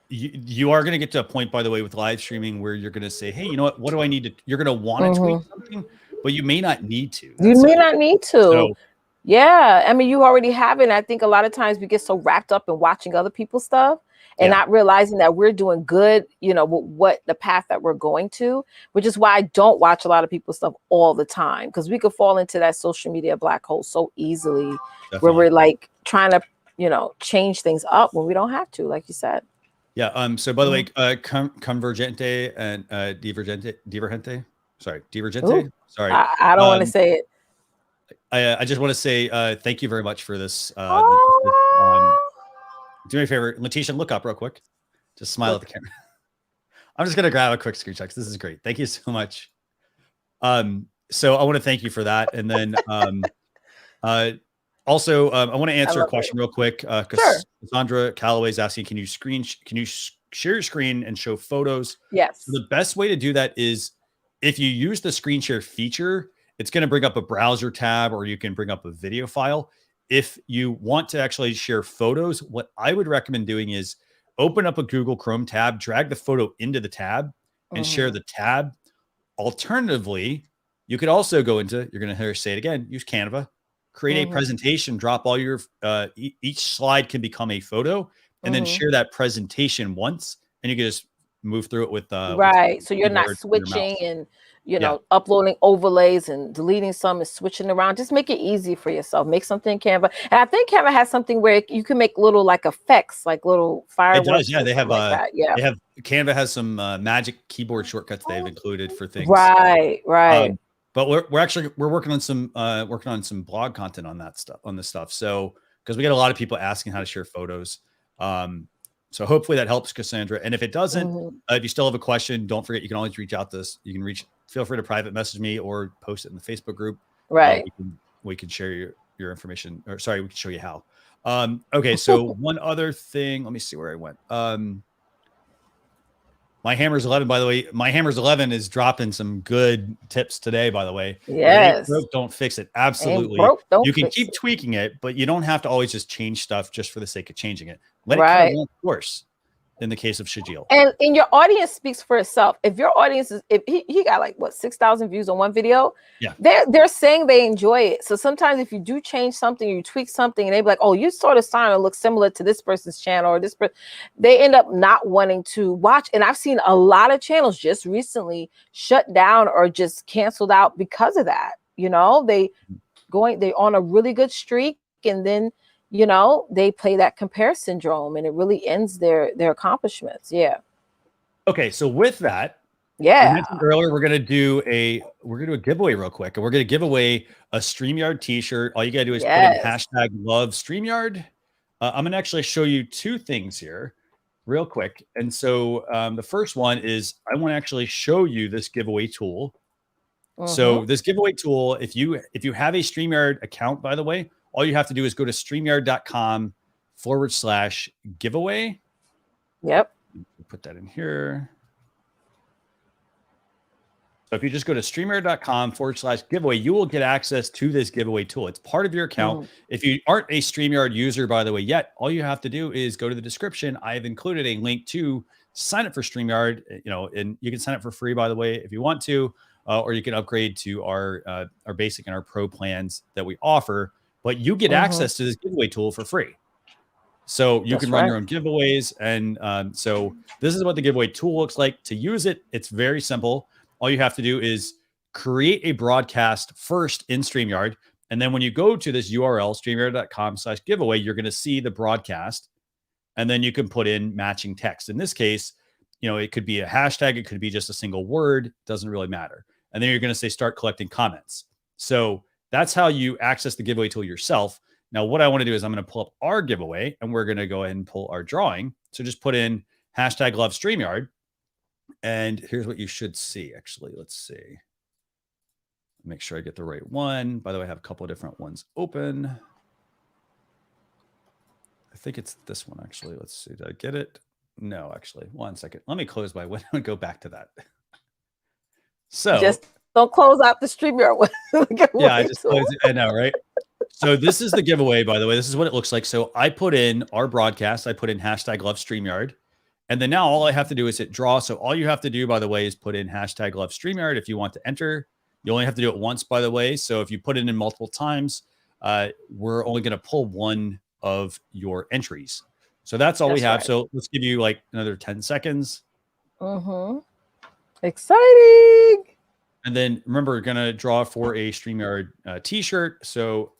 you are going to get to a point, by the way, with live streaming where you're going to say, hey, you know what do I need to, you're going to want to tweet something, but you may not need to. You may not need to. So, yeah. I mean, you already have it. And I think a lot of times we get so wrapped up in watching other people's stuff and not realizing that we're doing good, with what the path that we're going to, which is why I don't watch a lot of people's stuff all the time, because we could fall into that social media black hole so easily. Definitely. Where we're like trying to, change things up when we don't have to, like you said. Yeah. So by the way, Convergente and Divergente. Ooh, sorry. I don't want to say it. I just want to say thank you very much for this. Do me a favor, Leticia, look up real quick. Just smile at the camera. I'm just gonna grab a quick screenshot because this is great. Thank you so much. So I want to thank you for that, and then also I want to answer a question real quick because Sandra Calloway is asking, can you share your screen and show photos? Yes. So the best way to do that is if you use the screen share feature, it's going to bring up a browser tab, or you can bring up a video file. If you want to actually share photos, what I would recommend doing is open up a Google Chrome tab, drag the photo into the tab, and share the tab. Alternatively, you could also go into, you're going to hear us say it again, use Canva, create a presentation, drop all your, each slide can become a photo, and then share that presentation once, and you can just move through it with so you're not switching and uploading overlays and deleting some and switching around. Just make it easy for yourself. Make something in Canva. And I think Canva has something where you can make little like effects, like little fireworks. It does, yeah. They have they have Canva has some magic keyboard shortcuts they've included for things. Right. But we're working on some blog content on this stuff. So because we get a lot of people asking how to share photos. So hopefully that helps, Cassandra. And if it doesn't, if you still have a question, don't forget you can always reach out to us. You can feel free to private message me or post it in the Facebook group. Right. We can share your information, or sorry, we can show you how. Okay, so one other thing. Let me see where I went. My Hammer's 11, by the way. My Hammer's 11 is dropping some good tips today, by the way. Yes. Broke, don't fix it. Absolutely. You can keep tweaking it, but you don't have to always just change stuff just for the sake of changing it. Let it kind of run its course in the case of Shajil. And your audience speaks for itself. If your audience is, if he got like what 6,000 views on one video, yeah, they're saying they enjoy it. So sometimes if you do change something, you tweak something, and they be like, oh, you sort of starting to look similar to this person's channel or this person, they end up not wanting to watch. And I've seen a lot of channels just recently shut down or just canceled out because of that. You know, they on a really good streak, and then you know, they play that compare syndrome, and it really ends their accomplishments. Yeah. Okay, so with that, I mentioned earlier we're gonna do a giveaway real quick, and we're gonna give away a StreamYard T-shirt. All you gotta do is put in hashtag love StreamYard. I'm gonna actually show you two things here, real quick. And so the first one is I want to actually show you this giveaway tool. So this giveaway tool, if you have a StreamYard account, by the way, all you have to do is go to StreamYard.com/giveaway. Yep. Put that in here. So if you just go to StreamYard.com/giveaway, you will get access to this giveaway tool. It's part of your account. If you aren't a StreamYard user, by the way, yet, all you have to do is go to the description. I have included a link to sign up for StreamYard. You know, and you can sign up for free, by the way, if you want to, or you can upgrade to our basic and our pro plans that we offer. But you get access to this giveaway tool for free. So you can run your own giveaways. And so this is what the giveaway tool looks like. To use it, it's very simple. All you have to do is create a broadcast first in StreamYard. And then when you go to this URL, StreamYard.com/giveaway, you're going to see the broadcast. And then you can put in matching text. In this case, you know, it could be a hashtag. It could be just a single word. Doesn't really matter. And then you're going to say start collecting comments. So that's how you access the giveaway tool yourself. Now, what I want to do is I'm going to pull up our giveaway, and we're going to go ahead and pull our drawing. So just put in hashtag love StreamYard. And here's what you should see, actually. Let's see. Make sure I get the right one. By the way, I have a couple of different ones open. I think it's this one, actually. Let's see. Did I get it? No, actually. One second. Let me close my window and go back to that. So just don't close out the StreamYard one. Yeah, I just closed it. I know, right? So this is the giveaway, by the way. This is what it looks like. So I put in our broadcast. I put in hashtag love StreamYard. And then now all I have to do is hit draw. So all you have to do, by the way, is put in hashtag love StreamYard if you want to enter. You only have to do it once, by the way. So if you put it in multiple times, we're only going to pull one of your entries. So that's all we have. Right. So let's give you like another 10 seconds. Exciting. And then remember, we're going to draw for a StreamYard T-shirt. So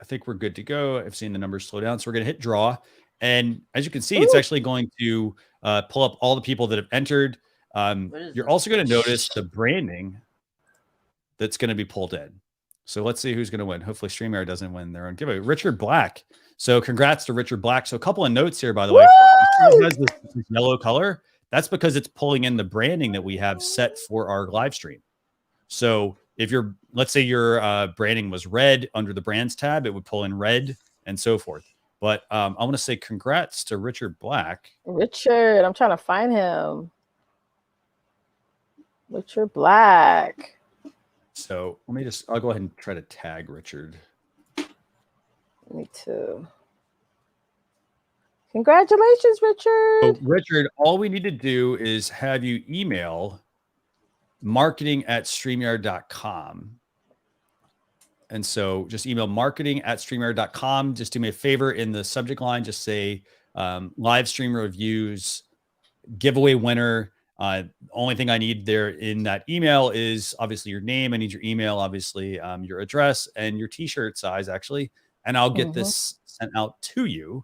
I think we're good to go. I've seen the numbers slow down. So we're going to hit draw. And as you can see, it's actually going to pull up all the people that have entered. You're also going to notice the branding that's going to be pulled in. So let's see who's going to win. Hopefully StreamYard doesn't win their own giveaway. Richard Black. So congrats to Richard Black. So a couple of notes here, by the way. It has this yellow color. That's because it's pulling in the branding that we have set for our live stream. So if let's say your branding was red under the brands tab, it would pull in red and so forth. But I want to say congrats to Richard Black. Richard, I'm trying to find him. Richard Black. So I'll go ahead and try to tag Richard. Me too. Congratulations, Richard. So Richard, all we need to do is have you email marketing@streamyard.com. And so just email marketing@streamyard.com. Just do me a favor in the subject line, just say live stream reviews, giveaway winner. Only thing I need there in that email is obviously your name. I need your email, obviously your address and your t-shirt size actually. And I'll get this sent out to you.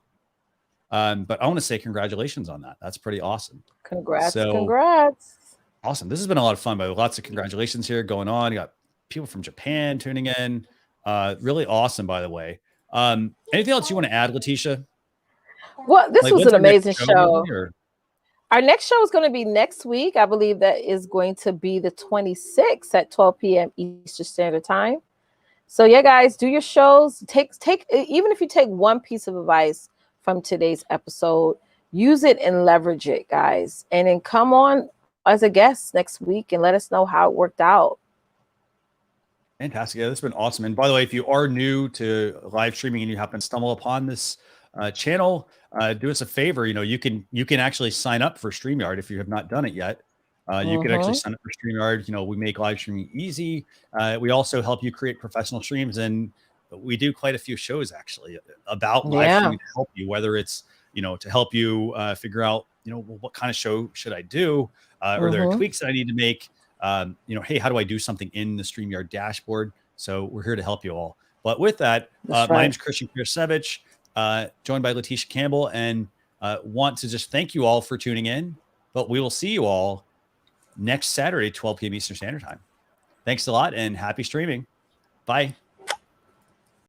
But I want to say congratulations on that. That's pretty awesome. Congrats. Congrats. Awesome. This has been a lot of fun, but lots of congratulations here going on. You got people from Japan tuning in. Really awesome, by the way. Anything else you want to add, Leticia? Well, this was an amazing show. Or? Our next show is going to be next week. I believe that is going to be the 26th at 12 p.m. Eastern Standard Time. So yeah, guys, do your shows. Take even if you take one piece of advice from today's episode, use it and leverage it, guys. And then come on as a guest next week and let us know how it worked out. Fantastic. Yeah, that's been awesome. And by the way, if you are new to live streaming and you happen to stumble upon this channel, do us a favor. You can actually sign up for StreamYard if you have not done it yet. You can actually sign up for StreamYard. We make live streaming easy. We also help you create professional streams, and we do quite a few shows actually about live streaming to help you, whether it's to help you figure out what kind of show should I do, or there are tweaks that I need to make. Hey, how do I do something in the StreamYard dashboard? So we're here to help you all. But with that, my name is Christian Krasevich, joined by Leticia Campbell, and want to just thank you all for tuning in. But we will see you all next Saturday, 12 p.m. Eastern Standard Time. Thanks a lot and happy streaming. Bye.